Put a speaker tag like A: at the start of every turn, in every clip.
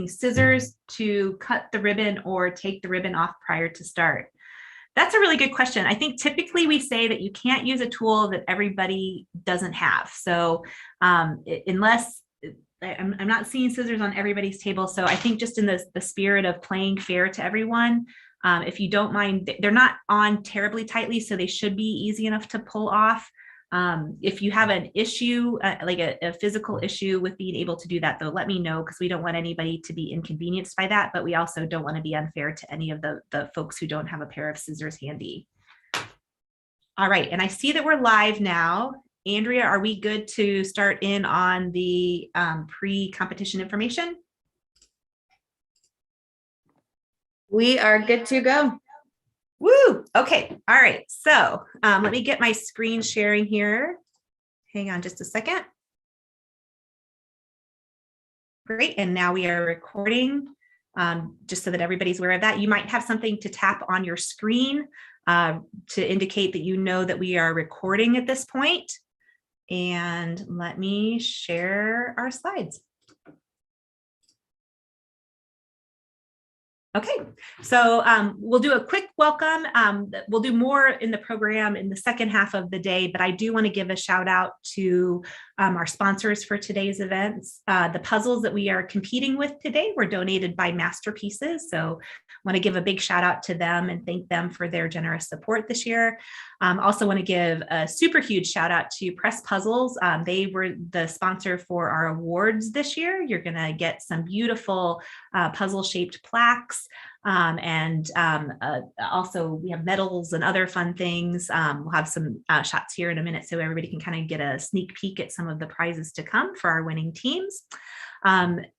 A: scissors to cut the ribbon or take the ribbon off prior to start? That's a really good question. I think typically we say that you can't use a tool that everybody doesn't have. So unless I'm not seeing scissors on everybody's table. So I think just in the spirit of playing fair to everyone, if you don't mind, they're not on terribly tightly, so they should be easy enough to pull off. If you have an issue, like a physical issue with being able to do that, though, let me know, because we don't want anybody to be inconvenienced by that, but we also don't want to be unfair to any of the folks who don't have a pair of scissors handy. All right, and I see that we're live now. Andrea, are we good to start in on the pre-competition information?
B: We are good to go.
A: Woo! Okay. All right. So let me get my screen sharing here. Hang on just a second. Great. And now we are recording, just so that everybody's aware of that. You might have something to tap on your screen to indicate that you know that we are recording at this point. And let me share our slides. Okay, so we'll do a quick welcome. We'll do more in the program in the second half of the day, but I do want to give a shout out to our sponsors for today's events. The puzzles that we are competing with today were donated by Masterpieces, so I want to give a big shout out to them and thank them for their generous support this year. Also want to give a super huge shout out to Press Puzzles. They were the sponsor for our awards this year. You're going to get some beautiful puzzle-shaped plaques. Also we have medals and other fun things. We'll have some shots here in a minute so everybody can kind of get a sneak peek at some of the prizes to come for our winning teams.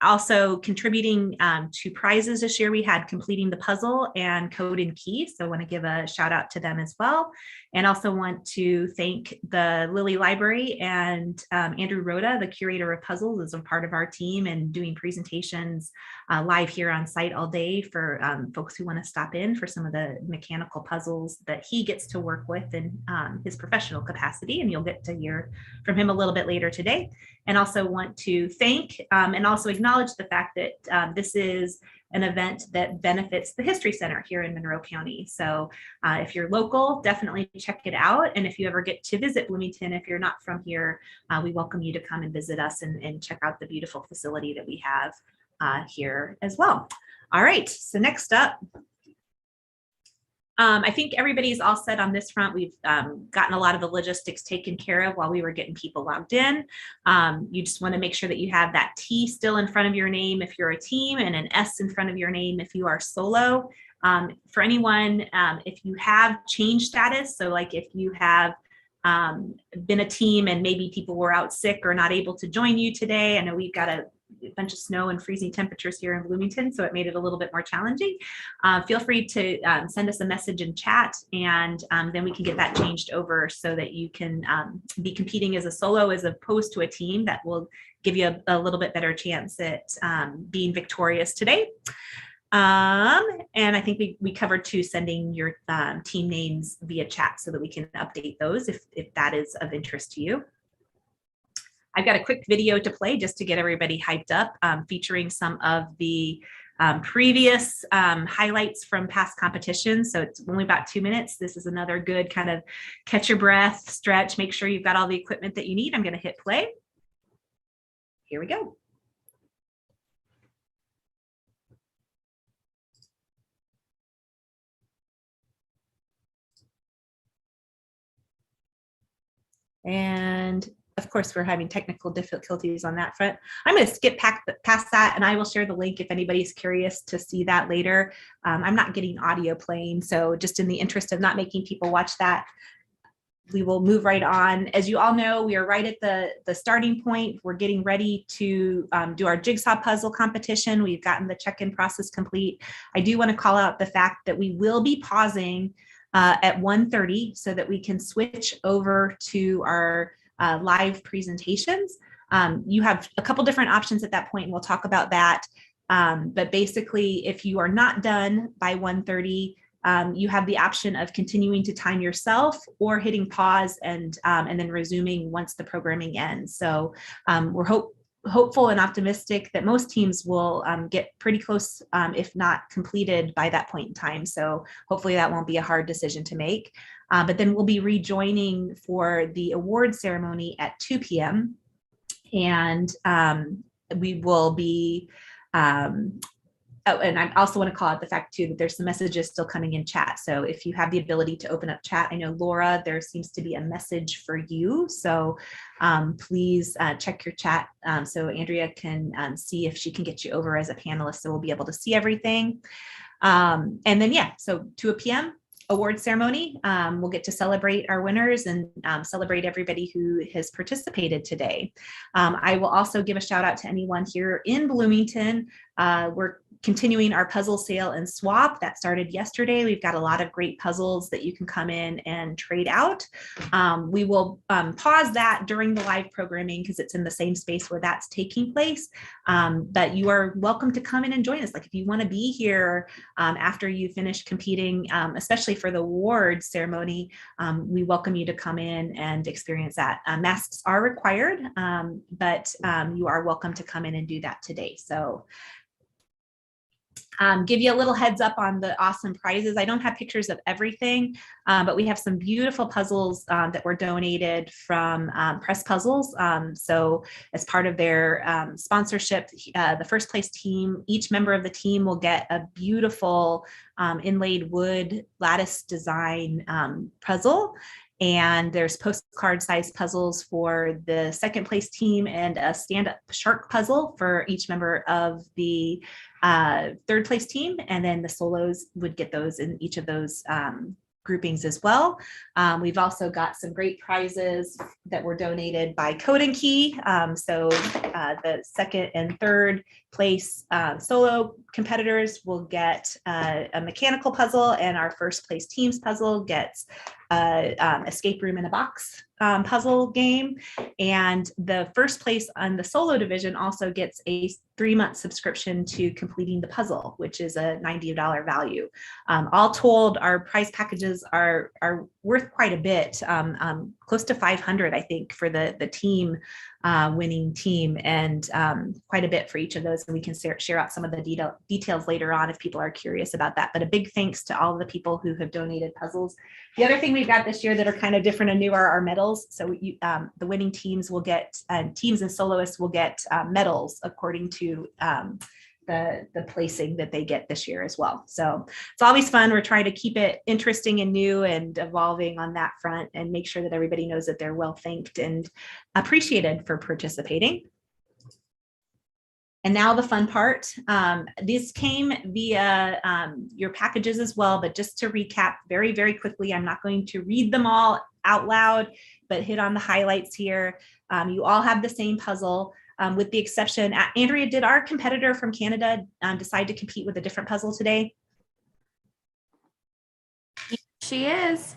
A: Also contributing to prizes this year, we had Completing the Puzzle and Code and Key. So I want to give a shout out to them as well. And also want to thank the Lilly Library and Andrew Rhoda, the curator of puzzles, is a part of our team and doing presentations live here on site all day for folks who want to stop in for some of the mechanical puzzles that he gets to work with in his professional capacity. And you'll get to hear from him a little bit later today. And also want to thank and also acknowledge the fact that this is an event that benefits the History Center here in Monroe County. So if you're local, definitely check it out. And if you ever get to visit Bloomington, if you're not from here, we welcome you to come and visit us and check out the beautiful facility that we have here as well. All right, so next up, I think everybody's all set on this front. We've gotten a lot of the logistics taken care of while we were getting people logged in. You just want to make sure that you have that T still in front of your name if you're a team and an S in front of your name if you are solo. For anyone, if you have change status, so like if you have been a team and maybe people were out sick or not able to join you today, I know we've got a bunch of snow and freezing temperatures here in Bloomington, so it made it a little bit more challenging. Feel free to send us a message in chat, and then we can get that changed over so that you can be competing as a solo as opposed to a team. That will give you a little bit better chance at being victorious today. And I think we covered too sending your team names via chat so that we can update those if that is of interest to you. I've got a quick video to play just to get everybody hyped up, featuring some of the previous highlights from past competitions. So it's only about 2 minutes. This is another good kind of catch your breath, stretch, make sure you've got all the equipment that you need. I'm going to hit play. Here we go. And of course, we're having technical difficulties on that front. I'm going to skip past that, and I will share the link if anybody's curious to see that later. I'm not getting audio playing, so just in the interest of not making people watch that, we will move right on. As you all know, we are right at the starting point. We're getting ready to do our jigsaw puzzle competition. We've gotten the check-in process complete. I do want to call out the fact that we will be pausing at 1:30 so that we can switch over to our live presentations. You have a couple different options at that point, and we'll talk about that. But basically, if you are not done by 1:30, you have the option of continuing to time yourself or hitting pause and then resuming once the programming ends. So we're hopeful and optimistic that most teams will get pretty close, if not completed by that point in time. So hopefully that won't be a hard decision to make. But then we'll be rejoining for the award ceremony at 2 p.m. And we will be oh, and I also want to call out the fact too that there's some messages still coming in chat. So if you have the ability to open up chat, I know Laura, there seems to be a message for you. So please check your chat so Andrea can see if she can get you over as a panelist. So we'll be able to see everything. And then, yeah, so 2 p.m. award ceremony. We'll get to celebrate our winners and celebrate everybody who has participated today. I will also give a shout out to anyone here in Bloomington. We're continuing our puzzle sale and swap that started yesterday. We've got a lot of great puzzles that you can come in and trade out. We will pause that during the live programming because it's in the same space where that's taking place. But you are welcome to come in and join us. Like if you want to be here after you finish competing, especially for the award ceremony, we welcome you to come in and experience that. Masks are required, but you are welcome to come in and do that today. So give you a little heads up on the awesome prizes. I don't have pictures of everything, but we have some beautiful puzzles that were donated from Press Puzzles. So as part of their sponsorship, the first place team, each member of the team will get a beautiful inlaid wood lattice design puzzle. And there's postcard sized puzzles for the second place team and a stand-up shark puzzle for each member of the third place team. And then the solos would get those in each of those groupings as well. We've also got some great prizes that were donated by Code and Key. So the second and third place solo competitors will get a mechanical puzzle, and our first place team's puzzle gets escape room in a box puzzle game. And the first place on the solo division also gets a 3-month subscription to completing the puzzle, which is a $90 value. All told, our prize packages are worth quite a bit, close to 500, I think, for the team winning team, and quite a bit for each of those. And we can share out some of the details later on if people are curious about that. But a big thanks to all the people who have donated puzzles. The other thing we've got this year that are kind of different and new are our medals. So the winning teams will get, teams and soloists will get medals according to the placing that they get this year as well. So it's always fun. We're trying to keep it interesting and new and evolving on that front and make sure that everybody knows that they're well thanked and appreciated for participating. And now the fun part. These came via your packages as well, but just to recap very, very quickly, I'm not going to read them all out loud, but hit on the highlights here. You all have the same puzzle. With the exception, Andrea, did our competitor from Canada decide to compete with a different puzzle today?
B: She is.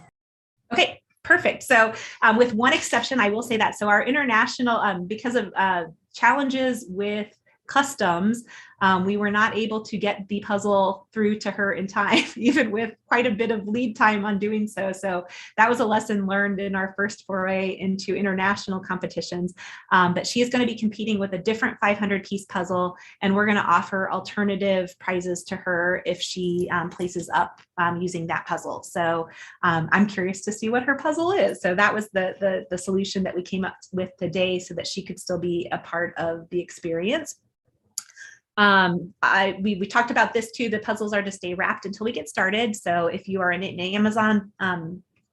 A: Okay, perfect. So with one exception, I will say that. So our international, because of challenges with customs, we were not able to get the puzzle through to her in time, even with quite a bit of lead time on doing so. So that was a lesson learned in our first foray into international competitions. But she is going to be competing with a different 500-piece puzzle, and we're going to offer alternative prizes to her if she places up using that puzzle. So I'm curious to see what her puzzle is. So that was the solution that we came up with today so that she could still be a part of the experience. We talked about this too. The puzzles are to stay wrapped until we get started. So if you are in an Amazon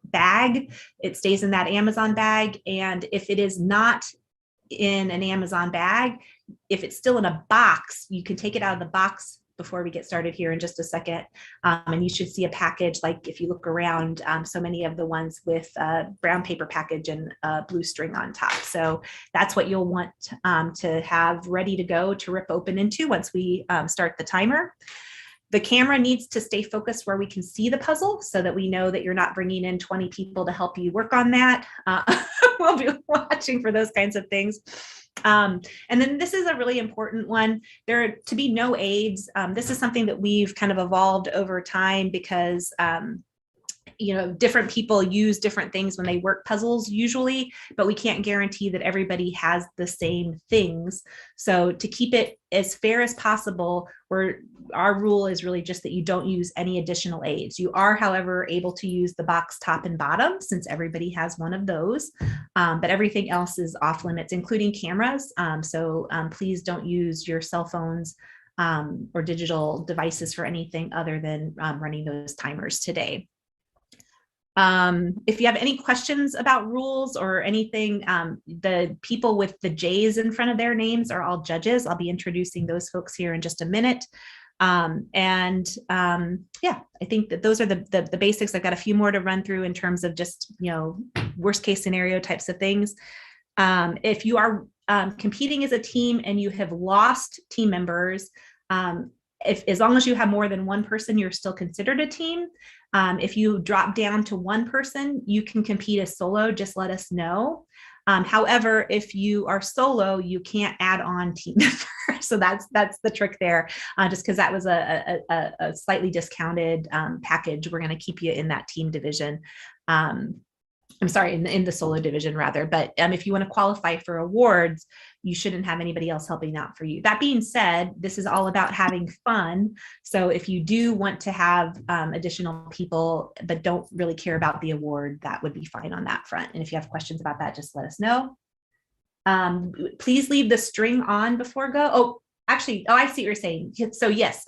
A: bag, it stays in that Amazon bag. And if it is not in an Amazon bag, if it's still in a box, you can take it out of the box before we get started here in just a second. And you should see a package, like if you look around, so many of the ones with a brown paper package and a blue string on top. So that's what you'll want to have ready to go to rip open into once we start the timer. The camera needs to stay focused where we can see the puzzle so that we know that you're not bringing in 20 people to help you work on that. We'll be watching for those kinds of things. And then this is a really important one. There are to be no aids. This is something that we've kind of evolved over time because different people use different things when they work puzzles usually, but we can't guarantee that everybody has the same things. So to keep it as fair as possible, our rule is really just that you don't use any additional aids. You are, however, able to use the box top and bottom since everybody has one of those, but everything else is off limits, including cameras. So please don't use your cell phones or digital devices for anything other than running those timers today. If you have any questions about rules or anything, the people with the J's in front of their names are all judges. I'll be introducing those folks here in just a minute. Yeah, I think that those are the basics. I've got a few more to run through in terms of just, worst case scenario types of things. If you are competing as a team and you have lost team members, as long as you have more than one person, you're still considered a team. If you drop down to one person, you can compete as solo, just let us know. However, if you are solo, you can't add on team members. So that's the trick there, just because that was a slightly discounted package. We're going to keep you in that team division. I'm sorry, in the solo division rather. But if you want to qualify for awards, you shouldn't have anybody else helping out for you. That being said, this is all about having fun. So if you do want to have additional people, but don't really care about the award, that would be fine on that front. And if you have questions about that, just let us know. Please leave the string on before go. Oh, actually, I see what you're saying. So yes,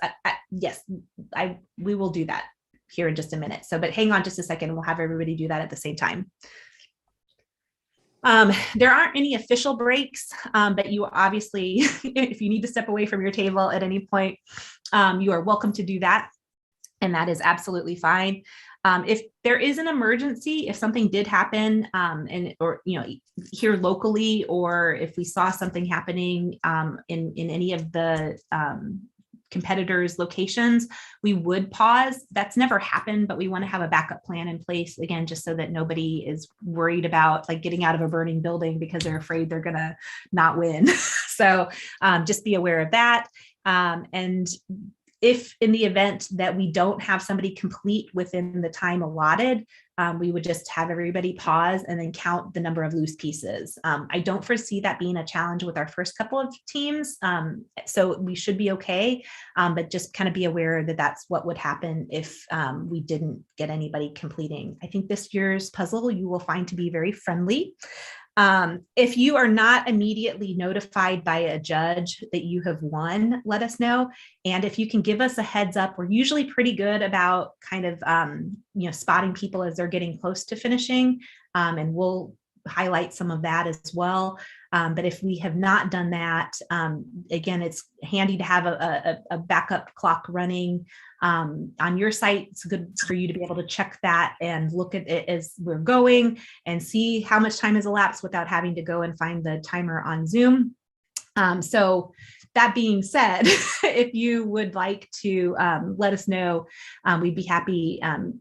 A: we will do that here in just a minute. So, but hang on just a second and we'll have everybody do that at the same time. There aren't any official breaks, but you obviously, if you need to step away from your table at any point, you are welcome to do that. And that is absolutely fine. If there is an emergency, if something did happen or here locally, or if we saw something happening in any of the competitors' locations, we would pause. That's never happened, but we want to have a backup plan in place, again, just so that nobody is worried about like getting out of a burning building because they're afraid they're going to not win. So just be aware of that. And if in the event that we don't have somebody complete within the time allotted, we would just have everybody pause and then count the number of loose pieces. I don't foresee that being a challenge with our first couple of teams. So we should be okay, but just kind of be aware that that's what would happen if we didn't get anybody completing. I think this year's puzzle you will find to be very friendly. If you are not immediately notified by a judge that you have won, let us know. And if you can give us a heads up, we're usually pretty good about kind of, spotting people as they're getting close to finishing. And we'll highlight some of that as well. But if we have not done that, again, it's handy to have a backup clock running on your site. It's good for you to be able to check that and look at it as we're going and see how much time has elapsed without having to go and find the timer on Zoom. So that being said, if you would like to let us know, we'd be happy in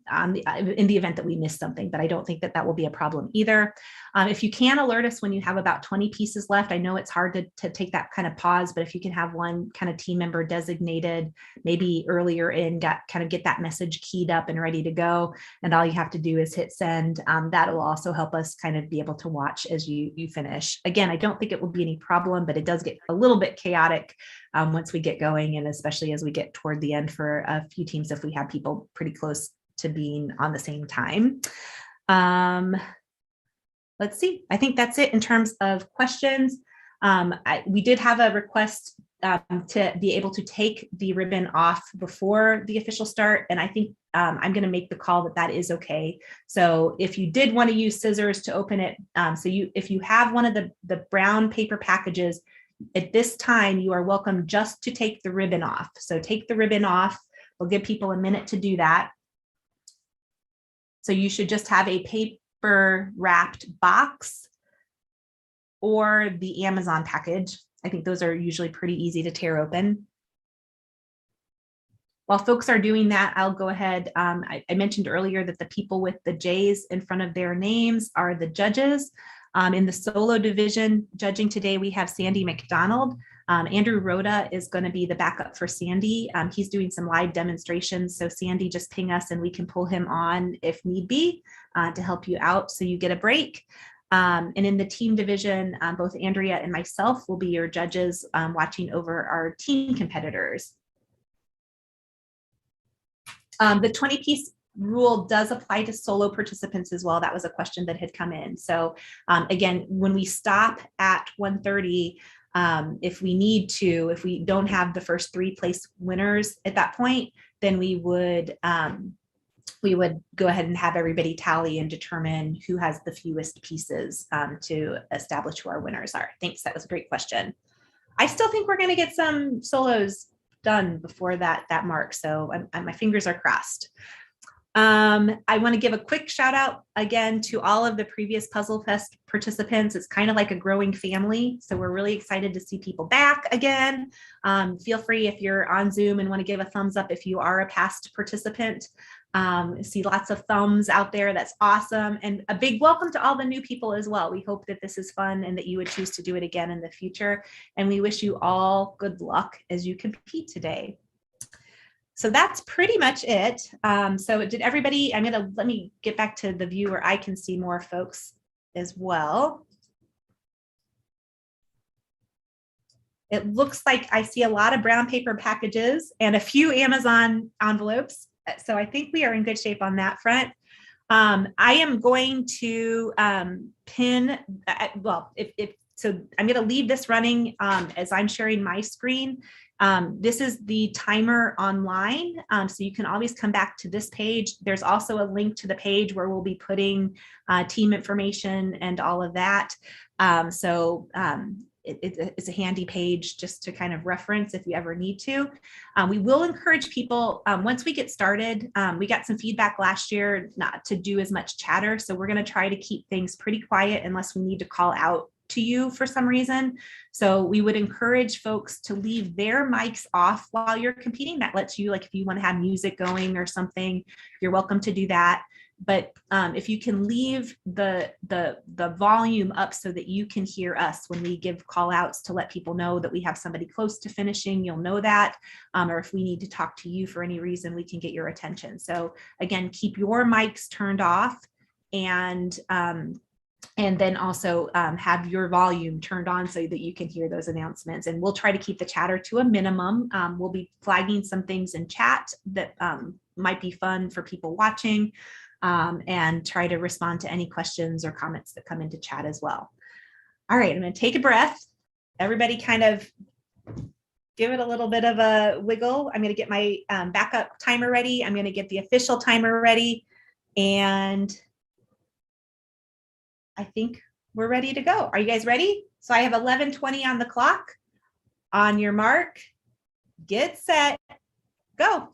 A: the event that we missed something, but I don't think that will be a problem either. If you can alert us when you have about 20 pieces left, I know it's hard to take that kind of pause, but if you can have one kind of team member designated, maybe earlier in, kind of get that message keyed up and ready to go. And all you have to do is hit send. That will also help us kind of be able to watch as you finish. Again, I don't think it will be any problem, but it does get a little bit chaotic once we get going, and especially as we get toward the end for a few teams, if we have people pretty close to being on the same time. Let's see, I think that's it in terms of questions. We did have a request to be able to take the ribbon off before the official start, and I think I'm going to make the call that is okay. So if you did want to use scissors to open it, if you have one of the brown paper packages, at this time, you are welcome just to take the ribbon off. So take the ribbon off. We'll give people a minute to do that. So you should just have a paper wrapped box or the Amazon package. I think those are usually pretty easy to tear open. While folks are doing that, I'll go ahead. I mentioned earlier that the people with the J's in front of their names are the judges. In the solo division, judging today, we have Sandy McDonald. Andrew Rhoda is going to be the backup for Sandy. He's doing some live demonstrations. So Sandy, just ping us and we can pull him on if need be to help you out so you get a break. And in the team division, both Andrea and myself will be your judges watching over our team competitors. The 20-piece rule does apply to solo participants as well. That was a question that had come in. So again, when we stop at 1:30, if we need to, if we don't have the first 3 place winners at that point, then we would go ahead and have everybody tally and determine who has the fewest pieces to establish who our winners are. Thanks, that was a great question. I still think we're going to get some solos done before that mark, so my fingers are crossed. I want to give a quick shout out again to all of the previous PuzzleFest participants. It's kind of like a growing family, so we're really excited to see people back again. Feel free, if you're on Zoom and want to give a thumbs up if you are a past participant. See lots of thumbs out there. That's awesome. And a big welcome to all the new people as well. We hope that this is fun and that you would choose to do it again in the future. And we wish you all good luck as you compete today. So that's pretty much it. So did everybody, let me get back to the view where I can see more folks as well. It looks like I see a lot of brown paper packages and a few Amazon envelopes. So I think we are in good shape on that front. I am going to pin, so I'm going to leave this running as I'm sharing my screen. This is the timer online, so you can always come back to this page. There's also a link to the page where we'll be putting team information and all of that. It's a handy page just to kind of reference if you ever need to. We will encourage people, once we get started, we got some feedback last year not to do as much chatter, so we're going to try to keep things pretty quiet unless we need to call out to you for some reason. So we would encourage folks to leave their mics off while you're competing. That lets you, like if you want to have music going or something, you're welcome to do that. But if you can leave the volume up so that you can hear us when we give call outs to let people know that we have somebody close to finishing, you'll know that. Or if we need to talk to you for any reason, we can get your attention. So again, keep your mics turned off and then also have your volume turned on so that you can hear those announcements. And we'll try to keep the chatter to a minimum. We'll be flagging some things in chat that might be fun for people watching. And try to respond to any questions or comments that come into chat as well. All right, I'm going to take a breath. Everybody kind of give it a little bit of a wiggle. I'm going to get my backup timer ready. I'm going to get the official timer ready. And I think we're ready to go. Are you guys ready? So I have 11:20 on the clock. On your mark, get set, go.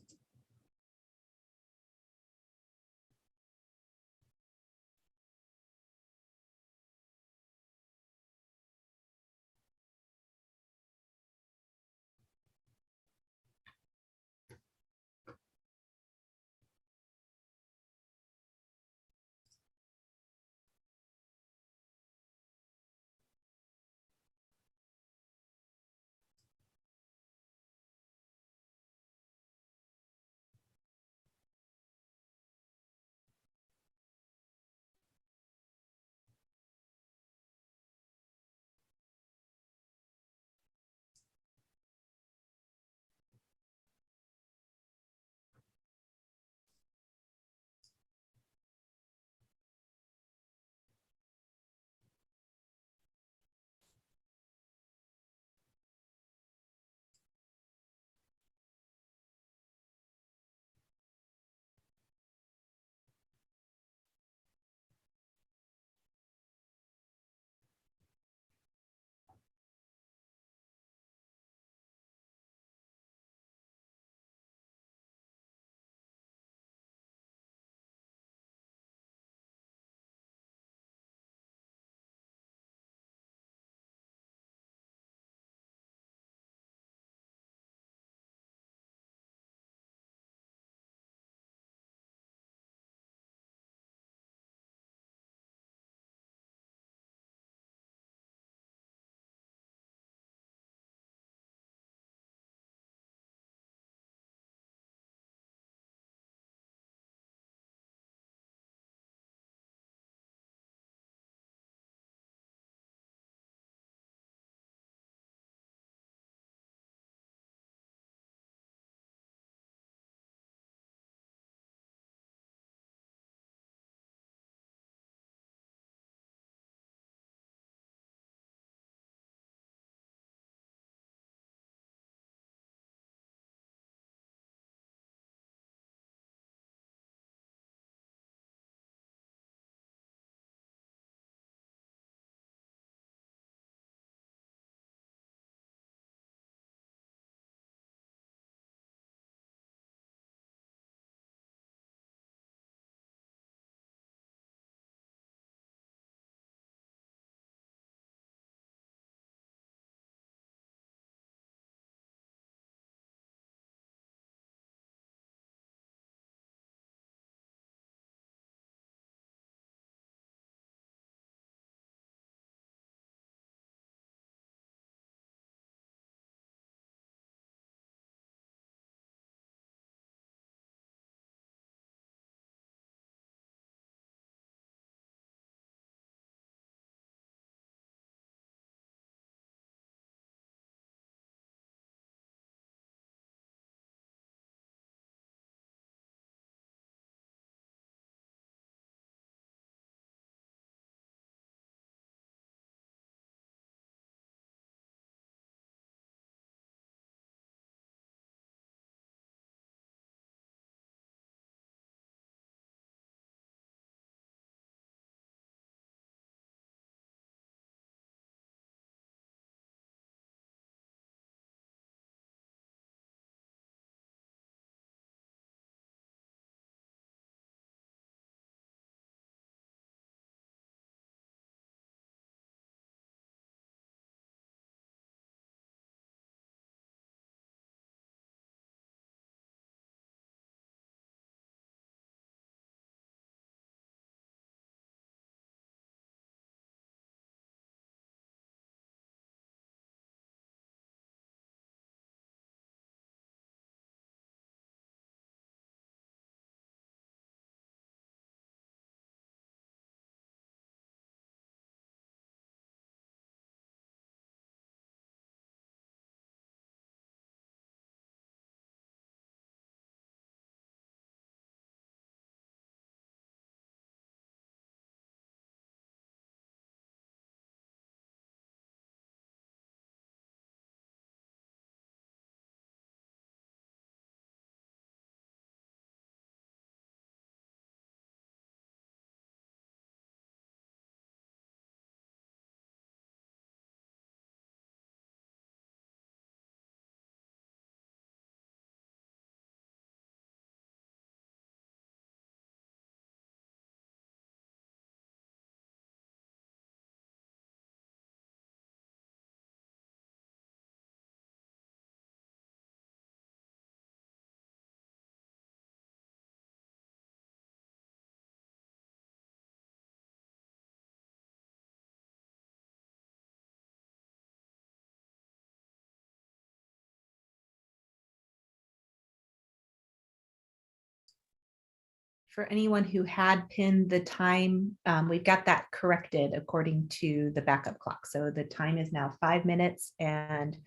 A: for anyone who had pinned the time, we've got that corrected according to the backup clock. So the time is now 5 minutes and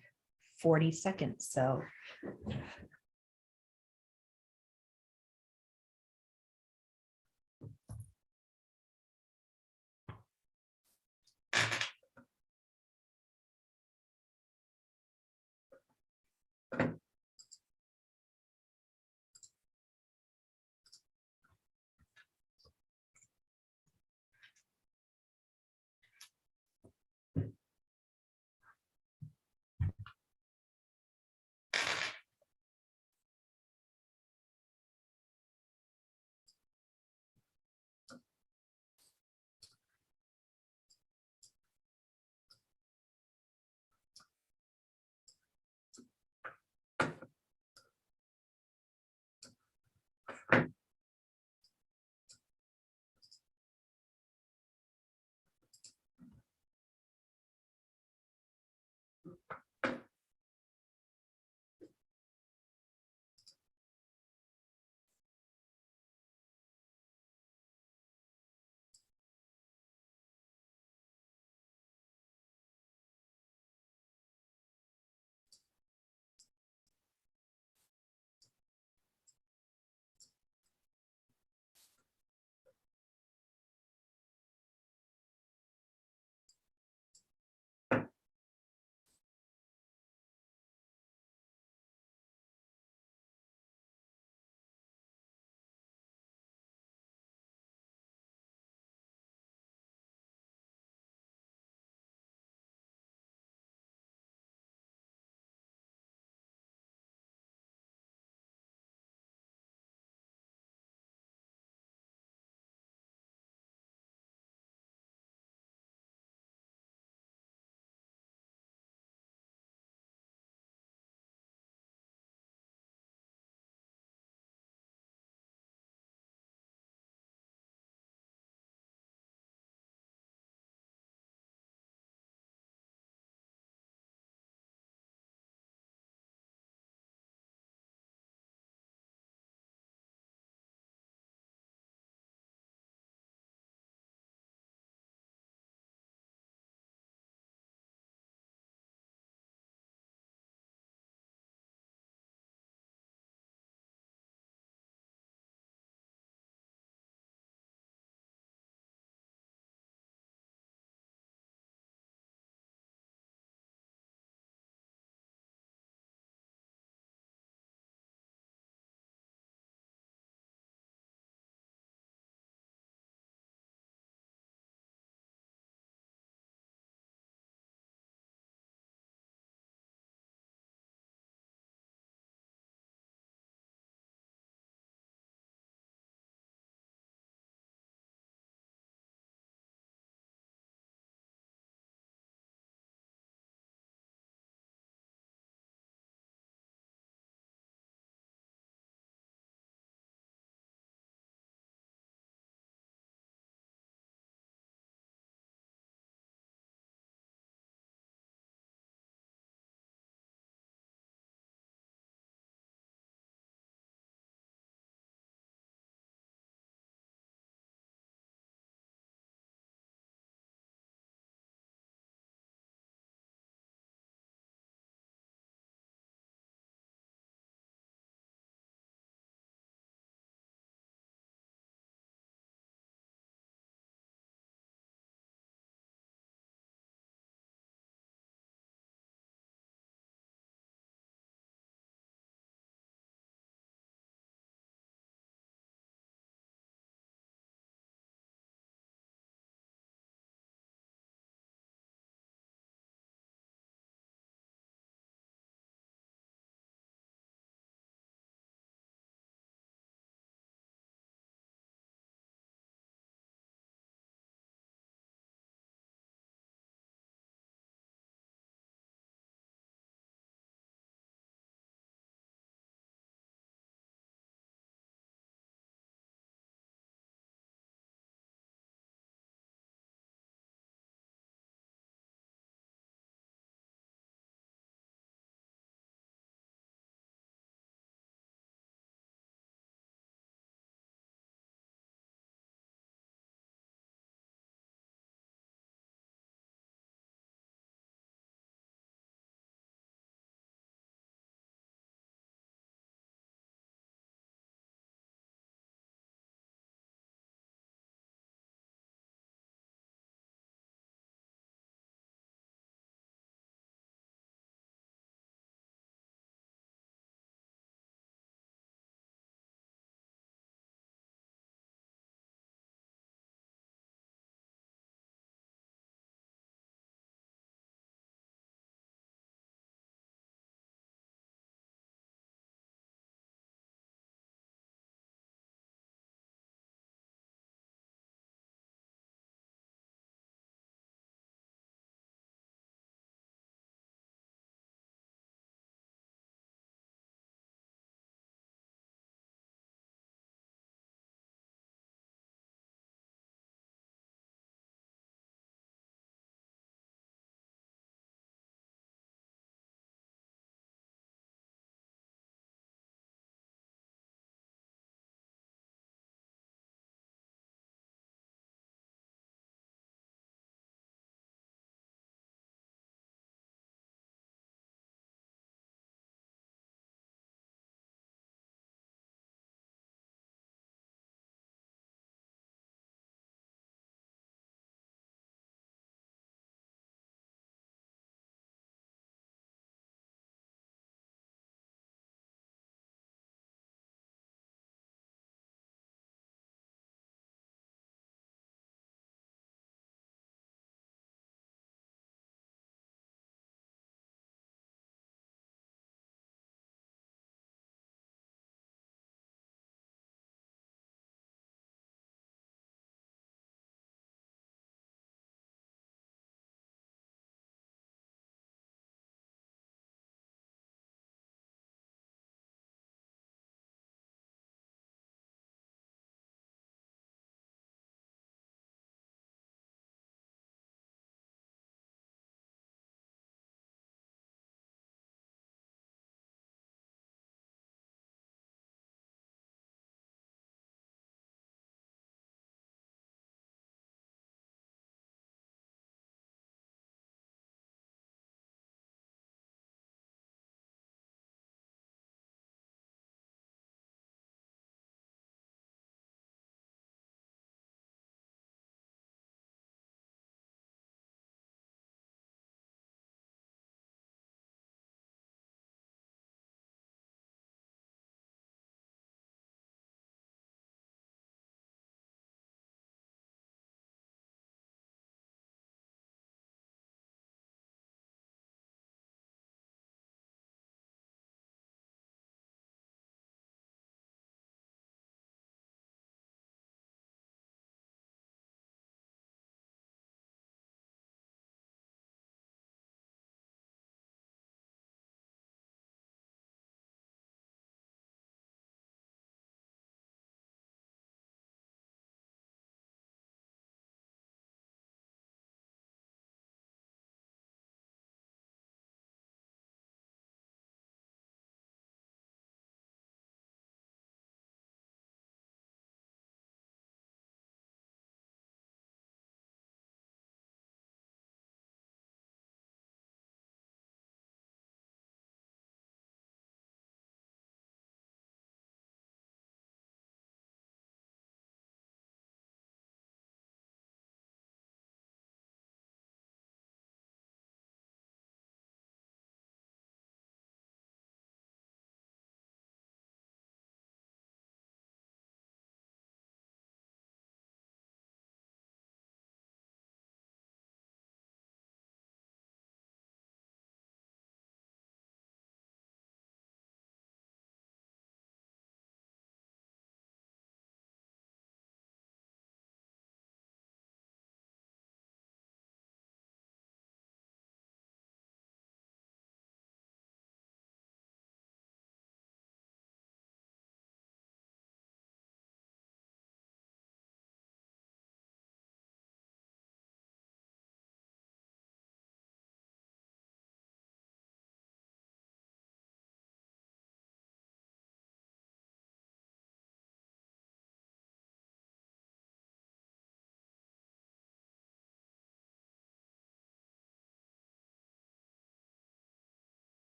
A: 40 seconds. So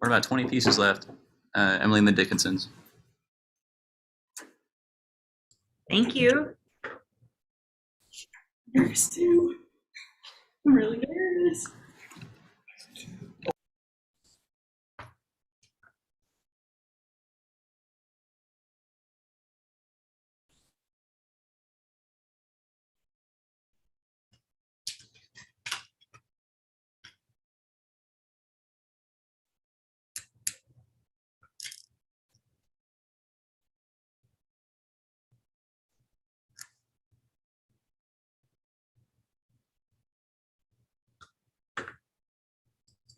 C: We're about 20 pieces left. Emily and the Dickinsons.
A: Thank you.
D: Nervous too. I'm really nervous.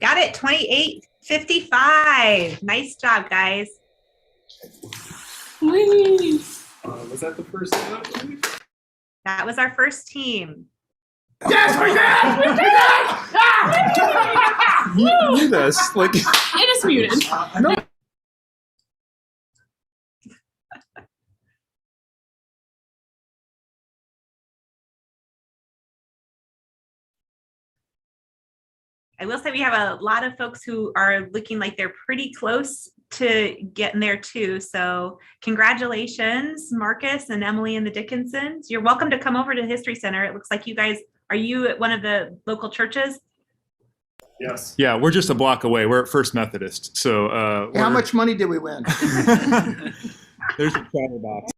A: Got it. 28.55. Nice job, guys.
D: Nice.
E: Was that the first one?
A: That was our first team.
E: Yes, we did! You knew this. Like,
D: It is muted.
E: no.
A: I will say we have a lot of folks who are looking like they're pretty close to getting there too. So congratulations, Marcus and Emily and the Dickinsons. You're welcome to come over to History Center. It looks like you guys, are you at one of the local churches?
E: Yes. Yeah, we're just a block away. We're at First Methodist. So
F: How much money did we win?
E: there's a travel box.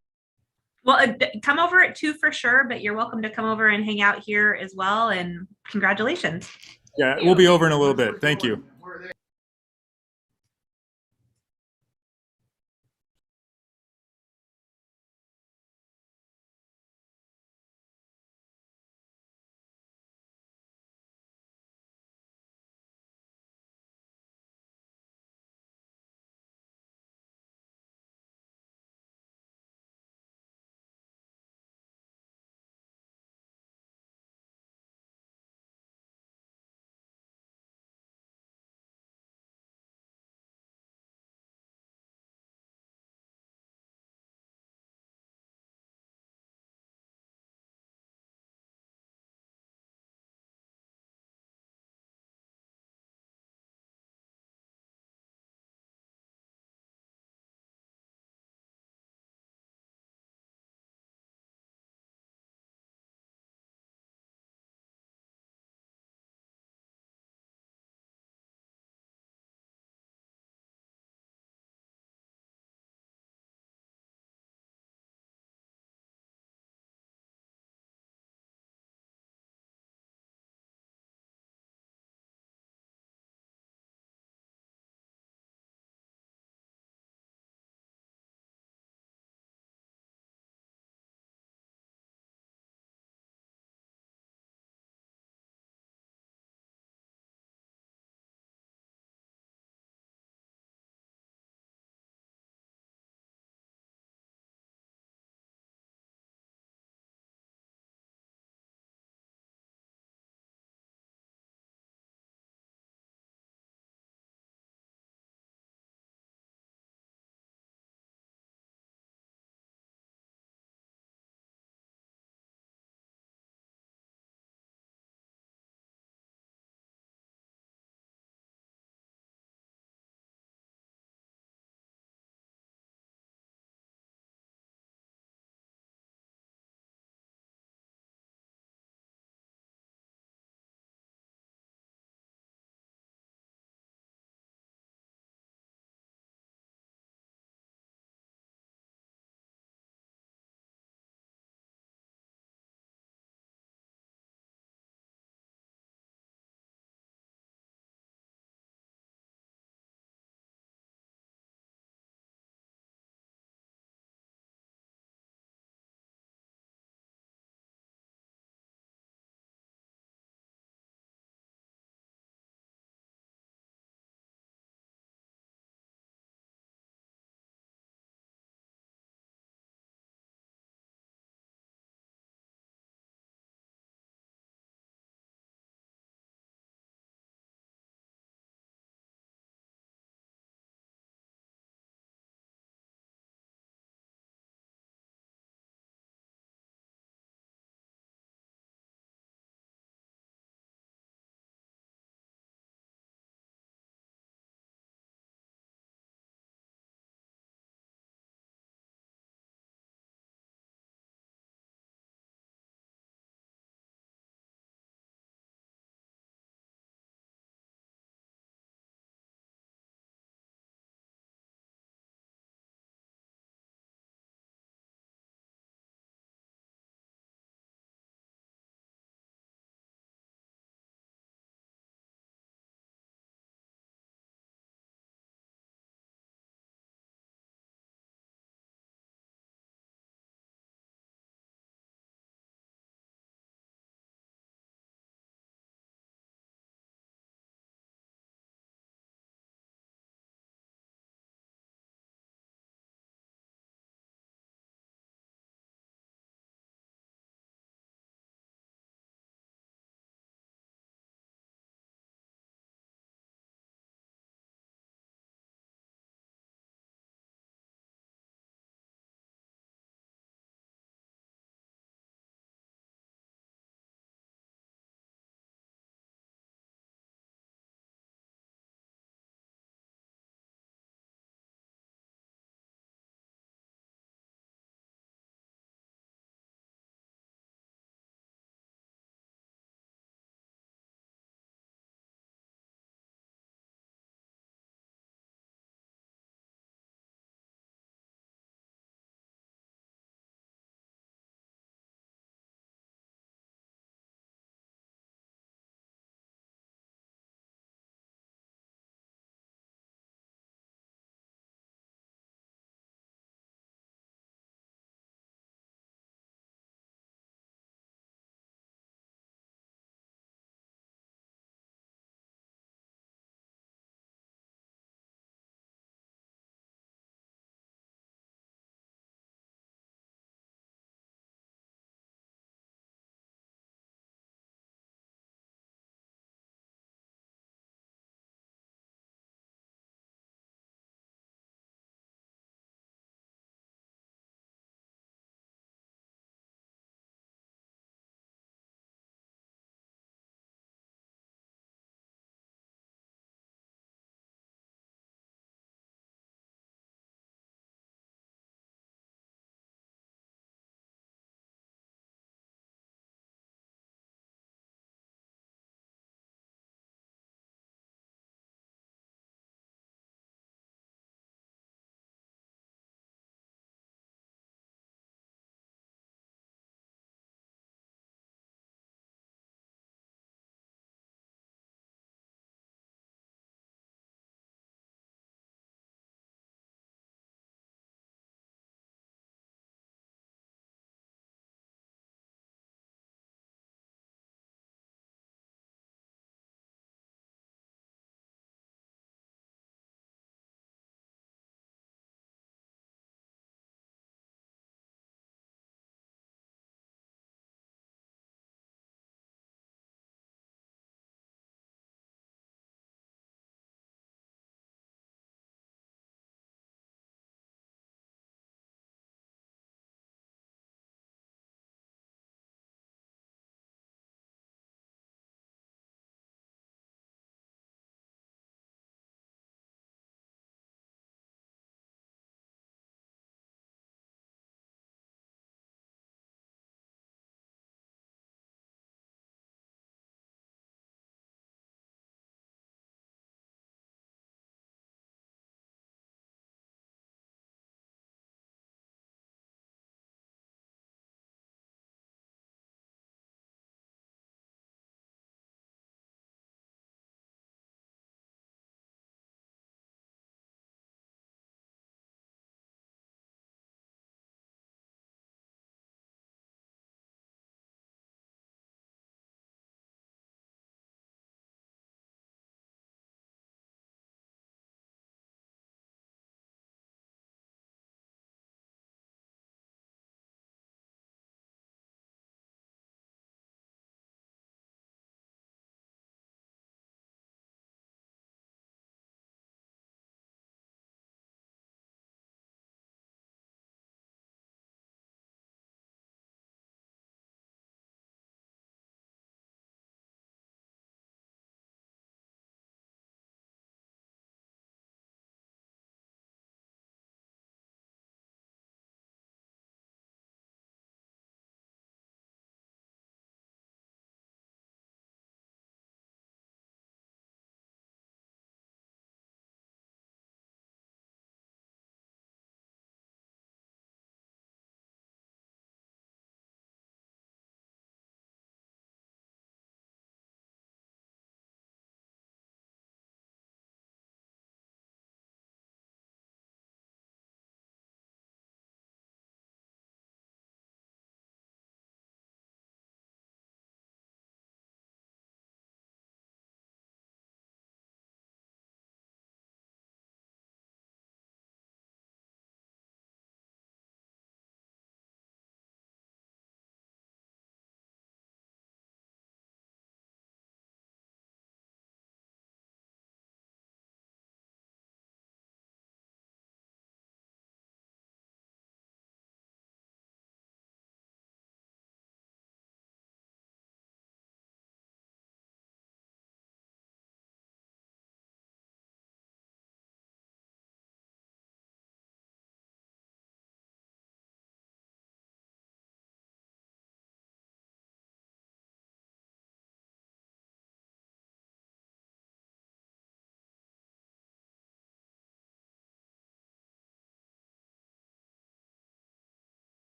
A: Well, come over at 2 for sure, but you're welcome to come over and hang out here as well. And congratulations.
E: Yeah, we'll be over in a little bit. Thank you.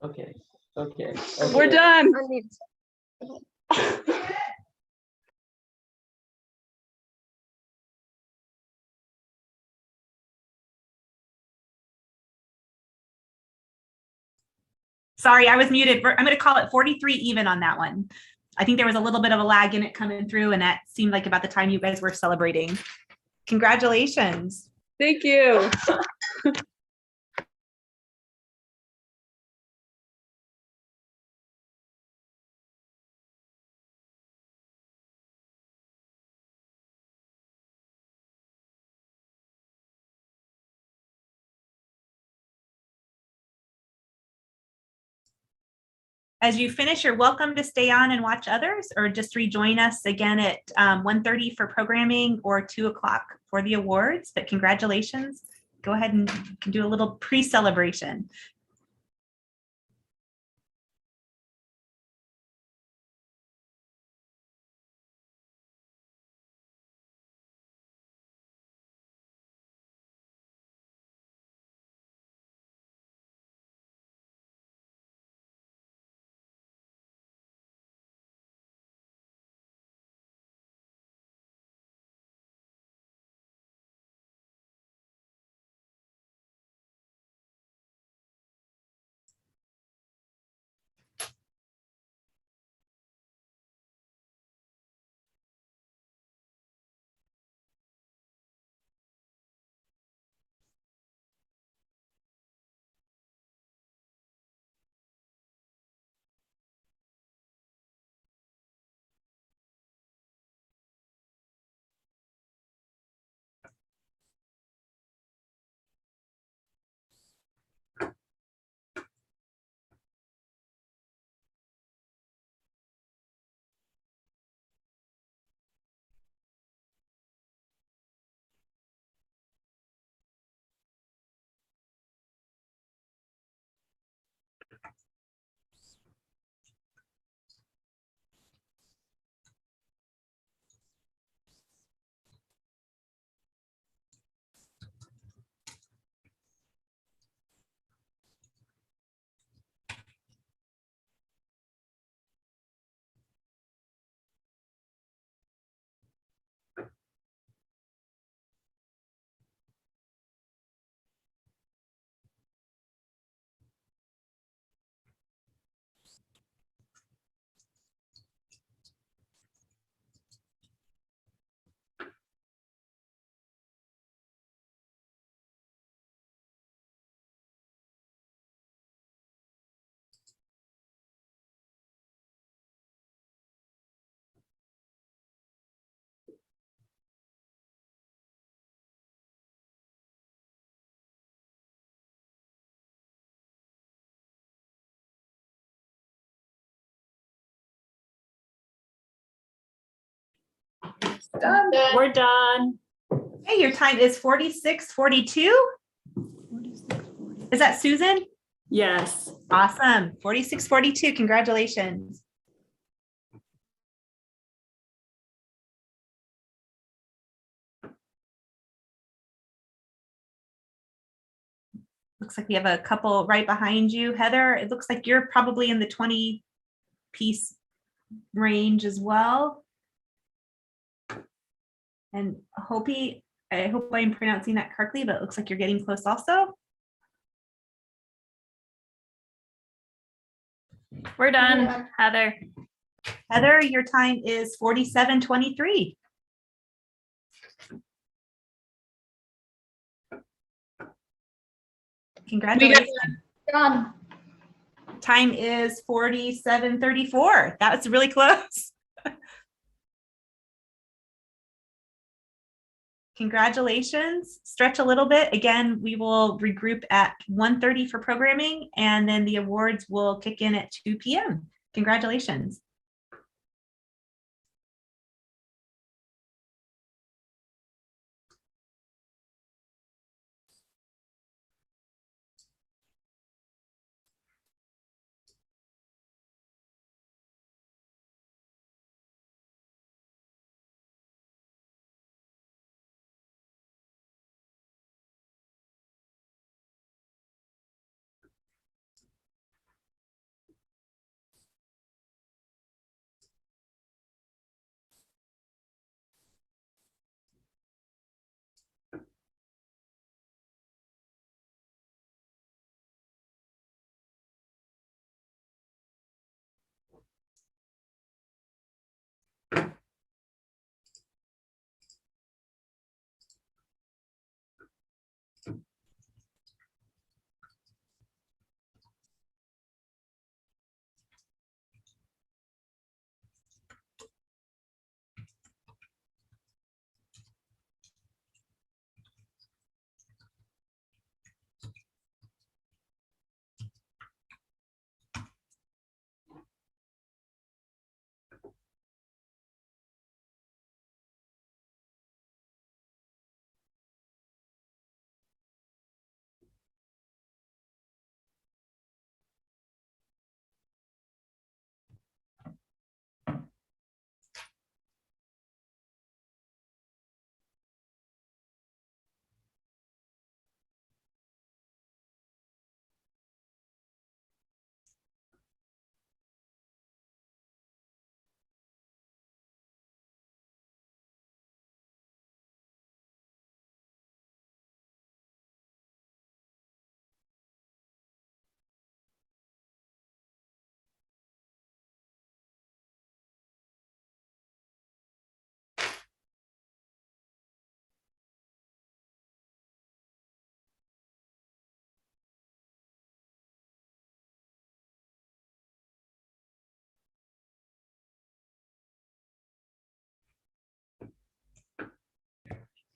F: Okay. Okay.
D: We're done.
A: Sorry, I was muted. I'm going to call it 43 even on that one. I think there was a little bit of a lag in it coming through, and that seemed like about the time you guys were celebrating. Congratulations.
D: Thank you.
A: As you finish, you're welcome to stay on and watch others, or just rejoin us again at 1:30 for programming or 2 o'clock for the awards. But congratulations. Go ahead and you can do a little pre-celebration.
B: Done.
D: We're done.
A: Hey, your time is 46:42. Is that Susan?
D: Yes.
A: Awesome. 46:42. Congratulations. Looks like we have a couple right behind you. Heather, it looks like you're probably in the 20 piece range as well. And Hopi, I hope I'm pronouncing that correctly, but it looks like you're getting close also.
B: We're done, Heather.
A: Heather, your time is 47:23. Congratulations.
B: Done.
A: Time is 47:34. That was really close. Congratulations. Stretch a little bit. Again, we will regroup at 1:30 for programming, and then the awards will kick in at 2 p.m. Congratulations.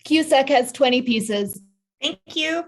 B: Cusack has 20 pieces.
A: Thank you.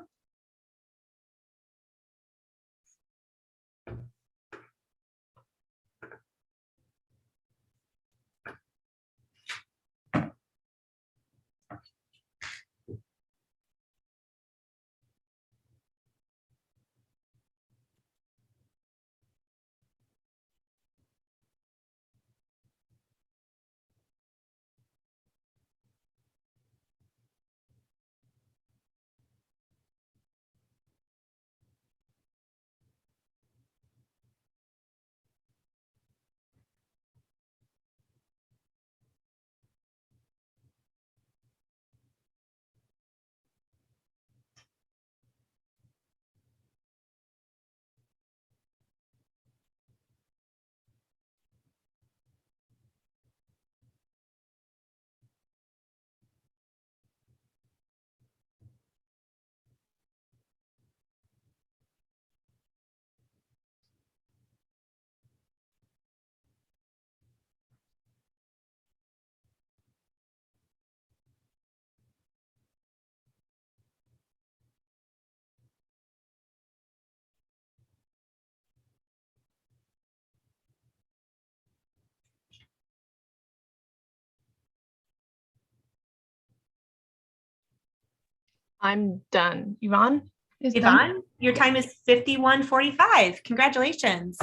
B: I'm done. Yvonne is done.
A: Yvonne, your time is 51:45. Congratulations.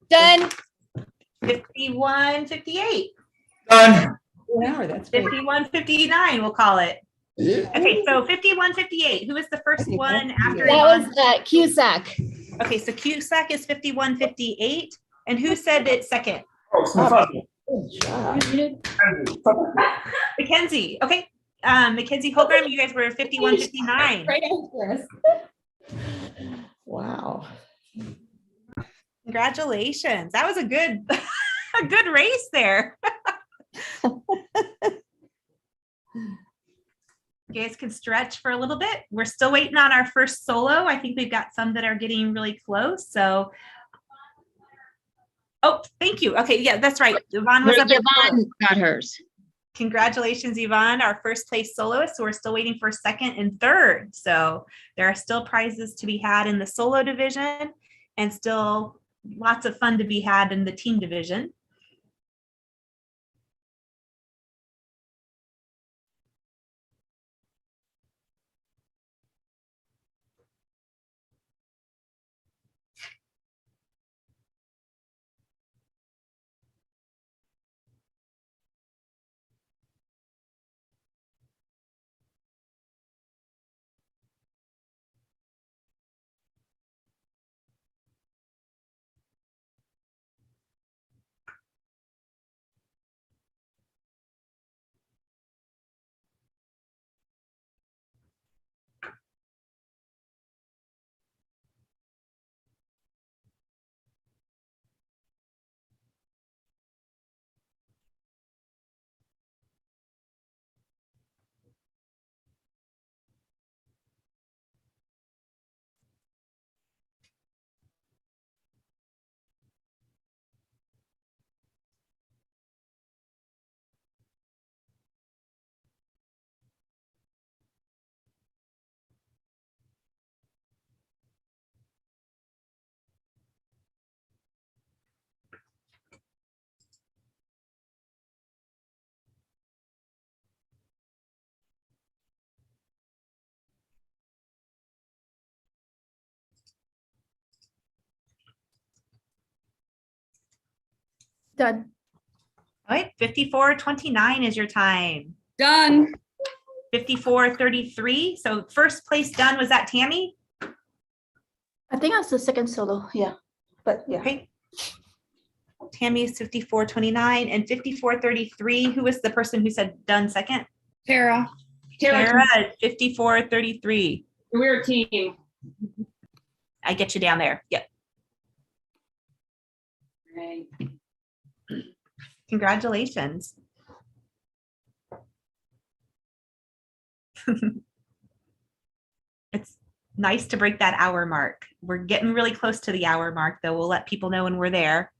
B: Done.
A: 51:58.
F: Done.
D: An hour, that's great.
A: 51:59, we'll call it. Okay, so 51:58. Who is the first
D: Okay,
A: one
D: that's
A: after
D: good.
B: That
A: Yvonne?
B: was Cusack.
A: Okay, so Cusack is 51:58. And who said it second?
D: Good job.
A: Mackenzie. Okay. Mackenzie Holgram, you guys were 51:59.
D: Right after us. Wow.
A: Congratulations. That was a good a good race there. You guys can stretch for a little bit. We're still waiting on our first solo. I think we've got some that are getting really close. So, oh, thank you. Okay, yeah, that's right. Yvonne was up at
G: Yvonne got hers.
A: Congratulations, Yvonne, our first place soloist. So we're still waiting for second and third. So there are still prizes to be had in the solo division and still lots of fun to be had in the team division.
B: Done.
A: All right, 54:29 is your time.
D: Done.
A: 54:33. So first place done, was that Tammy?
B: I think that's the second solo. Yeah. But yeah.
A: Okay. Tammy is 54:29 and 54:33. Who was the person who said done second?
D: Tara.
A: Tara at 54:33.
D: We're a team.
A: I get you down there. Yep.
D: Right.
A: Congratulations. It's nice to break that hour mark. We're getting really close to the hour mark, though. We'll let people know when we're there.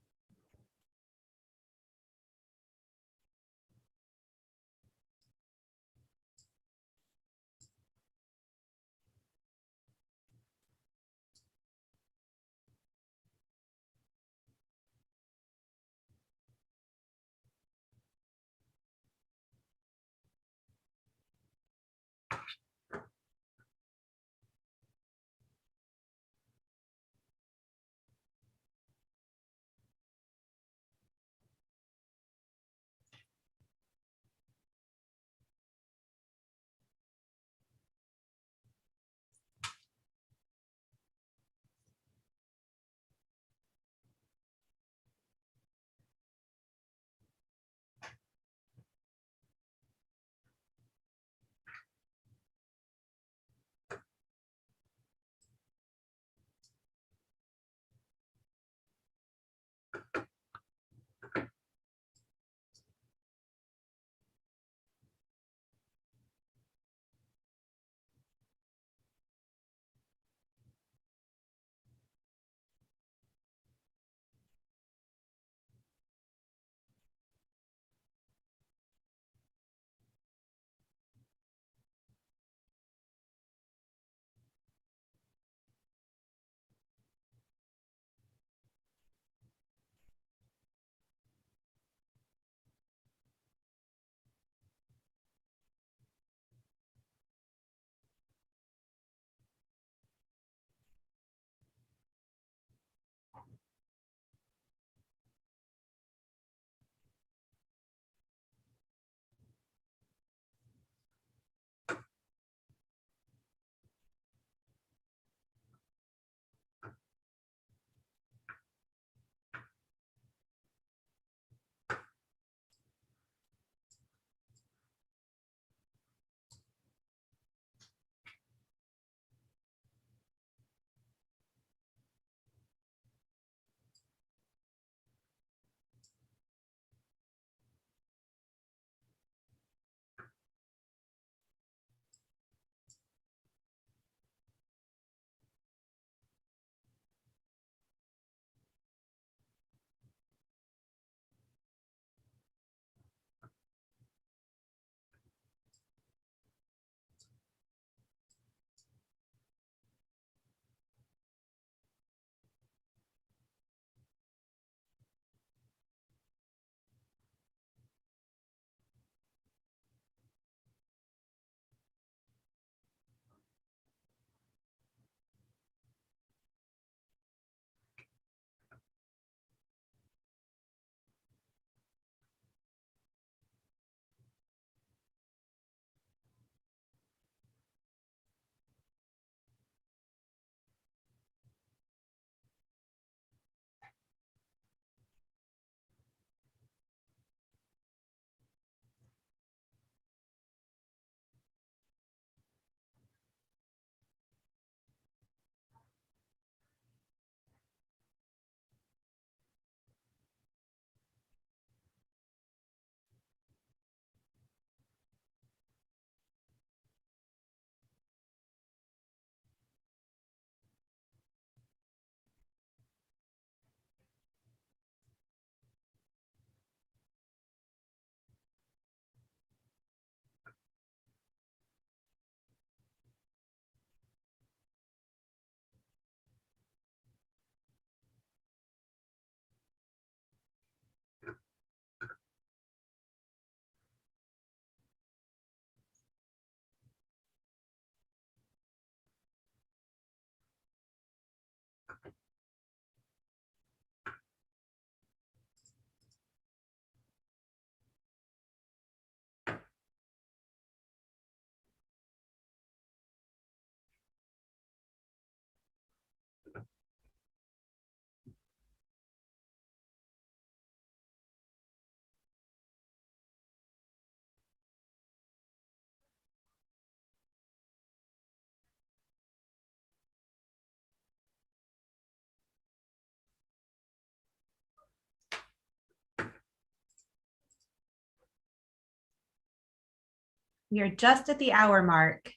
A: You're just at the hour mark.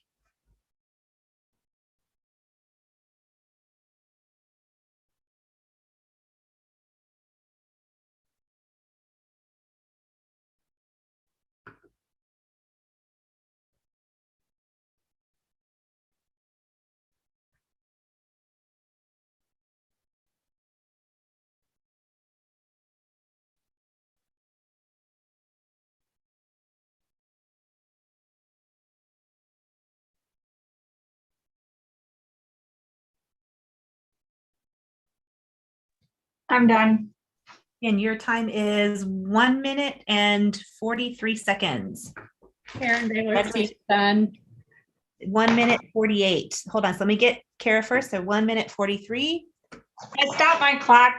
F: I'm done.
A: And your time is 1 minute and 43 seconds.
D: Karen Baylor,
A: Congratulations.
D: done.
A: 1 minute 48. Hold on. So let me get Kara first. So 1 minute 43.
F: I stopped my clock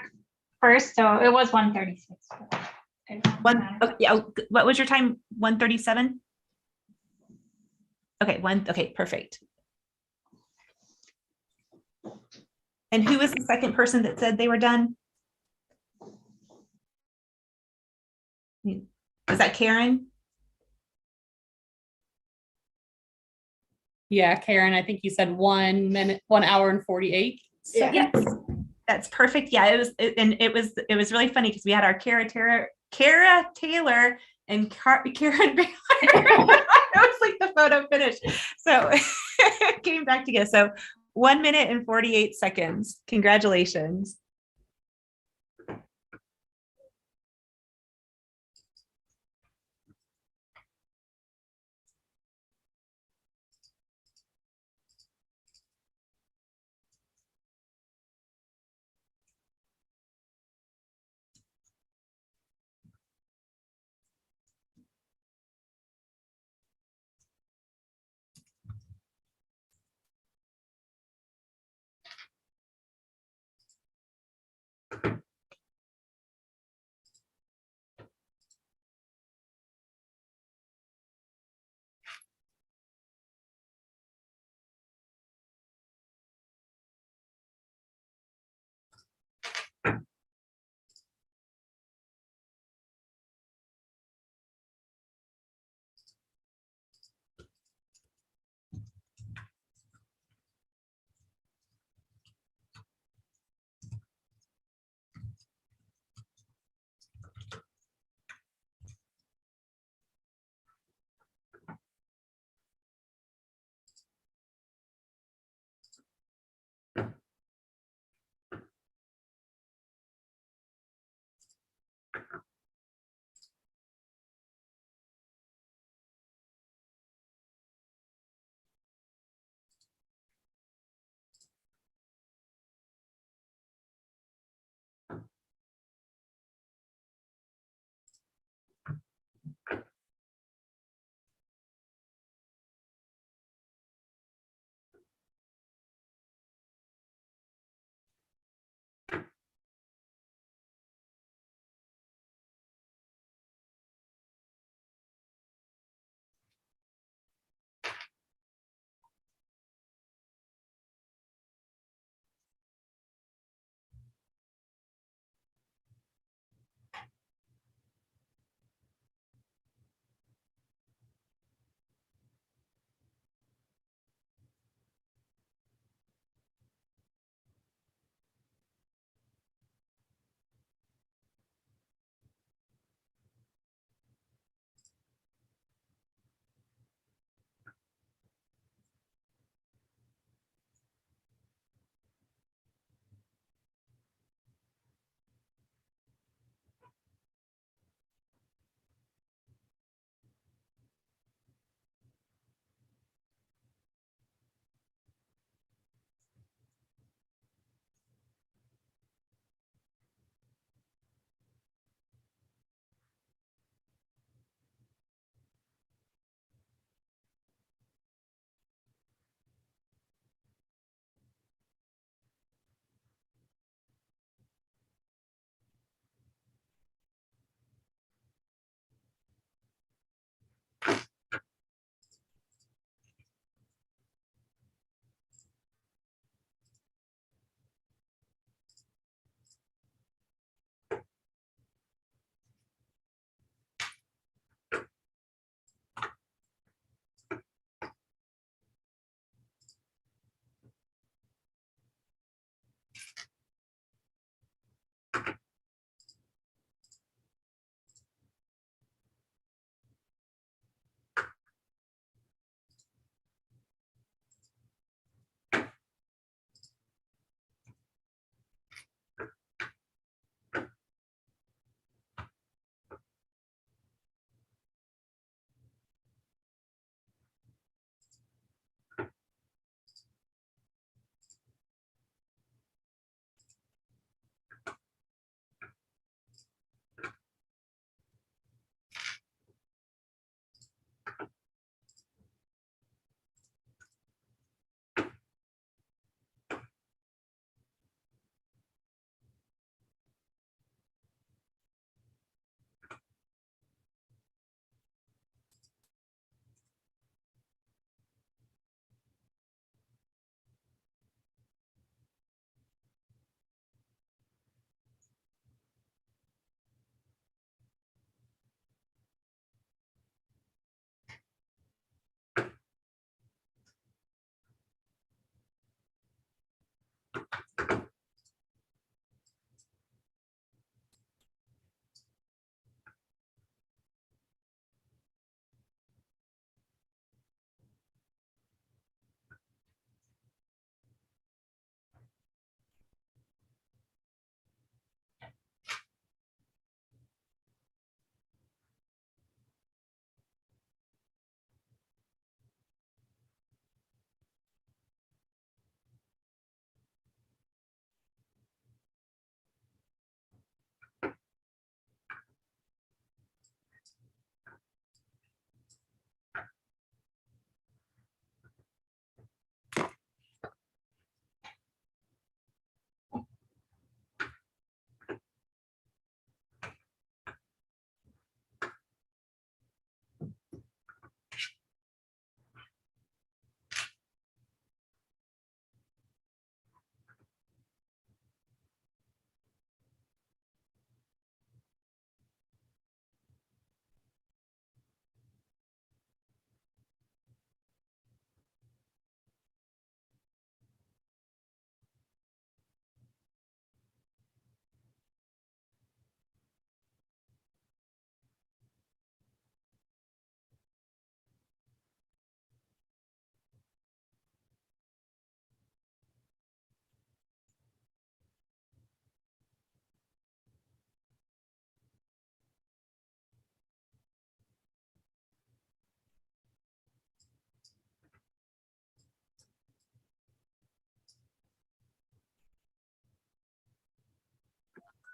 F: first, so it was 1:36.
A: What was your time? 1:37? Okay, okay, perfect. And who was the second person that said they were done? Was that Karen?
D: Yeah, Karen, I think you said 1 minute, 1 hour and 48 seconds.
A: Yes, that's perfect. Yeah, it was really funny because we had our Kara Taylor and Karen Baylor. It was like the photo finish. So it came back together. So 1 minute and 48 seconds. Congratulations.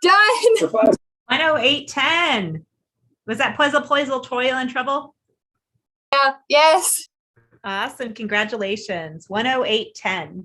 G: Done.
A: 108.10. Was that Puzzle Toil and Trouble?
G: Yeah. Yes.
A: Awesome. Congratulations. 108.10.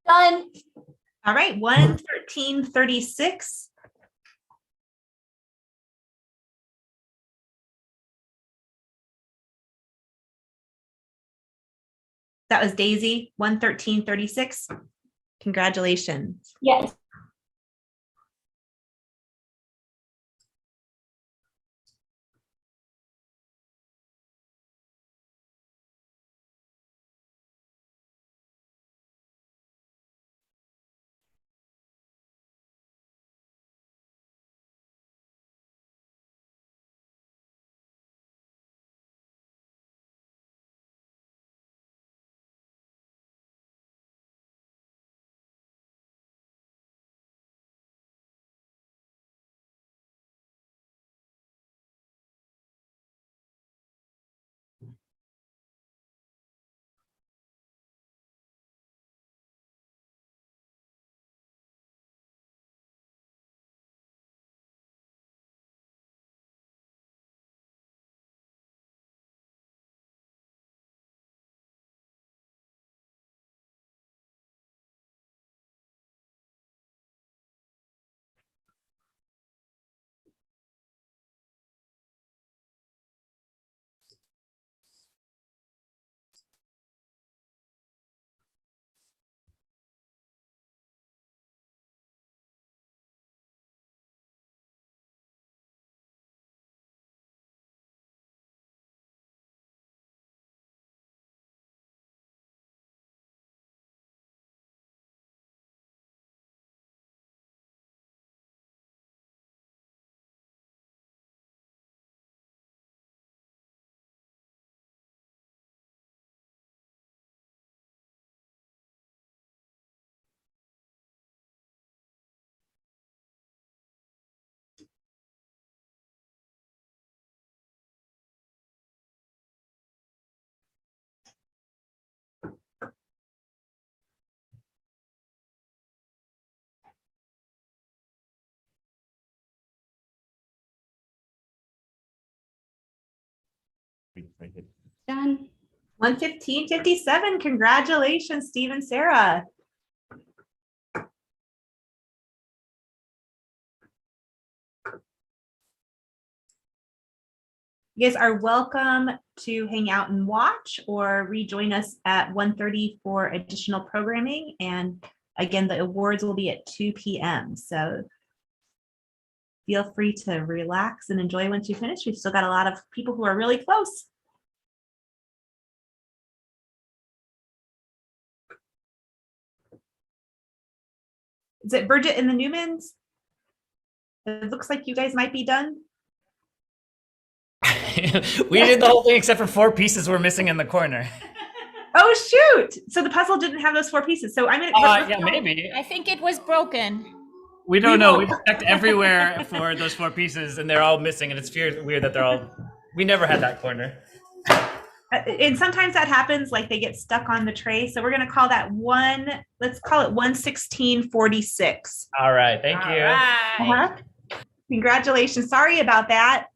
G: Done.
A: All right, 113.36. That was Daisy, 113.36. Congratulations.
F: Yes.
D: Done.
A: 115.57. Congratulations, Steve and Sarah. You guys are welcome to hang out and watch or rejoin us at 1:30 for additional programming. And again, the awards will be at 2 p.m. So feel free to relax and enjoy once you finish. We've still got a lot of people who are really close. Is it Bridget and the Newmans? It looks like you guys might be done.
H: We did the whole thing except for 4 pieces we're missing in the corner.
A: Oh, shoot. So the puzzle didn't have those 4 pieces. So I'm going to.
H: Yeah, maybe.
I: I think it was broken.
H: We don't know. We've checked everywhere for those 4 pieces and they're all missing. And it's weird that they're all. We never had that corner.
A: And sometimes that happens, like they get stuck on the tray. So we're going to call that let's call it 116.46.
H: All right. Thank you.
A: Uh-huh. Congratulations. Sorry about that.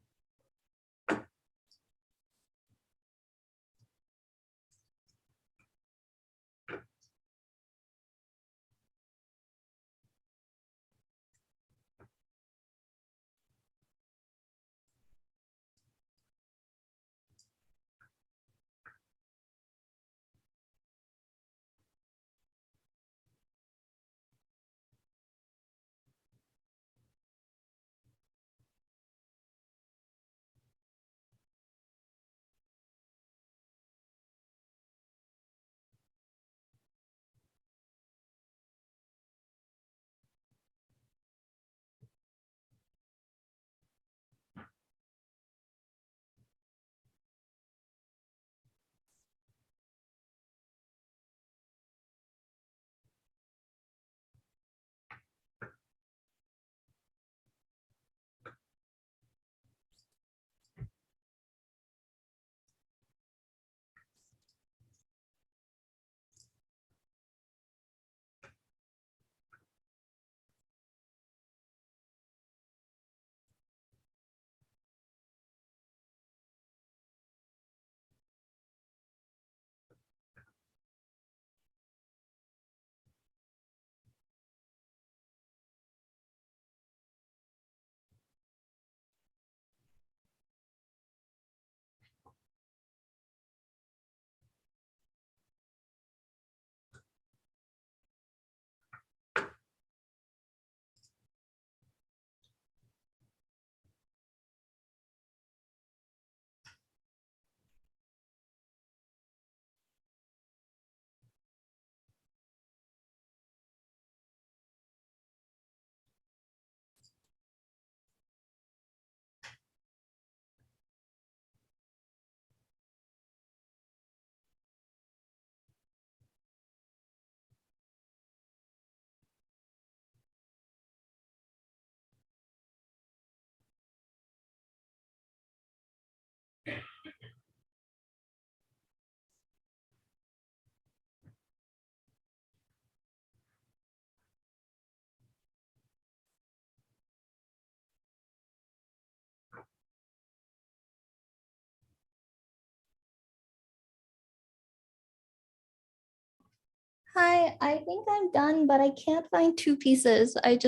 I: Hi, I think I'm done, but I can't find two pieces. I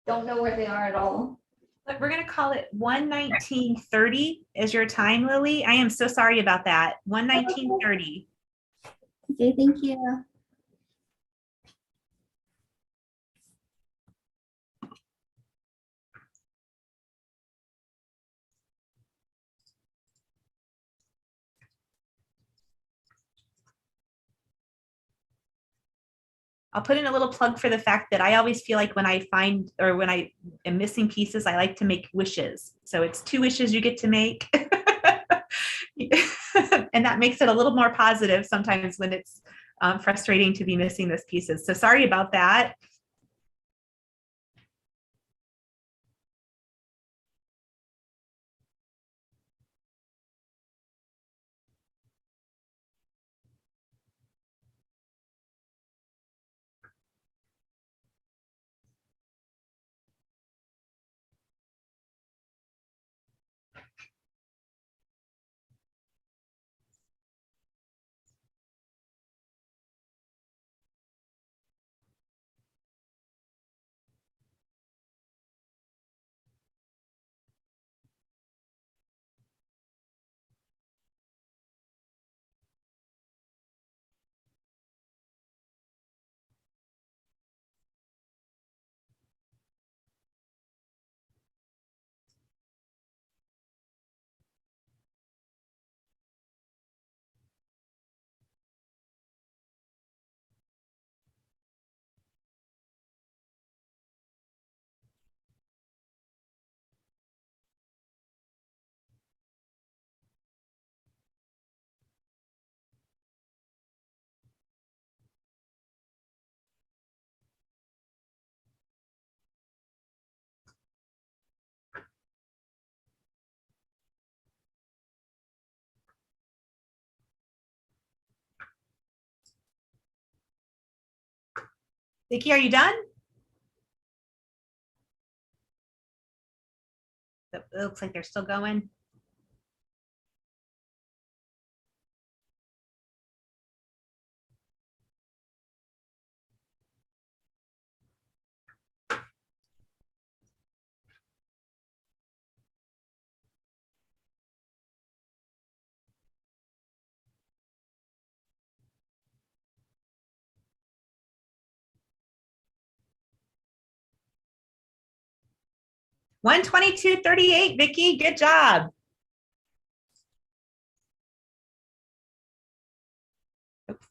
I: don't know where they are at all.
A: Look, we're gonna call it 1:19:30 is your time, Lily. I am so sorry about that. 1:19:30.
I: Okay, thank you.
A: I'll put in a little plug for the fact that I always feel like when I find or when I am missing pieces, I like to make wishes. So it's 2 wishes you get to make. And that makes it a little more positive sometimes when it's frustrating to be missing those pieces. So sorry about that. Vicki, are you done? It looks like they're still going. One 22:38, Vicki, good job. Oops.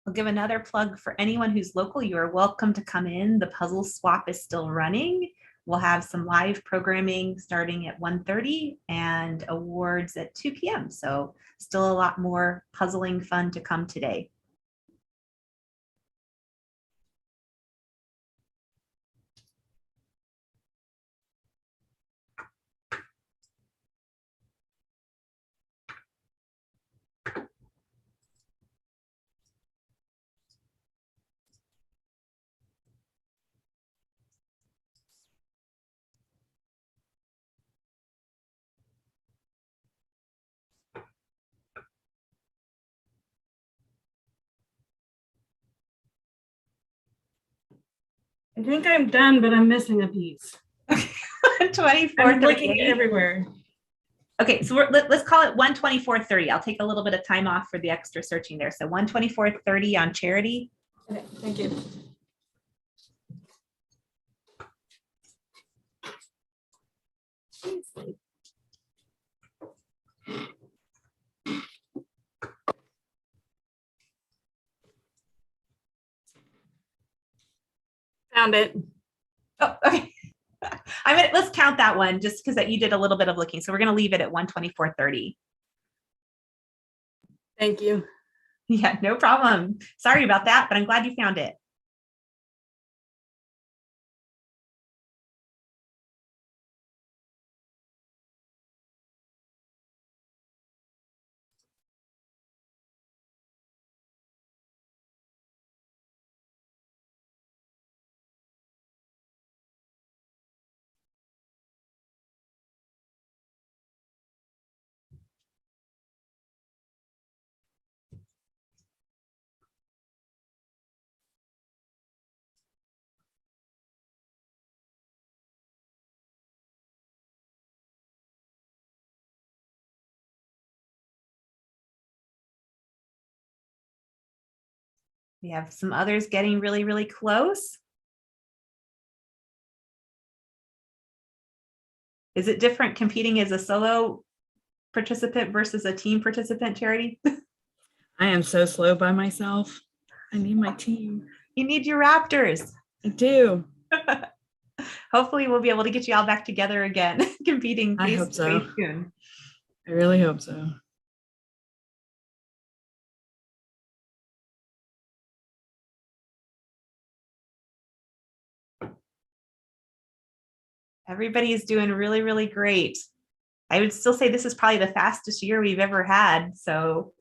A: I'll give another plug for anyone who's local. You are welcome to come in. The puzzle swap is still running. We'll have some live programming starting at 1:30 and awards at 2 p.m. So still a lot more puzzling fun to come today.
J: I think I'm done, but I'm missing a piece.
A: 24,
J: I'm looking everywhere.
A: Okay, so let's call it 1:24:30. I'll take a little bit of time off for the extra searching there. So 1:24:30 on Charity.
J: Okay, thank you. Found it.
A: Oh, okay. Let's count that one just because you did a little bit of looking. So we're going to leave it at 124.30.
J: Thank you.
A: Yeah, no problem. Sorry about that, but I'm glad you found it. We have some others getting really, really close. Is it different competing as a solo participant versus a team participant, Charity?
J: I am so slow by myself. I need my team.
A: You need your Raptors.
J: I do.
A: Hopefully we'll be able to get you all back together again, competing
J: I
A: face
J: hope
A: to
J: so.
A: face soon.
J: I really hope so.
A: Everybody is doing really, really great. I would still say this is probably the fastest year we've ever had. So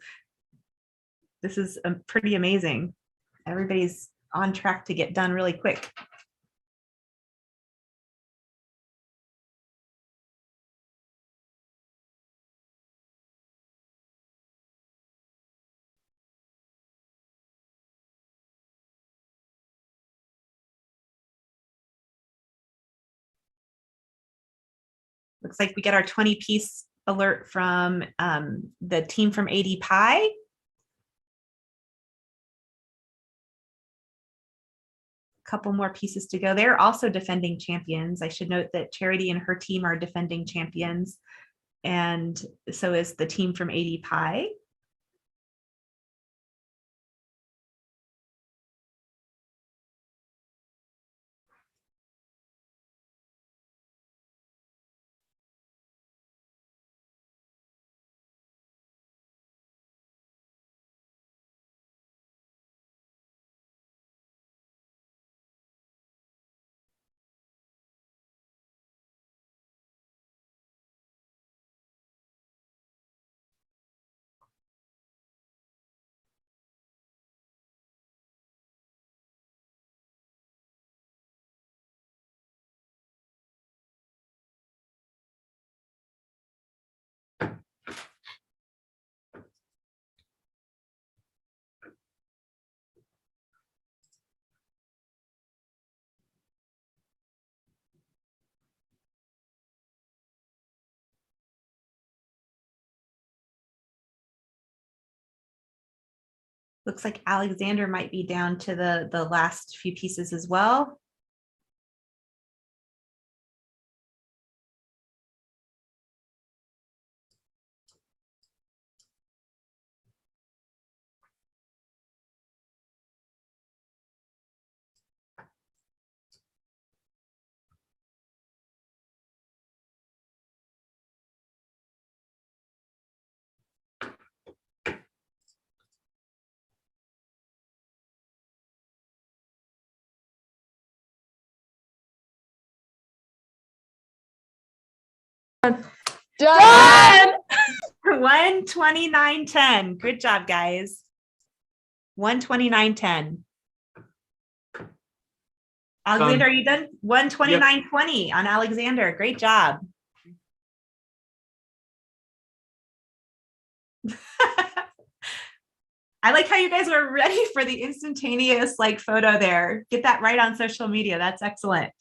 A: this is pretty amazing. Everybody's on track to get done really quick. Looks like we get our 20-piece alert from the team from AD Pi. Couple more pieces to go. They're also defending champions. I should note that Charity and her team are defending champions, and so is the team from AD Pi. Looks like Alexander might be down to the last few pieces as well.
G: Done!
A: 129.10. Good job, guys. 129.10. Alexander, are you done? 129.20 on Alexander. Great job. I like how you guys were ready for the instantaneous photo there. Get that right on social media. That's excellent.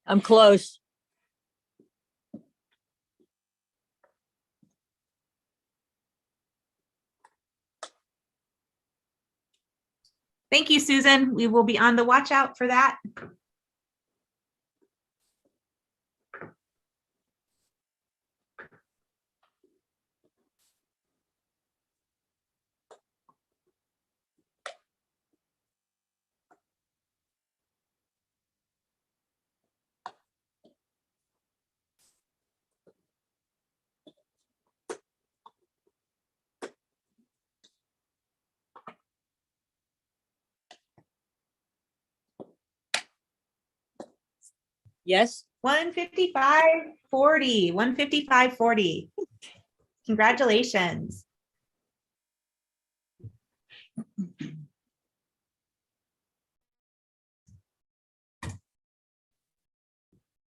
K: I'm close.
A: Thank you, Susan. We will be on the watch out for that.
K: Yes.
A: 155.40, 155.40. Congratulations.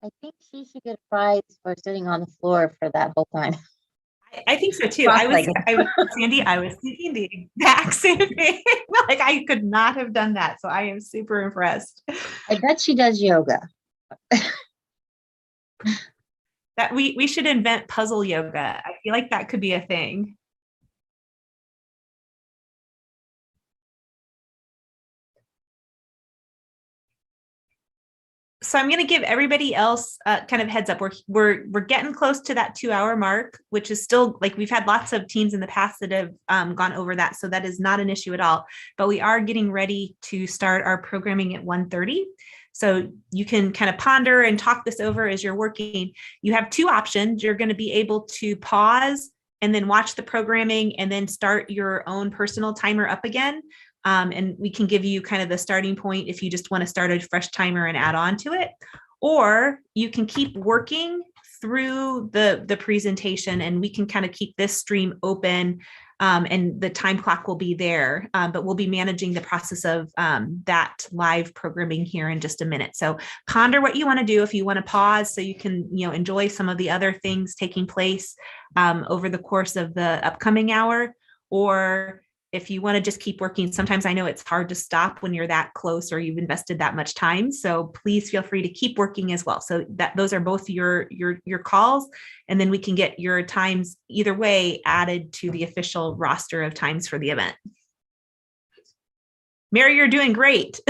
L: I think she should get a prize for sitting on the floor for that whole time.
A: I think so too. I was Sandy, I was thinking the exact same thing. Like I could not have done that. So I am super impressed.
L: I bet she does yoga.
A: That we should invent puzzle yoga. I feel like that could be a thing. So I'm going to give everybody else kind of heads up. We're getting close to that 2-hour mark, which is still like we've had lots of teams in the past that have gone over that. So that is not an issue at all. But we are getting ready to start our programming at 1:30. So you can kind of ponder and talk this over as you're working. You have two options. You're going to be able to pause and then watch the programming and then start your own personal timer up again. And we can give you kind of the starting point if you just want to start a fresh timer and add on to it. Or you can keep working through the presentation and we can kind of keep this stream open and the time clock will be there, but we'll be managing the process of that live programming here in just a minute. So ponder what you want to do. If you want to pause so you can enjoy some of the other things taking place over the course of the upcoming hour, or if you want to just keep working. Sometimes I know it's hard to stop when you're that close or you've invested that much time. So please feel free to keep working as well. So that those are both your calls, and then we can get your times either way added to the official roster of times for the event. Mary, you're doing great.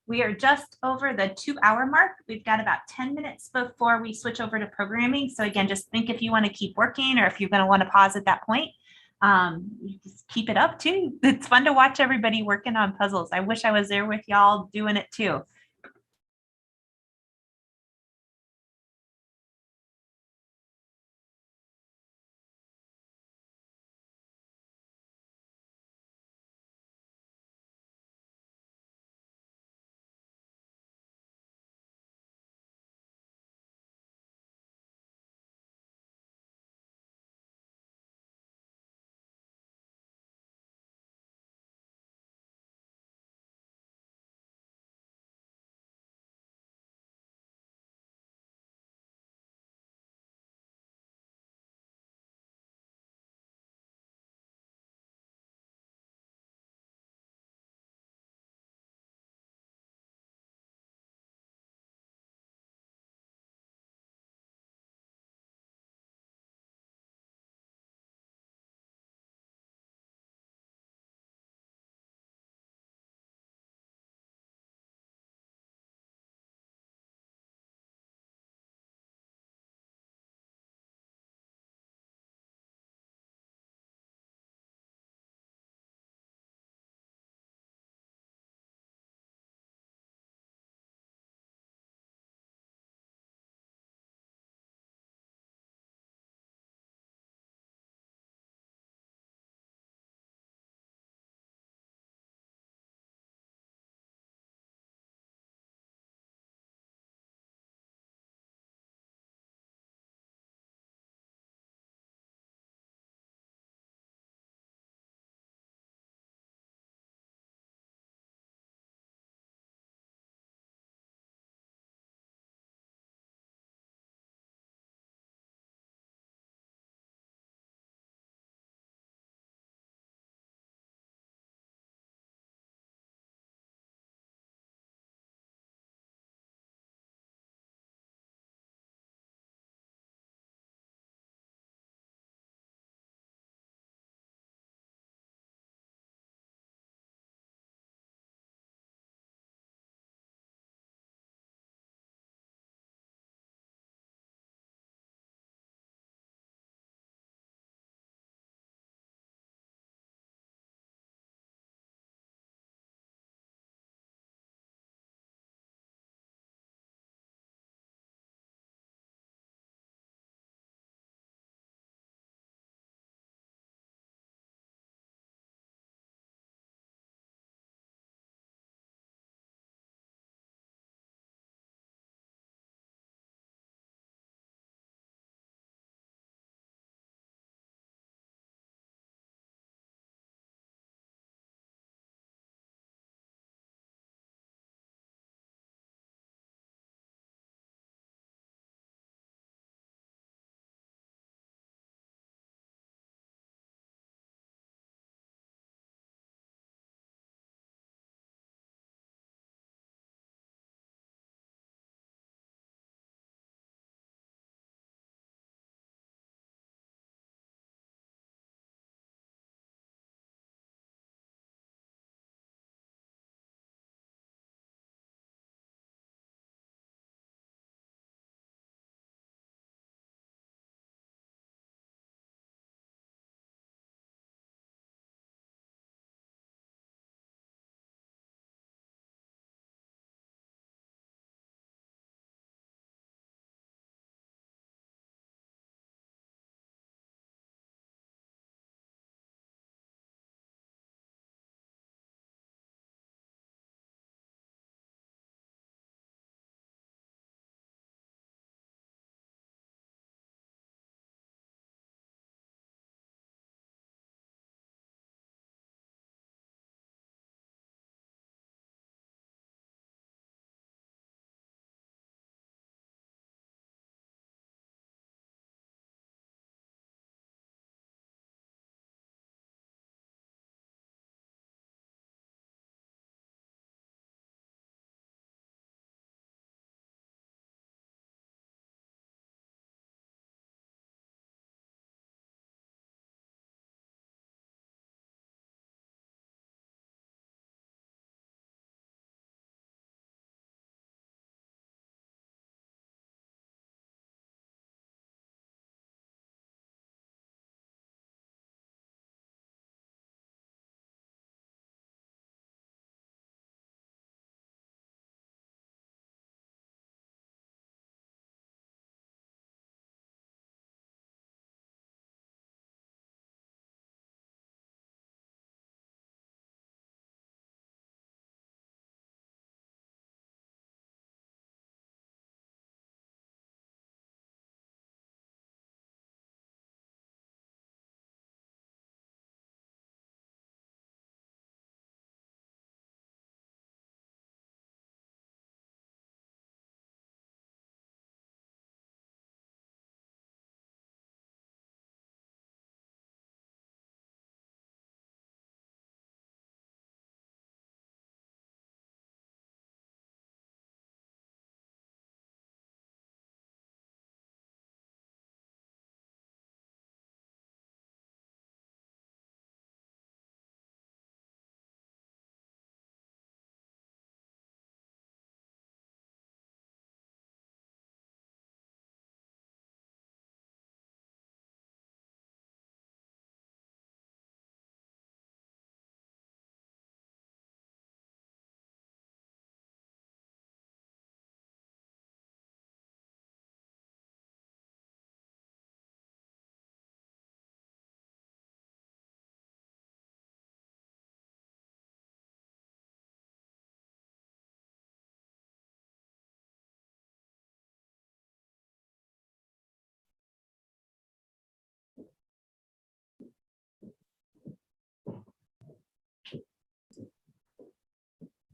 A: We are just over the 2-hour mark. We've got about 10 minutes before we switch over to programming. So again, just think if you want to keep working or if you're going to want to pause at that point, you just keep it up too. It's fun to watch everybody working on puzzles. I wish I was there with y'all doing it too.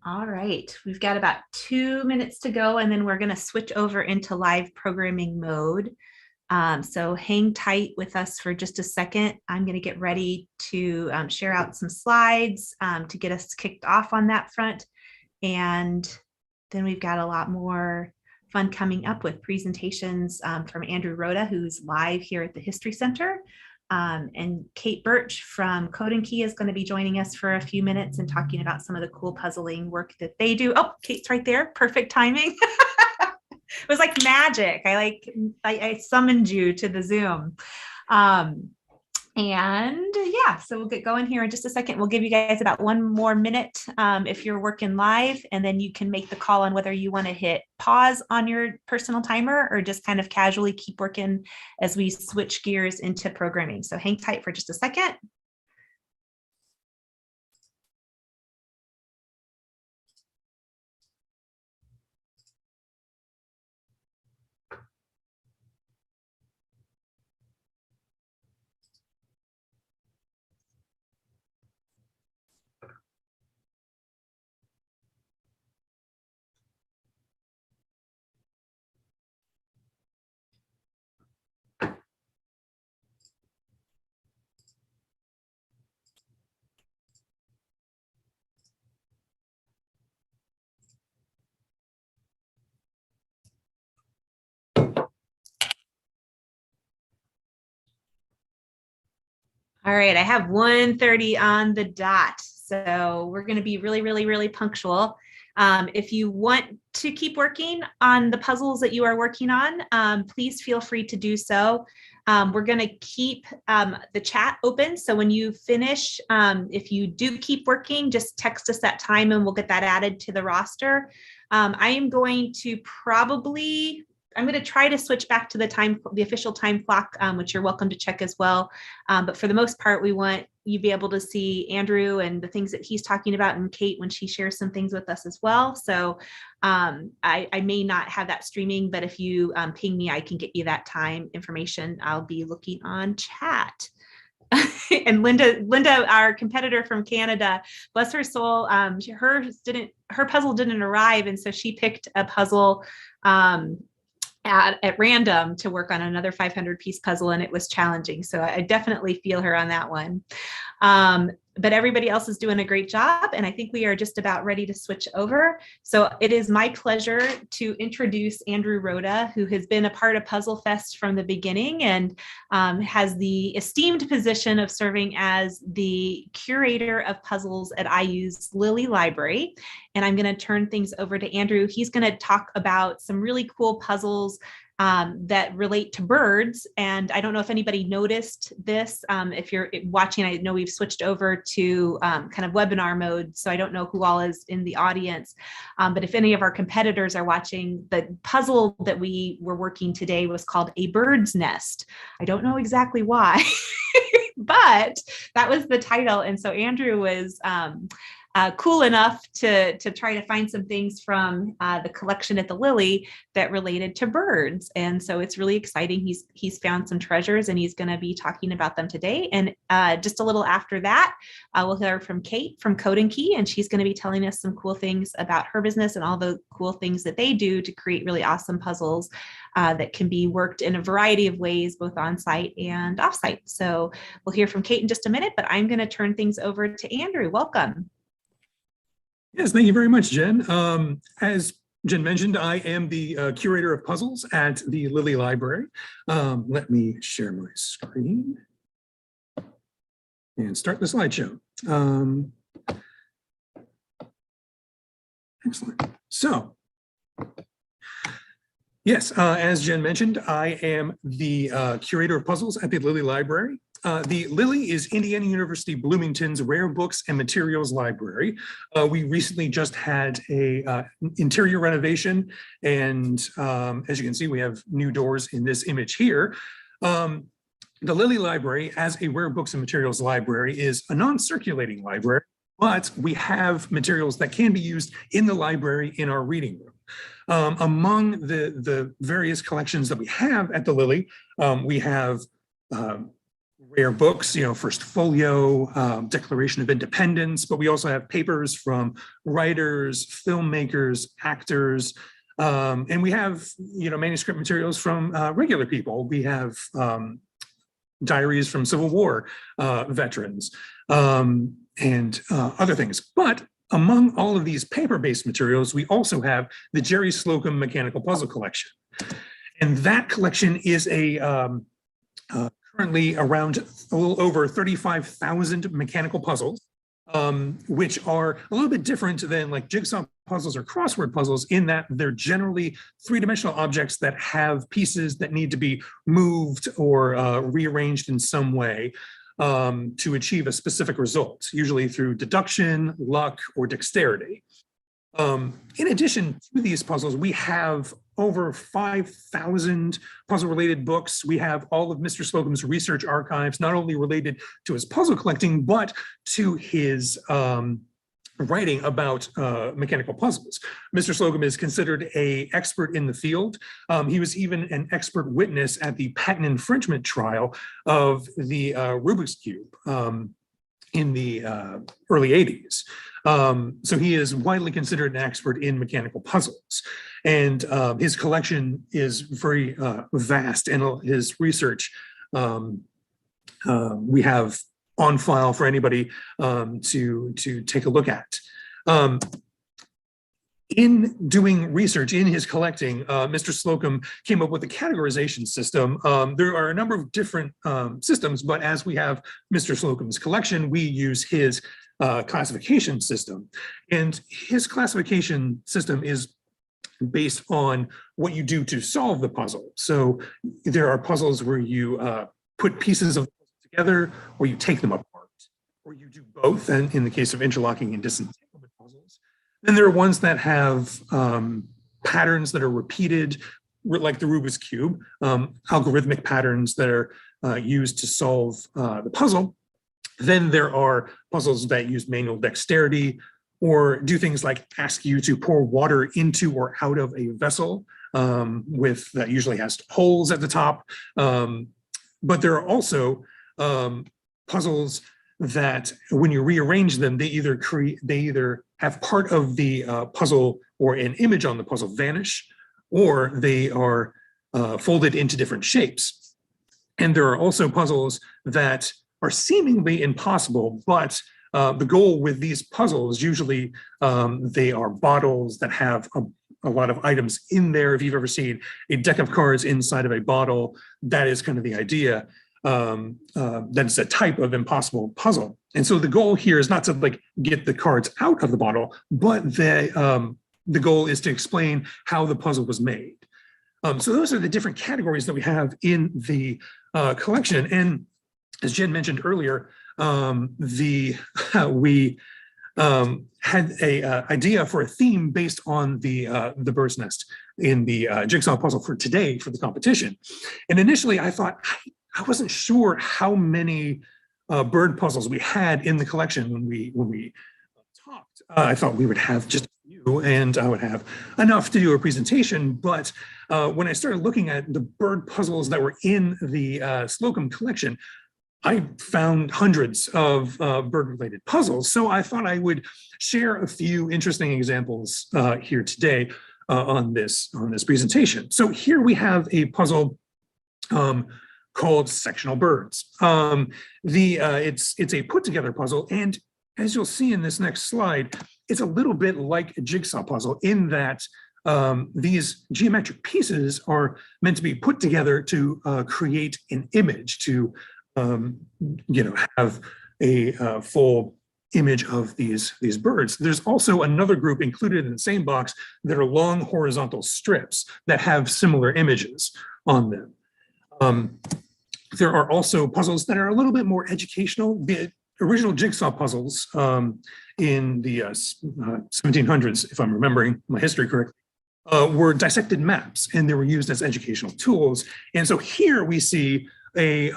A: All right, we've got about 2 minutes to go, and then we're going to switch over into live programming mode. So hang tight with us for just a second. I'm going to get ready to share out some slides to get us kicked off on that front. And then we've got a lot more fun coming up with presentations from Andrew Rhoda, who's live here at the History Center. And Kate Birch from Code and Key is going to be joining us for a few minutes and talking about some of the cool puzzling work that they do. Oh, Kate's right there. Perfect timing. It was like magic. I summoned you to the Zoom. And yeah, so we'll get going here in just a second. We'll give you guys about 1 more minute if you're working live, and then you can make the call on whether you want to hit pause on your personal timer or just kind of casually keep working as we switch gears into programming. So hang tight for just a second. All right, I have 1:30 on the dot. So we're going to be really, really, really punctual. If you want to keep working on the puzzles that you are working on, please feel free to do so. We're going to keep the chat open. So when you finish, if you do keep working, just text us that time and we'll get that added to the roster. I am going to I'm going to try to switch back to the official time clock, which you're welcome to check as well. But for the most part, we want you to be able to see Andrew and the things that he's talking about, and Kate when she shares some things with us as well. So I may not have that streaming, but if you ping me, I can get you that time information. I'll be looking on chat. And Linda, our competitor from Canada, bless her soul, her puzzle didn't arrive, and so she picked a puzzle at random to work on another 500-piece puzzle, and it was challenging. So I definitely feel her on that one. But everybody else is doing a great job, and I think we are just about ready to switch over. So it is my pleasure to introduce Andrew Rhoda, who has been a part of PuzzleFest from the beginning and has the esteemed position of serving as the curator of puzzles at IU's Lilly Library. And I'm going to turn things over to Andrew. He's going to talk about some really cool puzzles that relate to birds. And I don't know if anybody noticed this. If you're watching, I know we've switched over to kind of webinar mode, so I don't know who all is in the audience. But if any of our competitors are watching, the puzzle that we were working today was called A Bird's Nest. I don't know exactly why, but that was the title. And so Andrew was cool enough to try to find some things from the collection at the Lilly that related to birds. And so it's really exciting. He's found some treasures, and he's going to be talking about them today. And just a little after that, we'll hear from Kate from Code and Key, and she's going to be telling us some cool things about her business and all the cool things that they do to create really awesome puzzles that can be worked in a variety of ways, both on-site and off-site. So we'll hear from Kate in just a minute, but I'm going to turn things over to Andrew. Welcome.
K: Yes, thank you very much, Jen. As Jen mentioned, I am the curator of puzzles at the Lilly Library. Let me share my screen and start the slideshow. Excellent. So, yes, as Jen mentioned, I am the curator of puzzles at the Lilly Library. The Lilly is Indiana University Bloomington's Rare Books and Materials Library. We recently just had a interior renovation, and as you can see, we have new doors in this image here. The Lilly Library, as a Rare Books and Materials Library, is a non-circulating library, but we have materials that can be used in the library in our reading room. Among the various collections that we have at the Lilly, we have rare books, First Folio, Declaration of Independence, but we also have papers from writers, filmmakers, actors, and we have, manuscript materials from regular people. We have diaries from Civil War veterans and other things. But among all of these paper-based materials, we also have the Jerry Slocum Mechanical Puzzle Collection. And that collection is currently around a little over 35,000 mechanical puzzles, which are a little bit different than like jigsaw puzzles or crossword puzzles in that they're generally three-dimensional objects that have pieces that need to be moved or rearranged in some way to achieve a specific result, usually through deduction, luck, or dexterity. In addition to these puzzles, we have over 5,000 puzzle-related books. We have all of Mr. Slocum's research archives, not only related to his puzzle collecting, but to his writing about mechanical puzzles. Mr. Slocum is considered an expert in the field. He was even an expert witness at the patent infringement trial of the Rubik's Cube in the early 80s. So he is widely considered an expert in mechanical puzzles. And his collection is very vast, and his research we have on file for anybody to take a look at. In doing research in his collecting, Mr. Slocum came up with a categorization system. There are a number of different systems, but as we have Mr. Slocum's collection, we use his classification system. And his classification system is based on what you do to solve the puzzle. So there are puzzles where you put pieces of together, or you take them apart, or you do both, and in the case of interlocking and disentanglement puzzles. Then there are ones that have patterns that are repeated, like the Rubik's Cube, algorithmic patterns that are used to solve the puzzle. Then there are puzzles that use manual dexterity, or do things like ask you to pour water into or out of a vessel that usually has holes at the top. But there are also puzzles that when you rearrange them, they either have part of the puzzle or an image on the puzzle vanish, or they are folded into different shapes. And there are also puzzles that are seemingly impossible, but the goal with these puzzles, usually they are bottles that have a lot of items in there. If you've ever seen a deck of cards inside of a bottle, that is kind of the idea. That is a type of impossible puzzle. And so the goal here is not to like get the cards out of the bottle, but the goal is to explain how the puzzle was made. So those are the different categories that we have in the collection. And as Jen mentioned earlier, we had a idea for a theme based on the bird's nest in the jigsaw puzzle for today for the competition. And initially I thought, I wasn't sure how many bird puzzles we had in the collection when we talked. I thought we would have just a few, and I would have enough to do a presentation. But when I started looking at the bird puzzles that were in the Slocum collection, I found hundreds of bird-related puzzles. So I thought I would share a few interesting examples here today on this presentation. So here we have a puzzle called Sectional Birds. It's a put-together puzzle, and as you'll see in this next slide, it's a little bit like a jigsaw puzzle in that these geometric pieces are meant to be put together to create an image, to have a full image of these birds. There's also another group included in the same box that are long horizontal strips that have similar images on them. There are also puzzles that are a little bit more educational. The original jigsaw puzzles in the 1700s, if I'm remembering my history correctly, were dissected maps, and they were used as educational tools. And so here we see a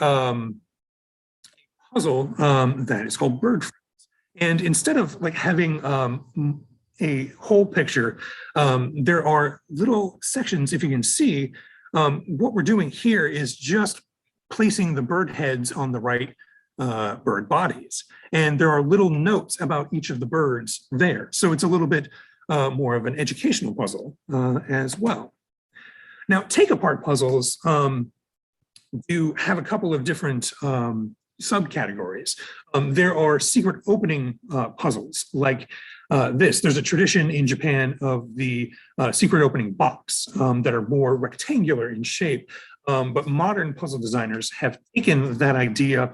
K: puzzle that is called Bird Friends. And instead of like having a whole picture, there are little sections, if you can see. What we're doing here is just placing the bird heads on the right bird bodies. And there are little notes about each of the birds there. So it's a little bit more of an educational puzzle as well. Now, take-apart puzzles do have a couple of different subcategories. There are secret opening puzzles like this. There's a tradition in Japan of the secret opening box that are more rectangular in shape. But modern puzzle designers have taken that idea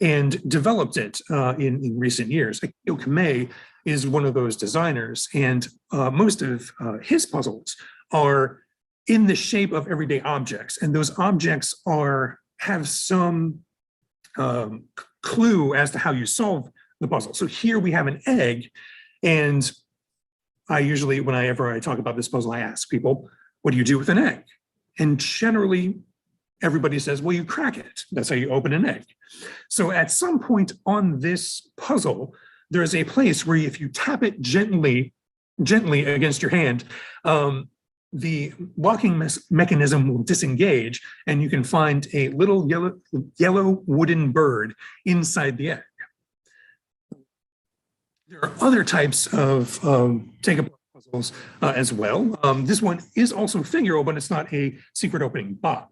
K: and developed it in recent years. Akio Kamei is one of those designers, and most of his puzzles are in the shape of everyday objects, and those objects have some clue as to how you solve the puzzle. So here we have an egg, and I usually, whenever I talk about this puzzle, I ask people, what do you do with an egg? And generally, everybody says, well, you crack it. That's how you open an egg. So at some point on this puzzle, there is a place where if you tap it gently against your hand, the locking mechanism will disengage, and you can find a little yellow wooden bird inside the egg. There are other types of take-apart puzzles as well. This one is also figural, but it's not a secret opening box.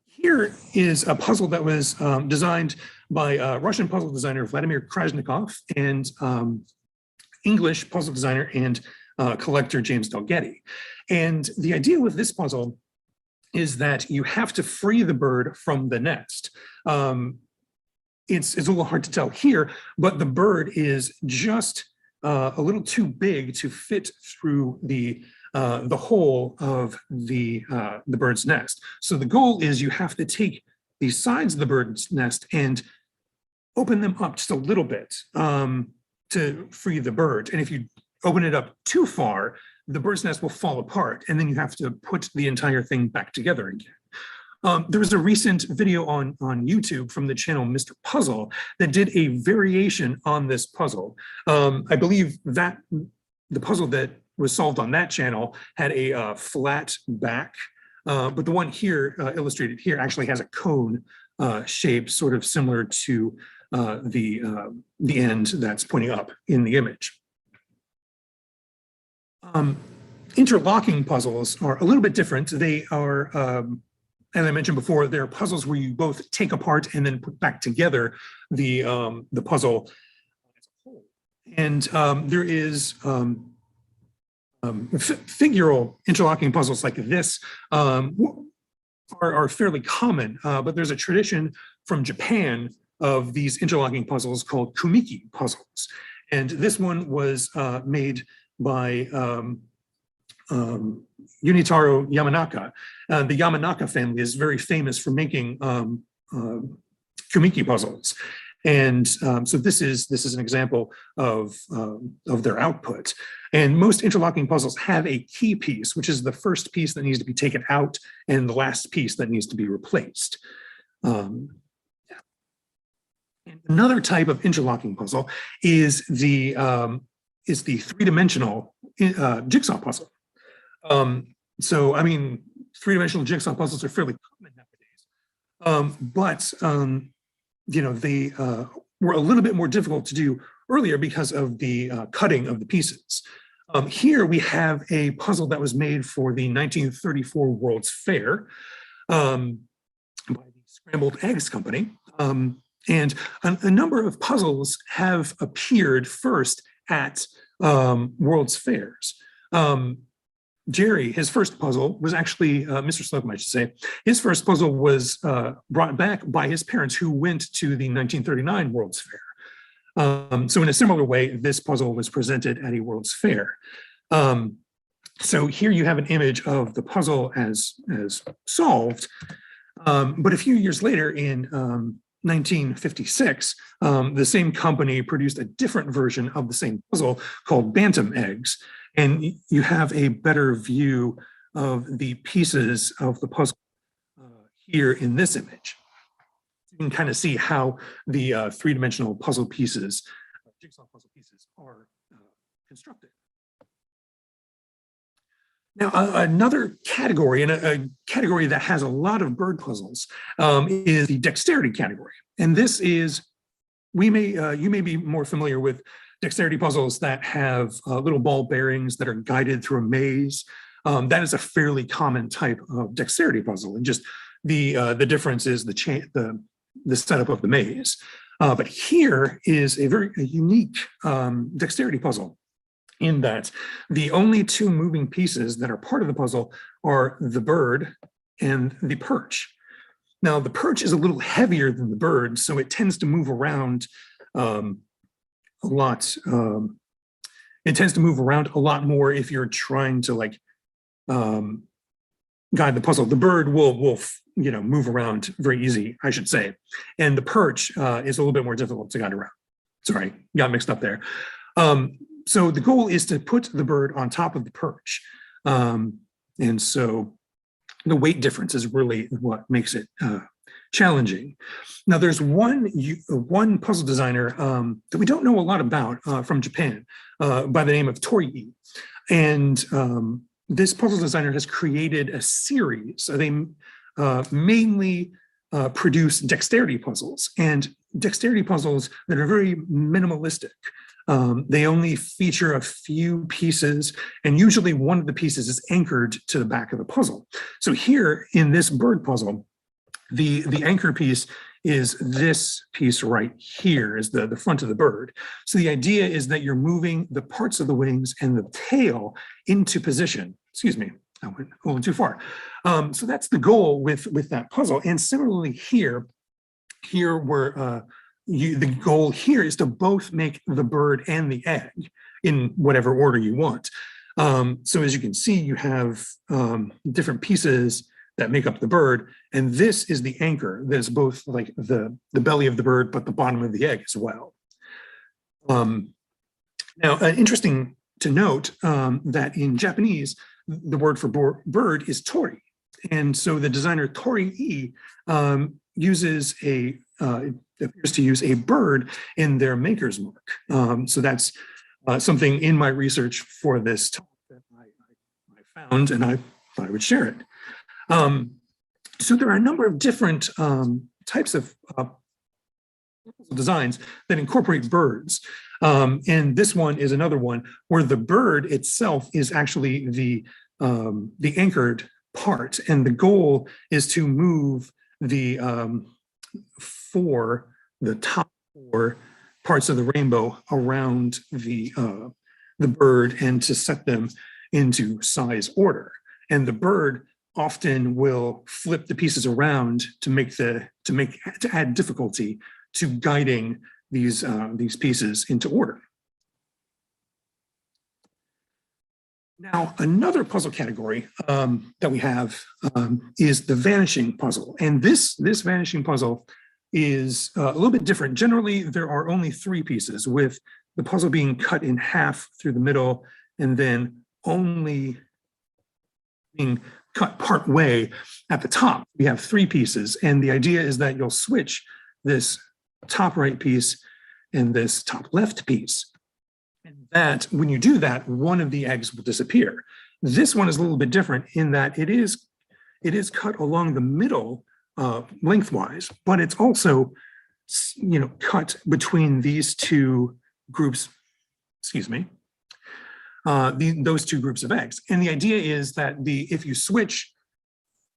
K: Here is a puzzle that was designed by Russian puzzle designer Vladimir Krasnikov and English puzzle designer and collector James Dalgetty. And the idea with this puzzle is that you have to free the bird from the nest. It's a little hard to tell here, but the bird is just a little too big to fit through the hole of the bird's nest. So the goal is you have to take the sides of the bird's nest and open them up just a little bit to free the bird. And if you open it up too far, the bird's nest will fall apart, and then you have to put the entire thing back together again. There was a recent video on YouTube from the channel Mr. Puzzle that did a variation on this puzzle. I believe that the puzzle that was solved on that channel had a flat back, but the one here illustrated here actually has a cone shape, sort of similar to the end that's pointing up in the image. Interlocking puzzles are a little bit different. They are, as I mentioned before, they're puzzles where you both take apart and then put back together the puzzle as a whole. And there is figural interlocking puzzles like this are fairly common, but there's a tradition from Japan of these interlocking puzzles called kumiki puzzles. And this one was made by Unitaro Yamanaka. The Yamanaka family is very famous for making kumiki puzzles. And so this is an example of their output. And most interlocking puzzles have a key piece, which is the first piece that needs to be taken out and the last piece that needs to be replaced. Another type of interlocking puzzle is the three-dimensional jigsaw puzzle. So, I mean, three-dimensional jigsaw puzzles are fairly common nowadays, but you know, they were a little bit more difficult to do earlier because of the cutting of the pieces. Here we have a puzzle that was made for the 1934 World's Fair by the Scrambled Eggs Company. And a number of puzzles have appeared first at World's Fairs. Jerry, his first puzzle was actually, Mr. Slocum, I should say, his first puzzle was brought back by his parents who went to the 1939 World's Fair. So in a similar way, this puzzle was presented at a World's Fair. So here you have an image of the puzzle as solved, but a few years later in 1956, the same company produced a different version of the same puzzle called Bantam Eggs. And you have a better view of the pieces of the puzzle here in this image. You can kind of see how the three-dimensional puzzle pieces, jigsaw puzzle pieces, are constructed. Now, another category, and a category that has a lot of bird puzzles, is the dexterity category. And this is, you may be more familiar with dexterity puzzles that have little ball bearings that are guided through a maze. That is a fairly common type of dexterity puzzle, and just the difference is the setup of the maze. But here is a very unique dexterity puzzle, in that the only two moving pieces that are part of the puzzle are the bird and the perch. Now, the perch is a little heavier than the bird, so it tends to move around a lot. It tends to move around a lot more if you're trying to like guide the puzzle. The bird will move around very easy, I should say, and the perch is a little bit more difficult to guide around. Sorry, got mixed up there. So the goal is to put the bird on top of the perch. And so the weight difference is really what makes it challenging. Now, there's one puzzle designer that we don't know a lot about from Japan by the name of Torii. And this puzzle designer has created a series. They mainly produce dexterity puzzles, and dexterity puzzles that are very minimalistic. They only feature a few pieces, and usually one of the pieces is anchored to the back of the puzzle. So here in this bird puzzle, the anchor piece is this piece right here, is the front of the bird. So the idea is that you're moving the parts of the wings and the tail into position. Excuse me, I went a little too far. So that's the goal with that puzzle. And similarly here where the goal here is to both make the bird and the egg in whatever order you want. So as you can see, you have different pieces that make up the bird, and this is the anchor that is both like the belly of the bird, but the bottom of the egg as well. Now, interesting to note that in Japanese, the word for bird is tori, and so the designer Torii uses appears to use a bird in their maker's mark. So that's something in my research for this talk that I found, and I thought I would share it. So there are a number of different types of designs that incorporate birds. And this one is another one where the bird itself is actually the anchored part, and the goal is to move the top four parts of the rainbow around the bird and to set them into size order. And the bird often will flip the pieces around to add difficulty to guiding these pieces into order. Now, another puzzle category that we have is the vanishing puzzle. And this vanishing puzzle is a little bit different. Generally, there are only 3 pieces, with the puzzle being cut in half through the middle and then only being cut part way at the top. We have 3 pieces, and the idea is that you'll switch this top right piece and this top left piece. And that when you do that, one of the eggs will disappear. This one is a little bit different in that it is cut along the middle lengthwise, but it's also cut between these two groups, those two groups of eggs. And the idea is that if you switch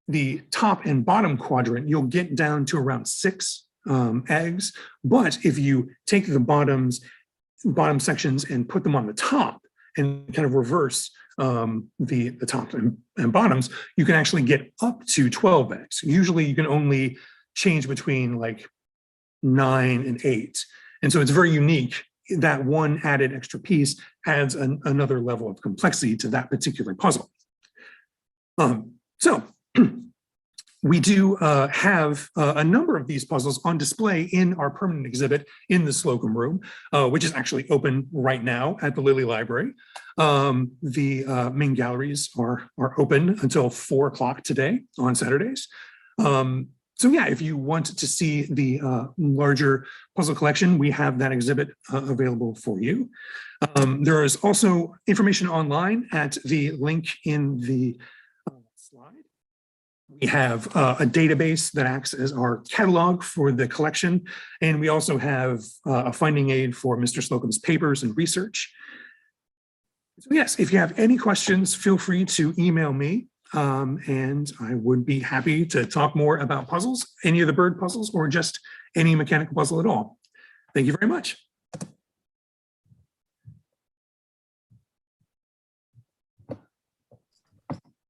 K: the top and bottom quadrant, you'll get down to around 6 eggs. But if you take the bottom sections and put them on the top and kind of reverse the top and bottoms, you can actually get up to 12 eggs. Usually you can only change between like 9 and 8. And so it's very unique. That one added extra piece adds another level of complexity to that particular puzzle. So we do have a number of these puzzles on display in our permanent exhibit in the Slocum Room, which is actually open right now at the Lilly Library. The main galleries are open until 4 o'clock today on Saturdays. So So yeah, if you want to see the larger puzzle collection, we have that exhibit available for you. There is also information online at the link in the slide. We have a database that acts as our catalog for the collection, and we also have a finding aid for Mr. Slocum's papers and research. So yes, if you have any questions, feel free to email me, and I would be happy to talk more about puzzles, any of the bird puzzles, or just any mechanical puzzle at all. Thank you very much.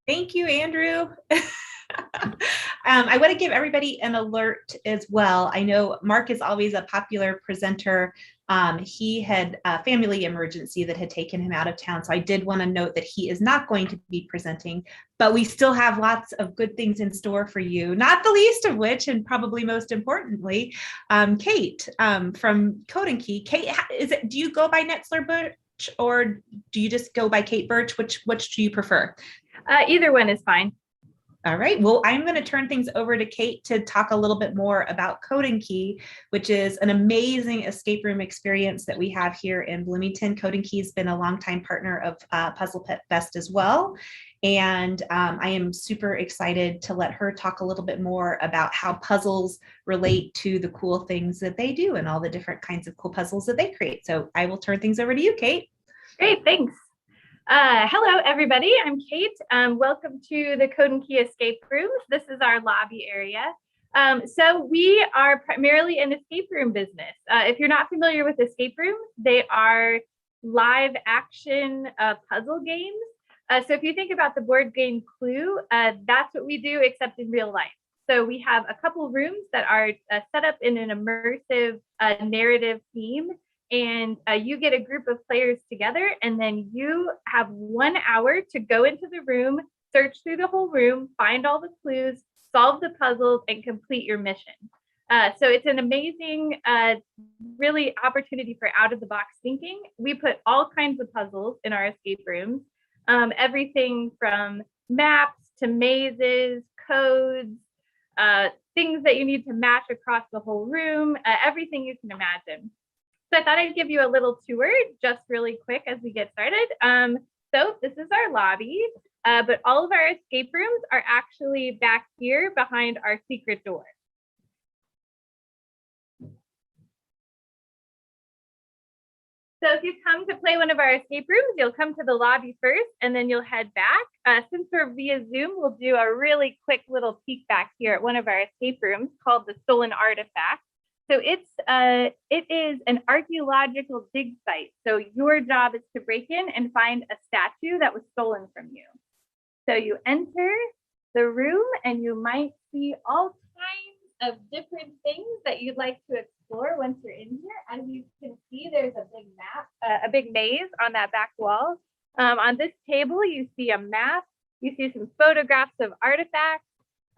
A: Thank you, Andrew. I want to give everybody an alert as well. I know Mark is always a popular presenter. He had a family emergency that had taken him out of town. So I did want to note that he is not going to be presenting, but we still have lots of good things in store for you, not the least of which, and probably most importantly, Kate from Code and Key. Kate, do you go by Netzler Birch or do you just go by Kate Birch? Which do you prefer?
M: Either one is fine.
A: All right, well, I'm going to turn things over to Kate to talk a little bit more about Code and Key, which is an amazing escape room experience that we have here in Bloomington. Code and Key has been a longtime partner of PuzzleFest as well. And I am super excited to let her talk a little bit more about how puzzles relate to the cool things that they do and all the different kinds of cool puzzles that they create. So I will turn things over to you, Kate.
M: Great, thanks. Hello, everybody. I'm Kate. Welcome to the Code and Key escape rooms. This is our lobby area. So we are primarily an escape room business. If you're not familiar with escape rooms, they are live action puzzle games. So if you think about the board game Clue, that's what we do, except in real life. So we have a couple rooms that are set up in an immersive narrative theme. And you get a group of players together, and then you have 1 hour to go into the room, search through the whole room, find all the clues, solve the puzzles, and complete your mission. So it's an amazing, really opportunity for out-of-the-box thinking. We put all kinds of puzzles in our escape rooms, everything from maps to mazes, codes, things that you need to match across the whole room, everything you can imagine. So I thought I'd give you a little tour just really quick as we get started. So this is our lobby, but all of our escape rooms are actually back here behind our secret door. So if you come to play one of our escape rooms, you'll come to the lobby first, and then you'll head back. Since we're via Zoom, we'll do a really quick little peek back here at one of our escape rooms called the Stolen Artifact. So it is an archaeological dig site. So your job is to break in and find a statue that was stolen from you. So you enter the room and you might see all kinds of different things that you'd like to explore once you're in here. As you can see, there's a big map, a big maze on that back wall. On this table, you see a map, you see some photographs of artifacts,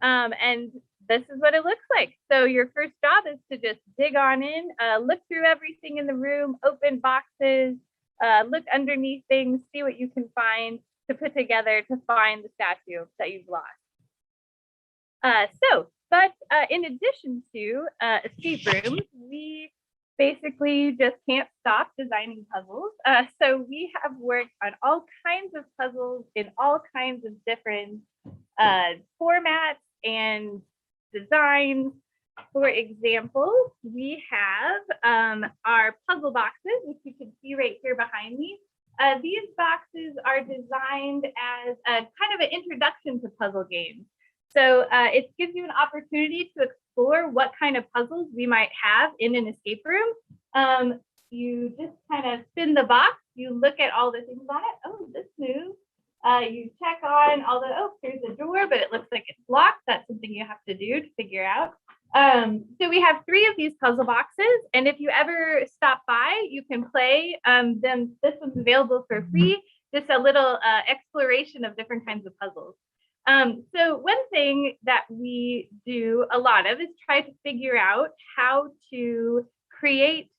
M: and this is what it looks like. So your first job is to just dig on in, look through everything in the room, open boxes, look underneath things, see what you can find to put together to find the statue that you've lost. But in addition to escape rooms, we basically just can't stop designing puzzles. So we have worked on all kinds of puzzles in all kinds of different formats and designs. For example, we have our puzzle boxes, which you can see right here behind me. These boxes are designed as a kind of an introduction to puzzle games. So it gives you an opportunity to explore what kind of puzzles we might have in an escape room. You just kind of spin the box, you look at all the things on it. Oh, this moves. You check on all the, oh, here's a door, but it looks like it's locked. That's something you have to do to figure out. So we have 3 of these puzzle boxes, and if you ever stop by, you can play them. This one's available for free, just a little exploration of different kinds of puzzles. So one thing that we do a lot of is try to figure out how to create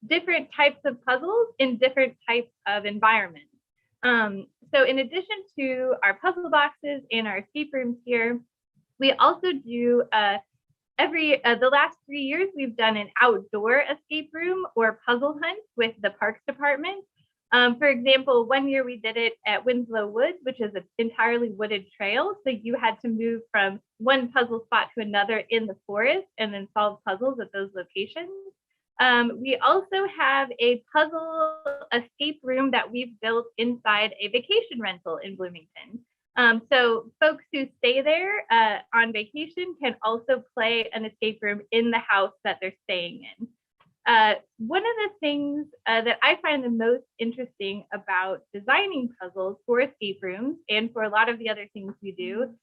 M: different types of puzzles in different types of environments. So in addition to our puzzle boxes and our escape rooms here, we also do the last 3 years, we've done an outdoor escape room or puzzle hunt with the Parks Department. For example, one year we did it at Winslow Woods, which is an entirely wooded trail. So you had to move from one puzzle spot to another in the forest and then solve puzzles at those locations. We also have a puzzle escape room that we've built inside a vacation rental in Bloomington. So folks who stay there on vacation can also play an escape room in the house that they're staying in. One of the things that I find the most interesting about designing puzzles for escape rooms and for a lot of the other things we do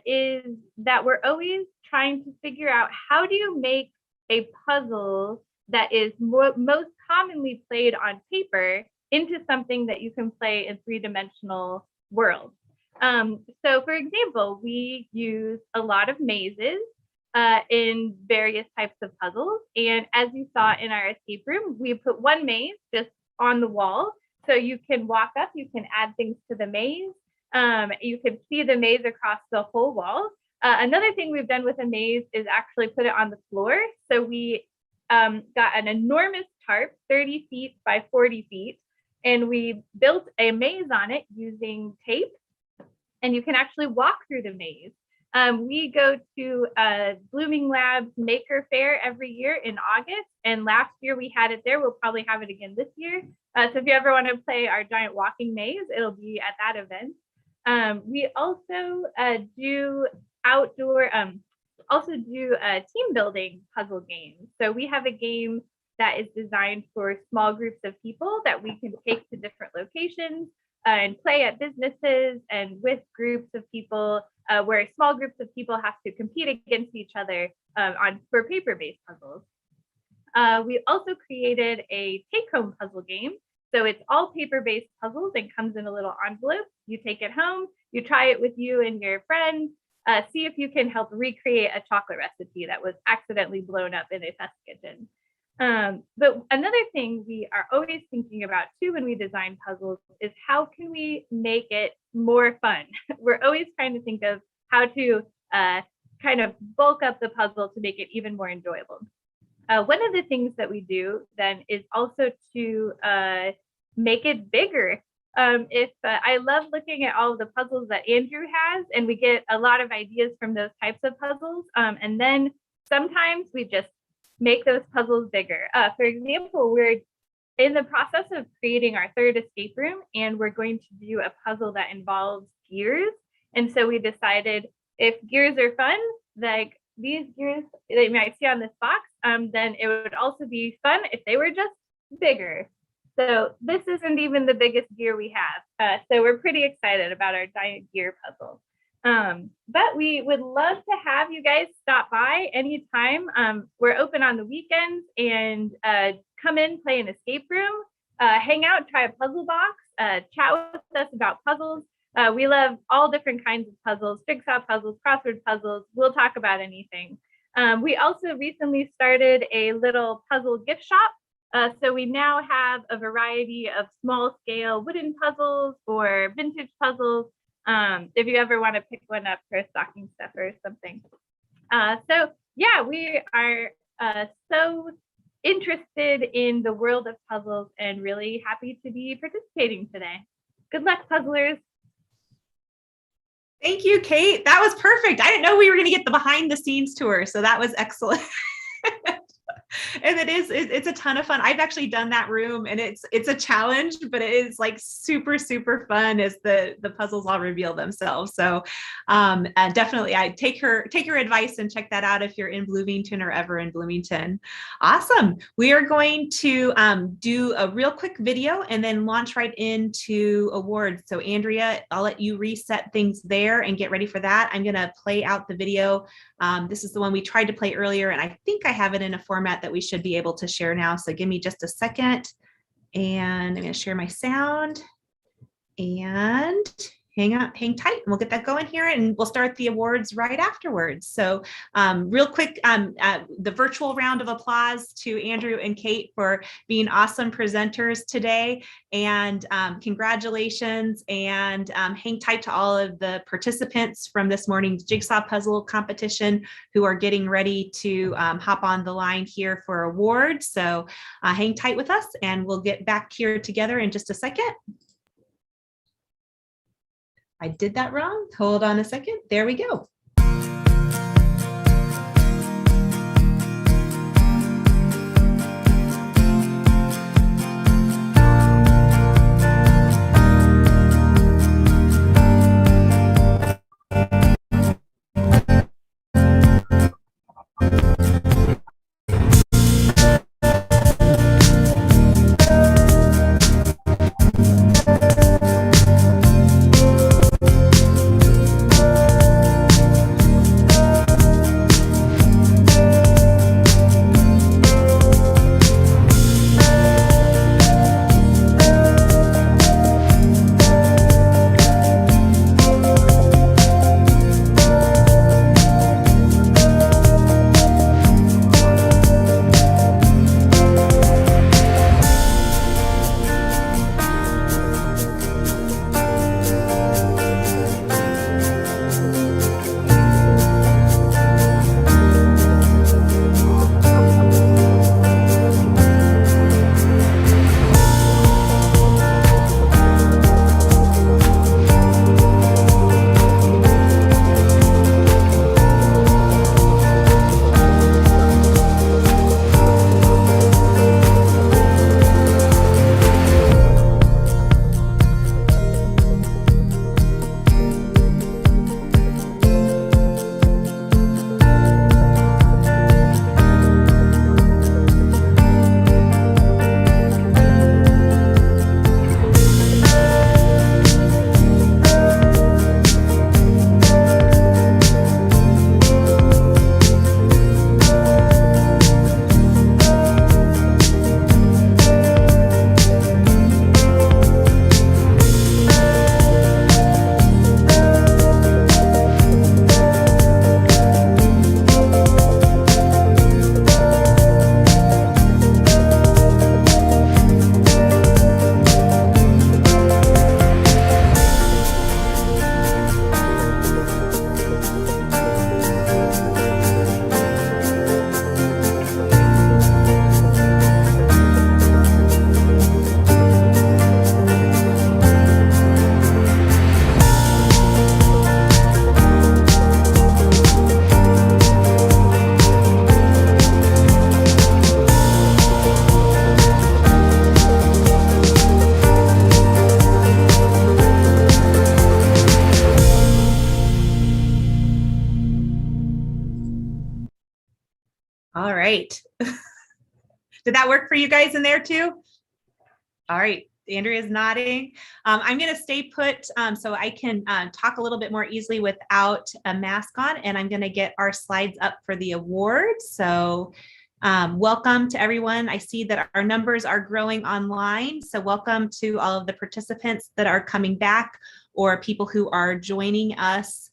M: is that we're always trying to figure out how do you make a puzzle that is most commonly played on paper into something that you can play in three-dimensional worlds. So for example, we use a lot of mazes in various types of puzzles. And as you saw in our escape room, we put one maze just on the wall. So you can walk up, you can add things to the maze. You can see the maze across the whole wall. Another thing we've done with a maze is actually put it on the floor. So we got an enormous tarp, 30 feet by 40 feet, and we built a maze on it using tape. And you can actually walk through the maze. We go to Blooming Labs Maker Fair every year in August, and last year we had it there. We'll probably have it again this year. So if you ever want to play our giant walking maze, it'll be at that event. We also do outdoor, team building puzzle games. So we have a game that is designed for small groups of people that we can take to different locations and play at businesses and with groups of people where small groups of people have to compete against each other for paper-based puzzles. We also created a take-home puzzle game. So it's all paper-based puzzles and comes in a little envelope. You take it home, you try it with you and your friends, see if you can help recreate a chocolate recipe that was accidentally blown up in a test kitchen. But another thing we are always thinking about too when we design puzzles is how can we make it more fun? We're always trying to think of how to kind of bulk up the puzzle to make it even more enjoyable. One of the things that we do then is also to make it bigger. I love looking at all of the puzzles that Andrew has, and we get a lot of ideas from those types of puzzles. And then sometimes we just make those puzzles bigger. For example, we're in the process of creating our third escape room, and we're going to do a puzzle that involves gears. And so we decided if gears are fun, like these gears that you might see on this box, then it would also be fun if they were just bigger. So this isn't even the biggest gear we have. So we're pretty excited about our giant gear puzzle. But we would love to have you guys stop by anytime. We're open on the weekends, and come in, play an escape room, hang out, try a puzzle box, chat with us about puzzles. We love all different kinds of puzzles, jigsaw puzzles, crossword puzzles. We'll talk about anything. We also recently started a little puzzle gift shop. So we now have a variety of small scale wooden puzzles or vintage puzzles. If you ever want to pick one up for a stocking stuffer or something. So yeah, we are so interested in the world of puzzles and really happy to be participating today. Good luck, puzzlers.
A: Thank you, Kate. That was perfect. I didn't know we were going to get the behind the scenes tour, so that was excellent. And it's a ton of fun. I've actually done that room, and it's a challenge, but it is like super, super fun as the puzzles all reveal themselves. So definitely I take her advice and check that out if you're in Bloomington or ever in Bloomington. Awesome. We are going to do a real quick video and then launch right into awards. So Andrea, I'll let you reset things there and get ready for that. I'm going to play out the video. This is the one we tried to play earlier, and I think I have it in a format that we should be able to share now. So give me just a second, and I'm going to share my sound, and hang tight, and we'll get that going here, and we'll start the awards right afterwards. So real quick, the virtual round of applause to Andrew and Kate for being awesome presenters today, and congratulations, and hang tight to all of the participants from this morning's jigsaw puzzle competition who are getting ready to hop on the line here for awards. So hang tight with us, and we'll get back here together in just a second. I did that wrong. Hold on a second. There we go. All right. Did that work for you guys in there too? All right. Andrea's nodding. I'm going to stay put so I can talk a little bit more easily without a mask on, and I'm going to get our slides up for the awards. So welcome to everyone. I see that our numbers are growing online. So welcome to all of the participants that are coming back or people who are joining us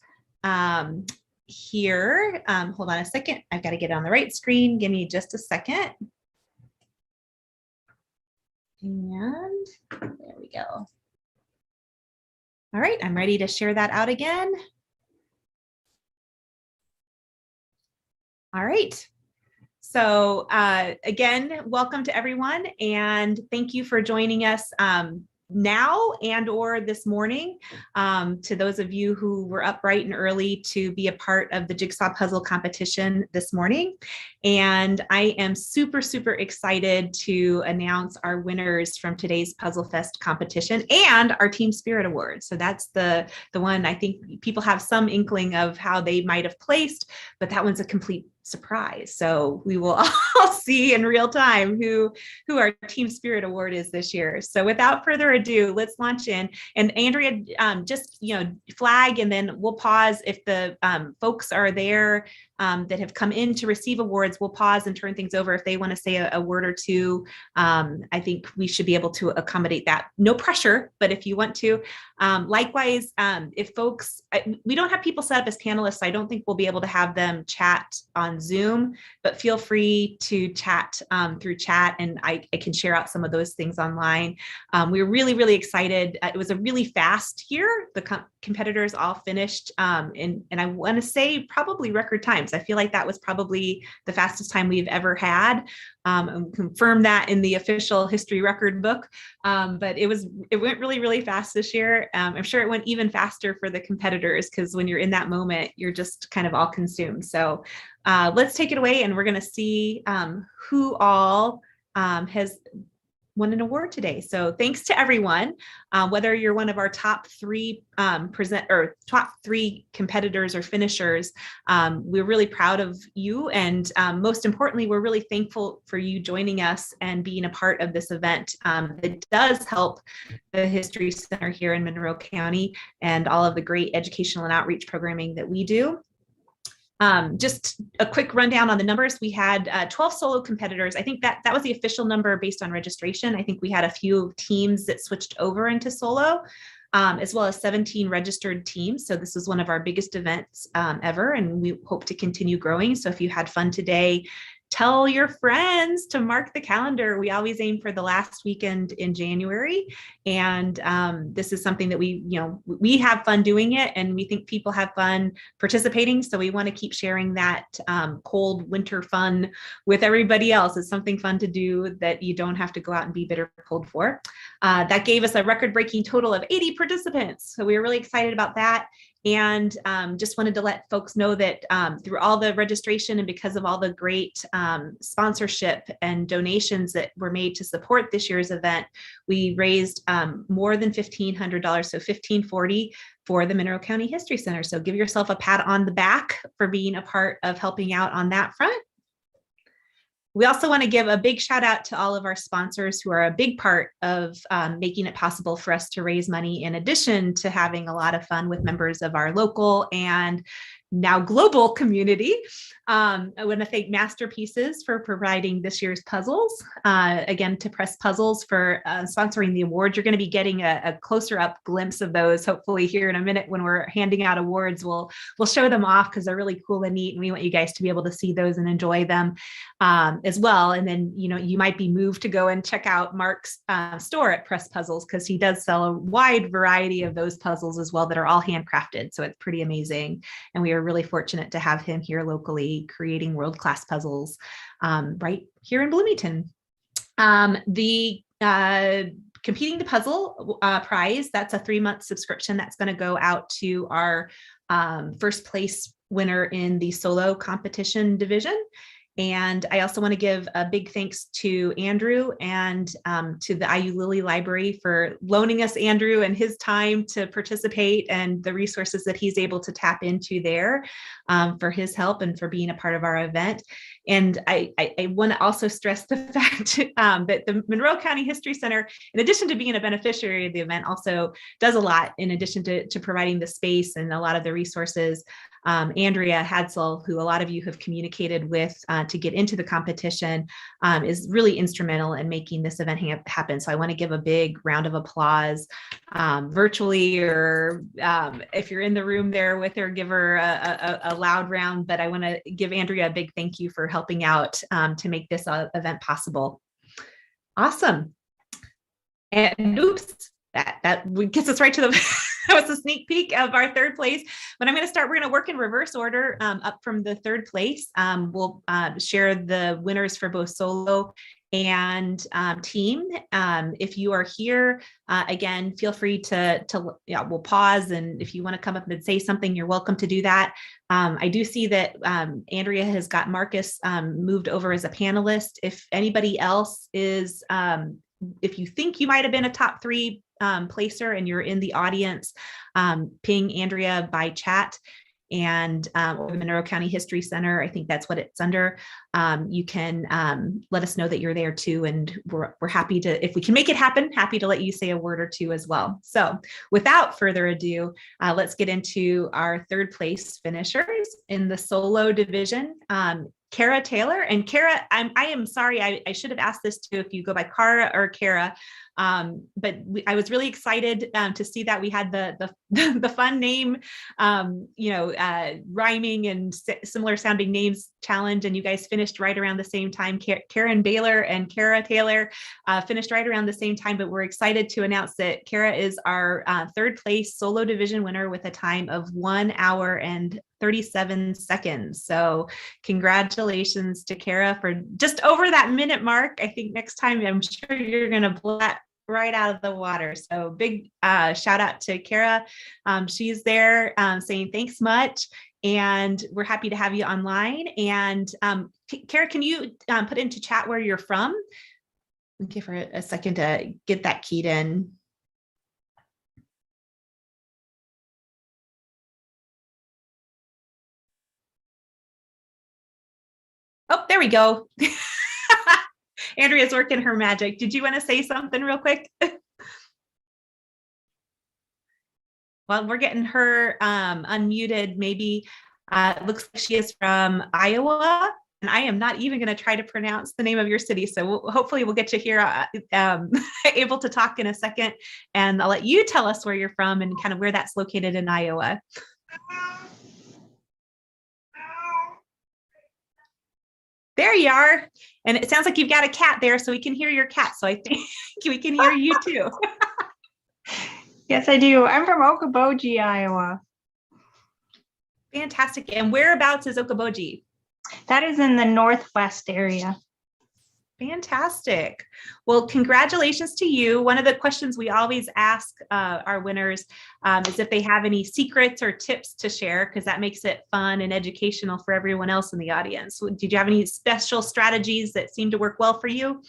A: here. Hold on a second. I've got to get on the right screen. Give me just a second. And there we go. All right, I'm ready to share that out again. All right. So again, welcome to everyone, and thank you for joining us now and or this morning. To those of you who were up bright and early to be a part of the jigsaw puzzle competition this morning. And I am super, super excited to announce our winners from today's PuzzleFest competition and our Team Spirit Award. So that's the one I think people have some inkling of how they might have placed, but that one's a complete surprise. So we will all see in real time who our Team Spirit Award is this year. So without further ado, let's launch in. And Andrea, just flag, and then we'll pause if the folks are there that have come in to receive awards, we'll pause and turn things over if they want to say a word or two. I think we should be able to accommodate that. No pressure, but if you want to. Likewise, if folks, we don't have people set up as panelists, so I don't think we'll be able to have them chat on Zoom, but feel free to chat through chat, and I can share out some of those things online. We were really, really excited. It was a really fast year. The competitors all finished, and I want to say probably record times. I feel like that was probably the fastest time we've ever had. And confirm that in the official history record book. But it went really, really fast this year. I'm sure it went even faster for the competitors, because when you're in that moment, you're just kind of all consumed. So let's take it away, and we're going to see who all has won an award today. So thanks to everyone, whether you're one of our top three top three competitors or finishers. We're really proud of you, and most importantly, we're really thankful for you joining us and being a part of this event. It does help the History Center here in Monroe County and all of the great educational and outreach programming that we do. Just a quick rundown on the numbers. We had 12 solo competitors. I think that was the official number based on registration. I think we had a few teams that switched over into solo, as well as 17 registered teams. So this was one of our biggest events ever, and we hope to continue growing. So if you had fun today, tell your friends to mark the calendar. We always aim for the last weekend in January. And this is something that we have fun doing it, and we think people have fun participating. So we want to keep sharing that cold winter fun with everybody else. It's something fun to do that you don't have to go out and be bitter cold for. That gave us a record-breaking total of 80 participants. So we were really excited about that. And just wanted to let folks know that through all the registration and because of all the great sponsorship and donations that were made to support this year's event, we raised more than $1,500, so $1,540 for the Monroe County History Center. So give yourself a pat on the back for being a part of helping out on that front. We also want to give a big shout out to all of our sponsors who are a big part of making it possible for us to raise money, in addition to having a lot of fun with members of our local and now global community. I want to thank Masterpieces for providing this year's puzzles. Again, to Press Puzzles for sponsoring the award. You're going to be getting a closer up glimpse of those hopefully here in a minute when we're handing out awards. We'll show them off because they're really cool and neat, and we want you guys to be able to see those and enjoy them as well. And then you might be moved to go and check out Mark's store at Press Puzzles, because he does sell a wide variety of those puzzles as well that are all handcrafted. So it's pretty amazing, and we are really fortunate to have him here locally creating world-class puzzles right here in Bloomington. The Competing the Puzzle prize, that's a 3-month subscription that's going to go out to our first place winner in the solo competition division. And I also want to give a big thanks to Andrew and to the IU Lilly Library for loaning us Andrew and his time to participate, and the resources that he's able to tap into there for his help and for being a part of our event. And I want to also stress the fact that the Monroe County History Center, in addition to being a beneficiary of the event, also does a lot in addition to providing the space and a lot of the resources. Andrea Hadsel, who a lot of you have communicated with to get into the competition, is really instrumental in making this event happen. So I want to give a big round of applause virtually, or if you're in the room there with her, give her a loud round. But I want to give Andrea a big thank you for helping out to make this event possible. Awesome. And oops, that gets us right to the that was a sneak peek of our third place. But I'm going to start, we're going to work in reverse order up from the third place. We'll share the winners for both solo and team. If you are here, again, feel free to we'll pause. And if you want to come up and say something, you're welcome to do that. I do see that Andrea has got Marcus moved over as a panelist. If anybody else is, if you think you might have been a top 3 placer and you're in the audience, ping Andrea by chat. and or the Monroe County History Center, I think that's what it's under, you can let us know that you're there too. And we're happy to, if we can make it happen, happy to let you say a word or two as well. So without further ado, let's get into our third place finishers in the solo division. Kara Taylor. And Kara, I am sorry, I should have asked this too, if you go by Kara or Kara. But I was really excited to see that we had the fun name, rhyming and similar sounding names challenge, and you guys finished right around the same time. Karen Baylor and Kara Taylor finished right around the same time, but we're excited to announce that Kara is our third place solo division winner with a time of 1 hour and 37 seconds. So congratulations to Kara for just over that minute mark. I think next time I'm sure you're going to blow that right out of the water. So big shout out to Kara. She's there saying thanks much. And we're happy to have you online. And Kara, can you put into chat where you're from? Give her a second to get that keyed in. Oh, there we go. Andrea's working her magic. Did you want to say something real quick? Well, we're getting her unmuted. Maybe it looks like she is from Iowa. And I am not even going to try to pronounce the name of your city. So hopefully we'll get you here able to talk in a second. And I'll let you tell us where you're from and kind of where that's located in Iowa. There you are. And it sounds like you've got a cat there, so we can hear your cat. So I think we can hear you too.
F: Yes, I do. I'm from Okoboji, Iowa.
A: Fantastic. And whereabouts is Okoboji?
F: That is in the northwest area.
A: Fantastic. Well, congratulations to you. One of the questions we always ask our winners is if they have any secrets or tips to share, because that makes it fun and educational for everyone else in the audience. Did you have any special strategies that seem to work well for you?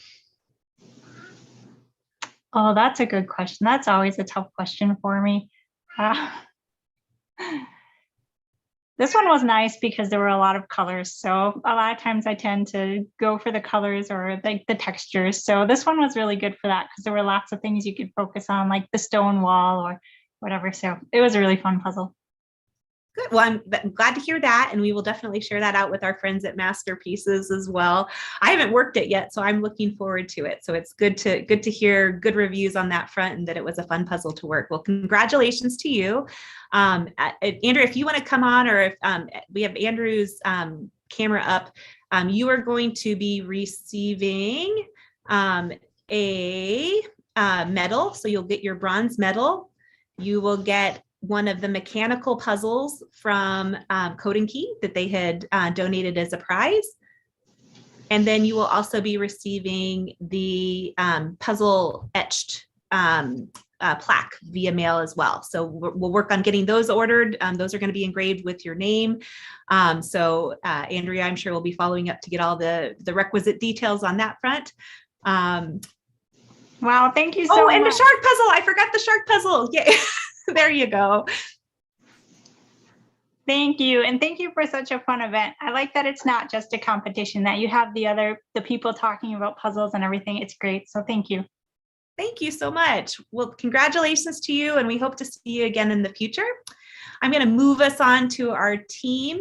F: Oh, that's a good question. That's always a tough question for me. This one was nice because there were a lot of colors. So a lot of times I tend to go for the colors or like the textures. So this one was really good for that because there were lots of things you could focus on, like the stone wall or whatever. So it was a really fun puzzle.
A: Good. Well, I'm glad to hear that. And we will definitely share that out with our friends at Masterpieces as well. I haven't worked it yet, so I'm looking forward to it. So it's good to hear good reviews on that front and that it was a fun puzzle to work. Well, congratulations to you. Andrew, if you want to come on, or if we have Andrew's camera up, you are going to be receiving a medal. So you'll get your bronze medal. You will get one of the mechanical puzzles from Code and Key that they had donated as a prize. And then you will also be receiving the puzzle etched plaque via mail as well. So we'll work on getting those ordered. Those are going to be engraved with your name. So Andrea, I'm sure we'll be following up to get all the requisite details on that front.
F: Wow, thank you so much.
A: Oh, and the shark puzzle. I forgot the shark puzzle. Yeah. There you go.
F: Thank you. And thank you for such a fun event. I like that it's not just a competition, that you have the people talking about puzzles and everything. It's great. So thank you.
A: Thank you so much. Well, congratulations to you, and we hope to see you again in the future. I'm going to move us on to our team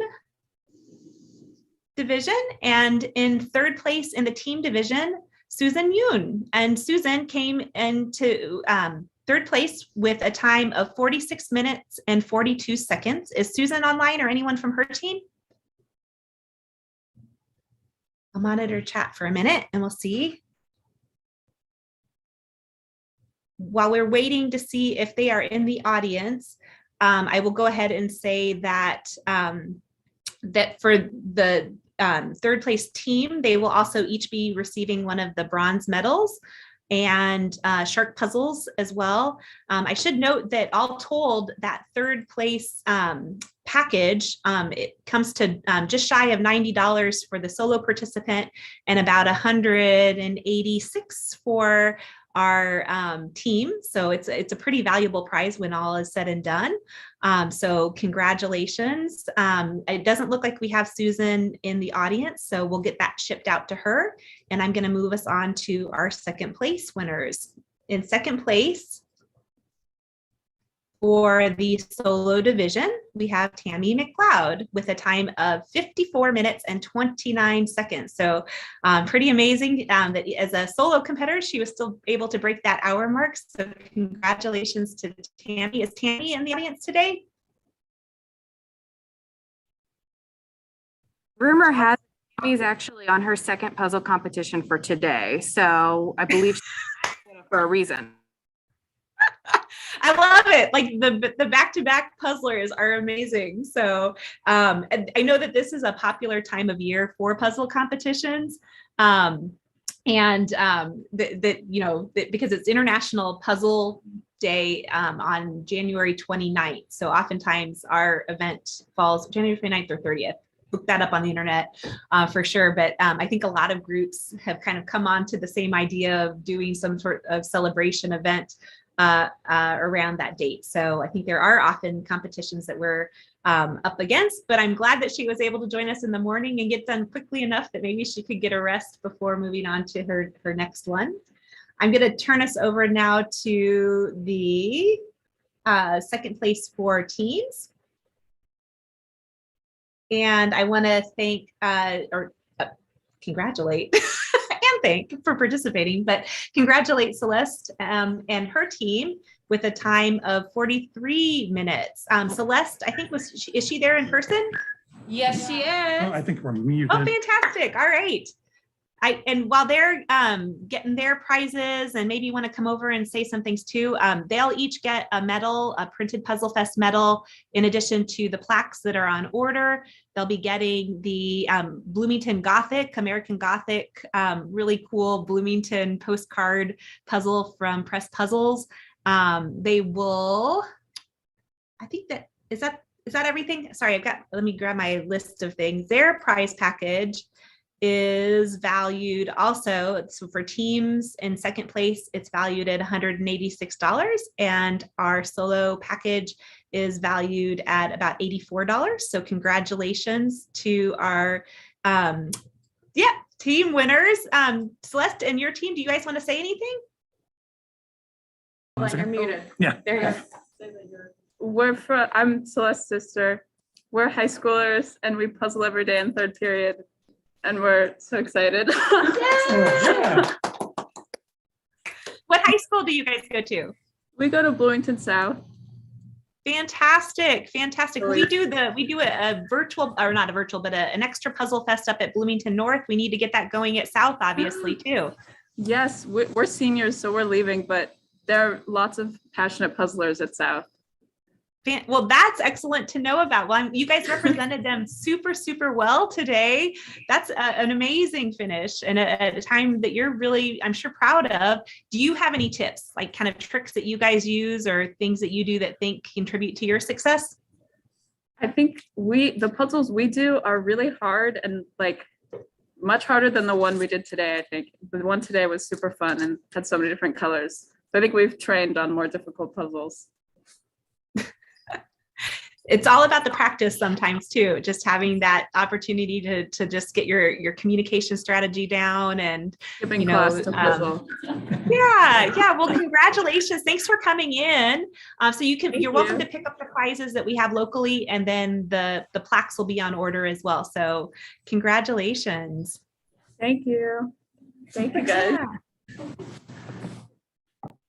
A: division. And in third place in the team division, Susan Yoon. And Susan came into third place with a time of 46 minutes and 42 seconds. Is Susan online or anyone from her team? I'll monitor chat for a minute and we'll see. While we're waiting to see if they are in the audience, I will go ahead and say that that for the third place team, they will also each be receiving one of the bronze medals and shark puzzles as well. I should note that all told, that third place package, it comes to just shy of $90 for the solo participant and about $186 for our team. So it's a pretty valuable prize when all is said and done. So congratulations. It doesn't look like we have Susan in the audience, so we'll get that shipped out to her. And I'm going to move us on to our second place winners. In second place, for the solo division, we have Tammy McLeod with a time of 54 minutes and 29 seconds. So pretty amazing that as a solo competitor, she was still able to break that hour mark. So congratulations to Tammy. Is Tammy in the audience today?
N: Rumor has it Tammy's actually on her second puzzle competition for today. So I believe she's for a reason.
A: I love it. Like the back-to-back puzzlers are amazing. So and I know that this is a popular time of year for puzzle competitions. Because it's International Puzzle Day on January 29th. So oftentimes our event falls January 29th or 30th. Look that up on the internet for sure. But I think a lot of groups have kind of come on to the same idea of doing some sort of celebration event around that date. So I think there are often competitions that we're up against, but I'm glad that she was able to join us in the morning and get done quickly enough that maybe she could get a rest before moving on to her next one. I'm going to turn us over now to the second place for teams. And I want to thank congratulate and thank for participating, but congratulate Celeste and her team with a time of 43 minutes. Celeste, I think is she there in person?
D: Yes, she is.
K: Oh, I think we're muted.
A: Oh, fantastic. All right. And while they're getting their prizes and maybe you want to come over and say some things too, they'll each get a medal, a printed PuzzleFest medal, in addition to the plaques that are on order. They'll be getting the Bloomington Gothic, American Gothic, really cool Bloomington postcard puzzle from Press Puzzles. They will, I think that, is that everything? Sorry, let me grab my list of things. Their prize package is valued also, so for teams in second place, it's valued at $186, and our solo package is valued at about $84. So congratulations to our team winners. Celeste and your team, do you guys want to say anything?
O: You're muted.
K: Yeah.
O: There you go. I'm Celeste's sister. We're high schoolers and we puzzle every day in third period. And we're so excited.
K: Yeah.
A: What high school do you guys go to?
O: We go to Bloomington South.
A: Fantastic. We do a virtual, or not a virtual, but an extra puzzle fest up at Bloomington North. We need to get that going at South, obviously, too.
O: Yes, we're seniors, so we're leaving, but there are lots of passionate puzzlers at South.
A: Well, that's excellent to know about. Well, you guys represented them super, super well today. That's an amazing finish and at a time that you're really, I'm sure, proud of. Do you have any tips, like kind of tricks that you guys use or things that you do that contribute to your success?
O: I think the puzzles we do are really hard and like much harder than the one we did today. I think the one today was super fun and had so many different colors. So I think we've trained on more difficult puzzles.
A: It's all about the practice sometimes too, just having that opportunity to just get your communication strategy down and
O: Yeah.
A: Well, congratulations. Thanks for coming in. So you're welcome to pick up the prizes that we have locally, and then the plaques will be on order as well. So congratulations.
O: Thank you. Thank you guys.
A: Yeah.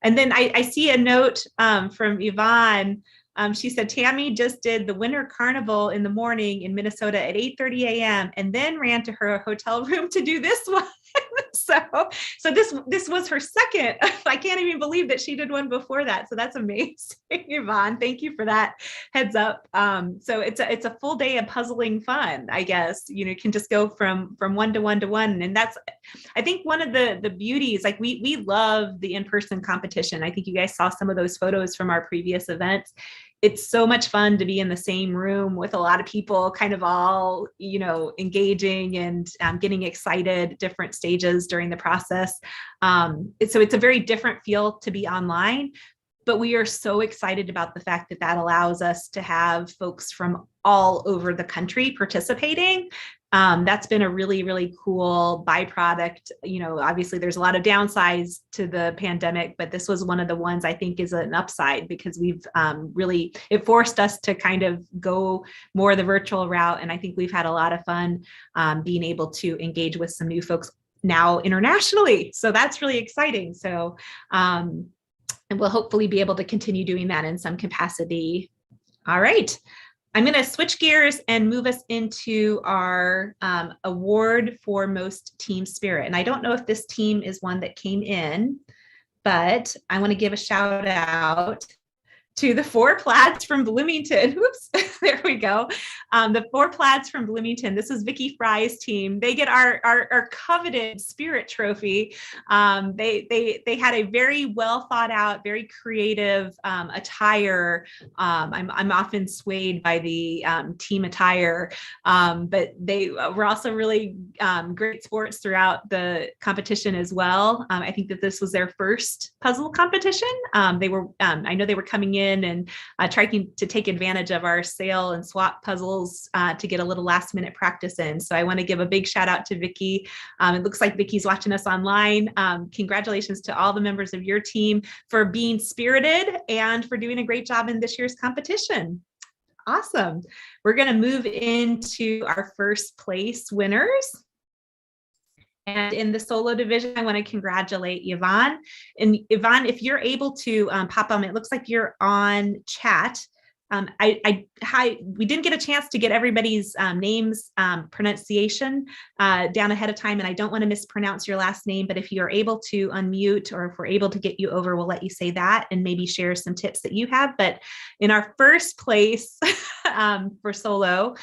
A: And then I see a note from Yvonne. She said, Tammy just did the Winter Carnival in the morning in Minnesota at 8:30 a.m. and then ran to her hotel room to do this one. So this was her second. I can't even believe that she did one before that. So that's amazing, Yvonne. Thank you for that heads up. So it's a full day of puzzling fun, I guess. You can just go from one to one to one. And that's, I think, one of the beauties, like we love the in-person competition. I think you guys saw some of those photos from our previous events. it's so much fun to be in the same room with a lot of people kind of all, engaging and getting excited at different stages during the process. So it's a very different feel to be online, but we are so excited about the fact that that allows us to have folks from all over the country participating. That's been a really, really cool byproduct. Obviously there's a lot of downsides to the pandemic, but this was one of the ones I think is an upside because we've it forced us to kind of go more the virtual route. And I think we've had a lot of fun being able to engage with some new folks now internationally. So that's really exciting. So, and we'll hopefully be able to continue doing that in some capacity. All right. I'm going to switch gears and move us into our award for most team spirit. And I don't know if this team is one that came in, but I want to give a shout out to the 4 Plaids from Bloomington. Whoops, there we go. The 4 Plaids from Bloomington. This is Vicki Fry's team. They get our coveted Spirit Trophy. They had a very well thought out, very creative attire. I'm often swayed by the team attire, but they were also really great sports throughout the competition as well. I think that this was their first puzzle competition. I know they were coming in and trying to take advantage of our sale and swap puzzles to get a little last minute practice in. So I want to give a big shout out to Vicki. It looks like Vicki's watching us online. Congratulations to all the members of your team for being spirited and for doing a great job in this year's competition. Awesome. We're going to move into our first place winners. And in the solo division, I want to congratulate Yvonne. And Yvonne, if you're able to pop on, it looks like you're on chat. We didn't get a chance to get everybody's names pronunciation down ahead of time, and I don't want to mispronounce your last name, but if you are able to unmute or if we're able to get you over, we'll let you say that and maybe share some tips that you have. But in our first place for solo,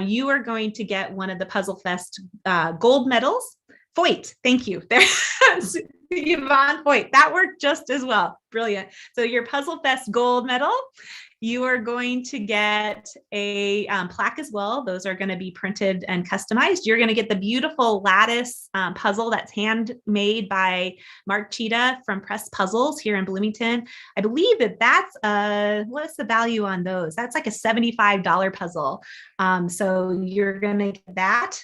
A: you are going to get one of the PuzzleFest gold medals. Foyt, thank you. There's Yvonne Foyt. That worked just as well. Brilliant. So your PuzzleFest gold medal, you are going to get a plaque as well. Those are going to be printed and customized. You're going to get the beautiful lattice puzzle that's handmade by Mark Cheetah from Press Puzzles here in Bloomington. I believe that that's what's the value on those? That's like a $75 puzzle. So you're going to get that.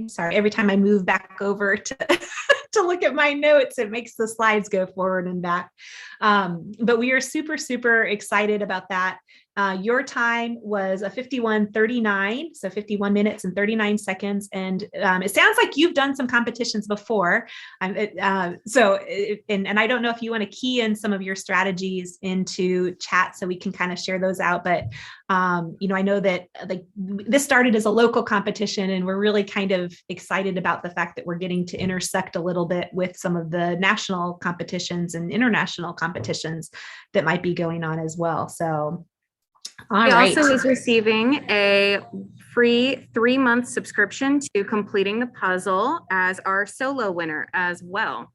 A: Sorry, every time I move back over to look at my notes, it makes the slides go forward and back. But we are super, super excited about that. Your time was a 51:39, so 51 minutes and 39 seconds. And it sounds like you've done some competitions before. And I don't know if you want to key in some of your strategies into chat so we can kind of share those out. But I know that this started as a local competition, and we're really kind of excited about the fact that we're getting to intersect a little bit with some of the national competitions and international competitions that might be going on as well. So.
N: He also is receiving a free 3-month subscription to Completing the Puzzle as our solo winner as well.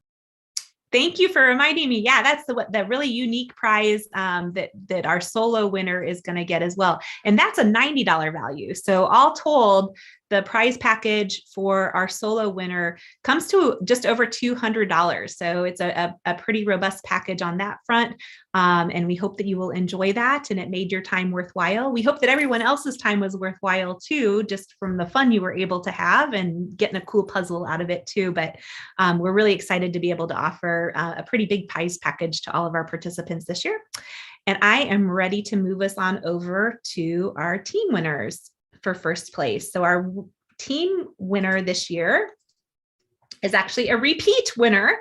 A: Thank you for reminding me. Yeah, that's the really unique prize that our solo winner is going to get as well. And that's a $90 value. So all told, the prize package for our solo winner comes to just over $200. So it's a pretty robust package on that front. And we hope that you will enjoy that and it made your time worthwhile. We hope that everyone else's time was worthwhile too, just from the fun you were able to have and getting a cool puzzle out of it too. But we're really excited to be able to offer a pretty big prize package to all of our participants this year. And I am ready to move us on over to our team winners for first place. So our team winner this year is actually a repeat winner,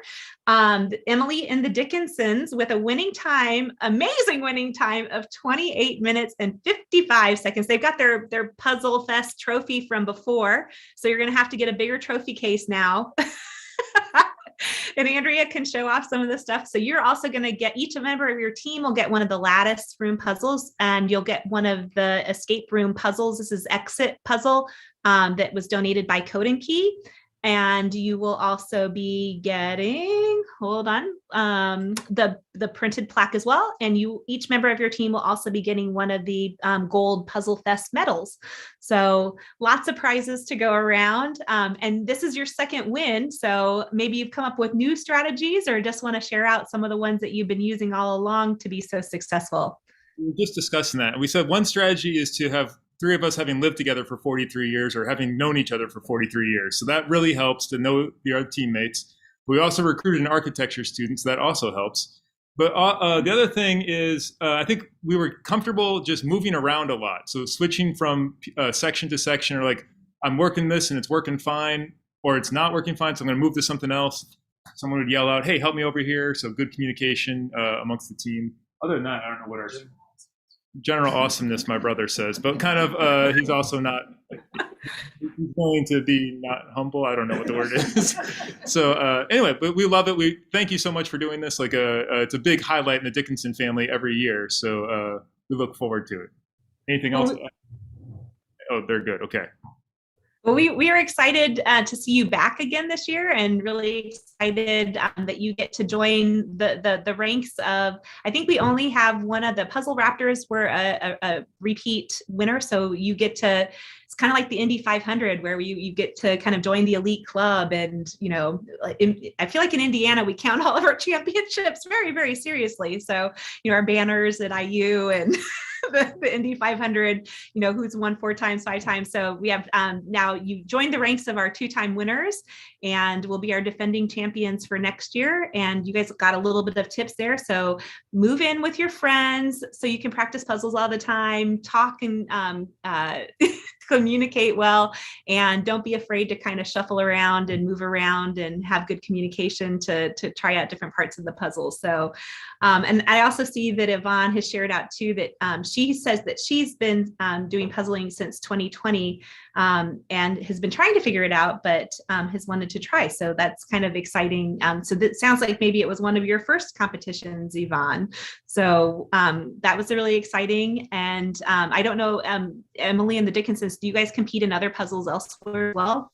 A: Emily and the Dickinsons, with a amazing winning time of 28 minutes and 55 seconds. They've got their PuzzleFest trophy from before, so you're going to have to get a bigger trophy case now. And Andrea can show off some of the stuff. So you're also going to get, each member of your team will get one of the lattice room puzzles, and you'll get one of the escape room puzzles. This is Exit puzzle that was donated by Code and Key. And you will also be getting, hold on, the printed plaque as well. And each member of your team will also be getting one of the gold PuzzleFest medals. So lots of prizes to go around. And this is your second win. So maybe you've come up with new strategies or just want to share out some of the ones that you've been using all along to be so successful.
E: We were just discussing that. We said one strategy is to have 3 of us having lived together for 43 years or having known each other for 43 years. So that really helps to know your teammates. We also recruited an architecture student, so that also helps. But the other thing is, I think we were comfortable just moving around a lot. So switching from section to section, or like, I'm working this and it's working fine, or it's not working fine, so I'm going to move to something else. Someone would yell out, hey, help me over here. So good communication amongst the team. Other than that, I don't know what our general awesomeness, my brother says, but kind of he's also not, he's going to be not humble. I don't know what the word is. So anyway, but we love it. We thank you so much for doing this. Like it's a big highlight in the Dickinson family every year. So we look forward to it. Anything else? Oh, they're good. Okay.
A: Well, we are excited to see you back again this year, and really excited that you get to join the ranks of, I think we only have one of the Puzzle Raptors were a repeat winner. So you get to, it's kind of like the Indy 500 where you get to kind of join the elite club. And, you know, I feel like in Indiana, we count all of our championships very, very seriously. So, you know, our banners at IU and the Indy 500, you know, who's won 4 times, 5 times. So we have now you joined the ranks of our 2-time winners and will be our defending champions for next year. And you guys got a little bit of tips there. So move in with your friends so you can practice puzzles all the time, talk and communicate well, and don't be afraid to kind of shuffle around and move around and have good communication to try out different parts of the puzzle. So, and I also see that Yvonne has shared out too that she says that she's been doing puzzling since 2020 and has been trying to figure it out, but has wanted to try. So that's kind of exciting. So that sounds like maybe it was one of your first competitions, Yvonne. So that was really exciting. And I don't know, Emily and the Dickinsons, do you guys compete in other puzzles elsewhere as well?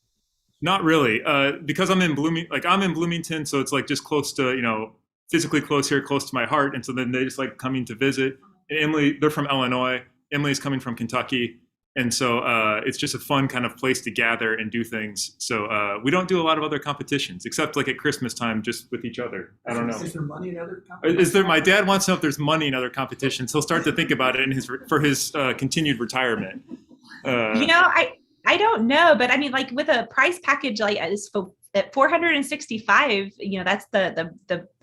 E: Not really, because I'm in Bloomington, so it's like just close to, you know, physically close here, close to my heart. And so then they just like coming to visit. And Emily, they're from Illinois. Emily's coming from Kentucky. And so it's just a fun kind of place to gather and do things. So we don't do a lot of other competitions, except like at Christmas time, just with each other. I don't know.
P: Is there money in other competitions?
E: Is there? My dad wants to know if there's money in other competitions. He'll start to think about it for his continued retirement.
A: You know, I don't know, but I mean, like with a prize package like at 465, you know, that's the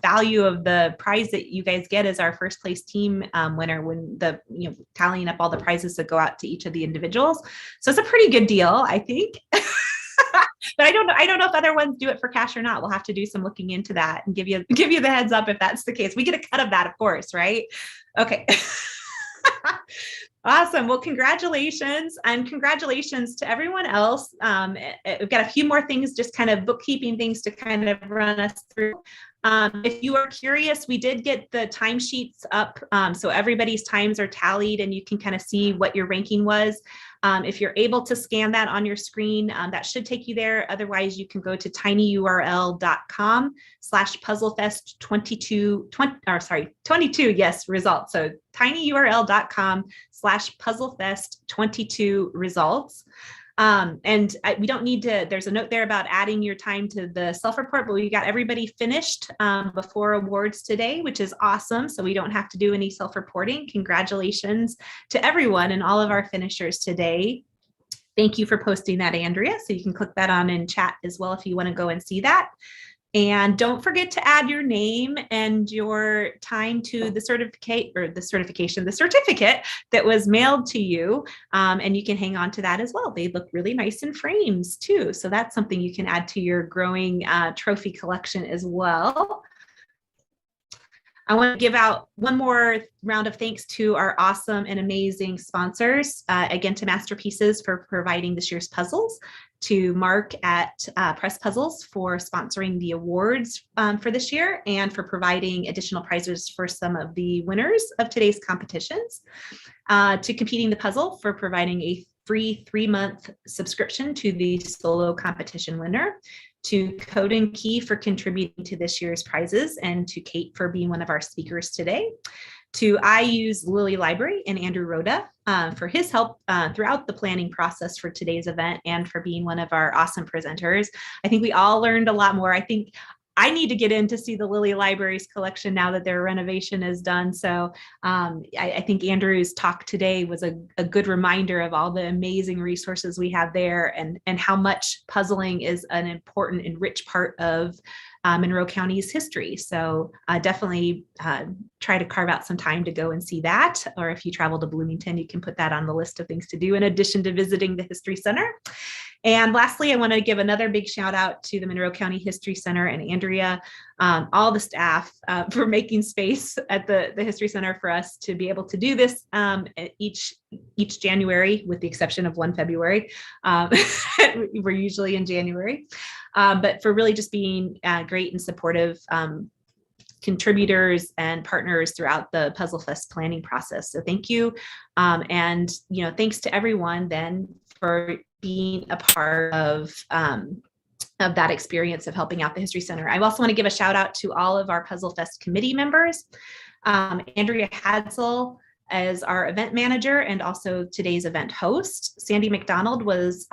A: value of the prize that you guys get as our first place team winner when you know, tallying up all the prizes that go out to each of the individuals. So it's a pretty good deal, I think. But I don't know if other ones do it for cash or not. We'll have to do some looking into that and give you the heads up if that's the case. We get a cut of that, of course, right? Okay. Awesome. Well, congratulations, and congratulations to everyone else. We've got a few more things, just kind of bookkeeping things to kind of run us through. If you are curious, we did get the timesheets up. So everybody's times are tallied and you can kind of see what your ranking was. If you're able to scan that on your screen, that should take you there. Otherwise, you can go to tinyurl.com/puzzlefest22, yes, results. So tinyurl.com/puzzlefest22 results. We don't need to, there's a note there about adding your time to the self-report, but we got everybody finished before awards today, which is awesome. So we don't have to do any self-reporting. Congratulations to everyone and all of our finishers today. Thank you for posting that, Andrea. So you can click that on in chat as well if you want to go and see that. And don't forget to add your name and your time to the certificate that was mailed to you. And you can hang on to that as well. They look really nice in frames too. So that's something you can add to your growing trophy collection as well. I want to give out one more round of thanks to our awesome and amazing sponsors. Again, to Masterpieces for providing this year's puzzles, to Mark at Press Puzzles for sponsoring the awards for this year and for providing additional prizes for some of the winners of today's competitions, to Competing the Puzzle for providing a free 3-month subscription to the solo competition winner, to Code and Key for contributing to this year's prizes, and to Kate for being one of our speakers today, to IU's Lilly Library and Andrew Rhoda for his help throughout the planning process for today's event and for being one of our awesome presenters. I think we all learned a lot more. I think I need to get in to see the Lilly Library's collection now that their renovation is done. So I think Andrew's talk today was a good reminder of all the amazing resources we have there, and how much puzzling is an important and rich part of Monroe County's history. So definitely try to carve out some time to go and see that. Or if you travel to Bloomington, you can put that on the list of things to do in addition to visiting the History Center. And lastly, I want to give another big shout out to the Monroe County History Center and Andrea, all the staff for making space at the History Center for us to be able to do this each January, with the exception of one February. We're usually in January, but for really just being great and supportive contributors and partners throughout the PuzzleFest planning process. So thank you. And thanks to everyone then for being a part of that experience of helping out the History Center. I also want to give a shout out to all of our PuzzleFest committee members. Andrea Hadsel as our event manager and also today's event host. Sandy McDonald was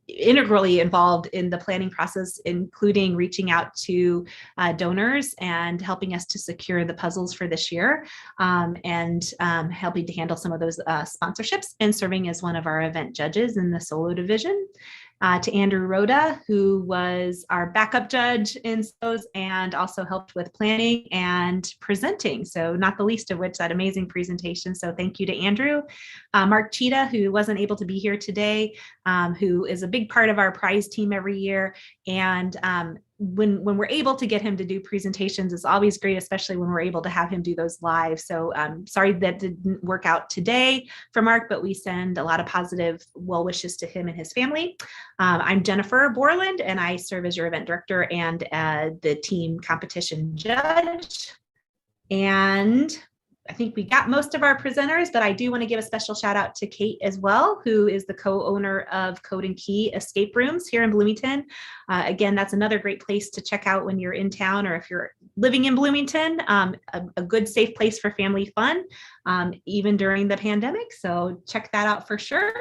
A: integrally involved in the planning process, including reaching out to donors and helping us to secure the puzzles for this year, and helping to handle some of those sponsorships, and serving as one of our event judges in the solo division. To Andrew Rhoda, who was our backup judge in those and also helped with planning and presenting. So not the least of which, that amazing presentation. So thank you to Andrew. Mark Cheetah, who wasn't able to be here today, who is a big part of our prize team every year. And when we're able to get him to do presentations, it's always great, especially when we're able to have him do those live. So sorry that didn't work out today for Mark, but we send a lot of positive well wishes to him and his family. I'm Jennifer Borland, and I serve as your event director and the team competition judge. And I think we got most of our presenters, but I do want to give a special shout out to Kate as well, who is the co-owner of Code and Key Escape Rooms here in Bloomington. Again, that's another great place to check out when you're in town, or if you're living in Bloomington, a good safe place for family fun, even during the pandemic. So check that out for sure.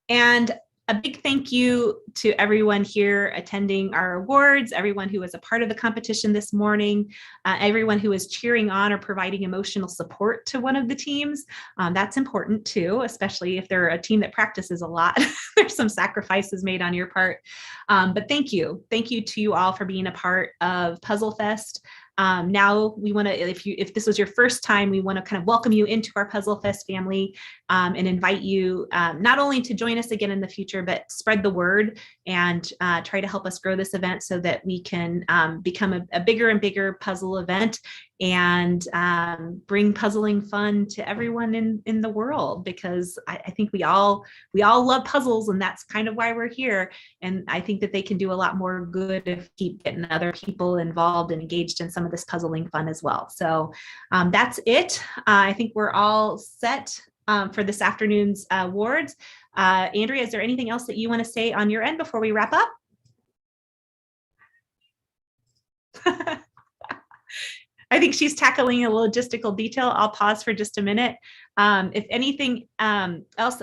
A: And a big thank you to everyone here attending our awards, everyone who was a part of the competition this morning, everyone who is cheering on or providing emotional support to one of the teams. That's important too, especially if they're a team that practices a lot. There's some sacrifices made on your part. But thank you. Thank you to you all for being a part of PuzzleFest. Now we want to, if this was your first time, we want to kind of welcome you into our PuzzleFest family, and invite you not only to join us again in the future, but spread the word and try to help us grow this event so that we can become a bigger and bigger puzzle event, and bring puzzling fun to everyone in the world, because I think we all love puzzles, and that's kind of why we're here. And I think that they can do a lot more good if we keep getting other people involved and engaged in some of this puzzling fun as well. So that's it. I think we're all set for this afternoon's awards. Andrea, is there anything else that you want to say on your end before we wrap up? I think she's tackling a logistical detail. I'll pause for just a minute. If anything else,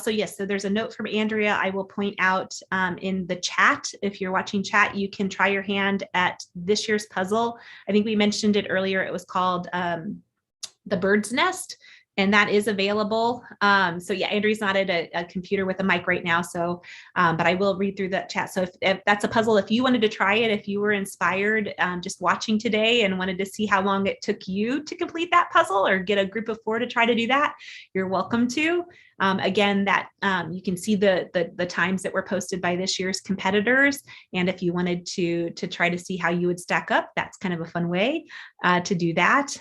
A: yes, so there's a note from Andrea. I will point out in the chat, if you're watching chat, you can try your hand at this year's puzzle. I think we mentioned it earlier. It was called The Bird's Nest. And that is available. So yeah, Andrea's not at a computer with a mic right now. So, but I will read through that chat. So if that's a puzzle, if you wanted to try it, if you were inspired just watching today and wanted to see how long it took you to complete that puzzle, or get a group of 4 to try to do that, you're welcome to. Again, that you can see the times that were posted by this year's competitors. And if you wanted to try to see how you would stack up, that's kind of a fun way to do that.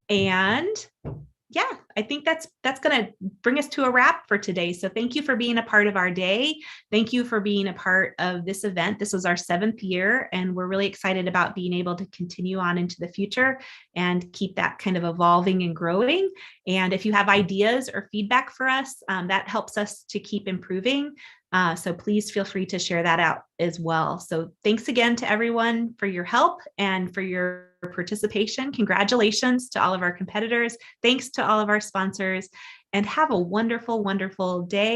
A: And yeah, I think that's going to bring us to a wrap for today. So thank you for being a part of our day. Thank you for being a part of this event. This was our 7th year, and we're really excited about being able to continue on into the future and keep that kind of evolving and growing. And if you have ideas or feedback for us, that helps us to keep improving. So please feel free to share that out as well. So thanks again to everyone for your help and for your participation. Congratulations to all of our competitors. Thanks to all of our sponsors, and have a wonderful, wonderful day.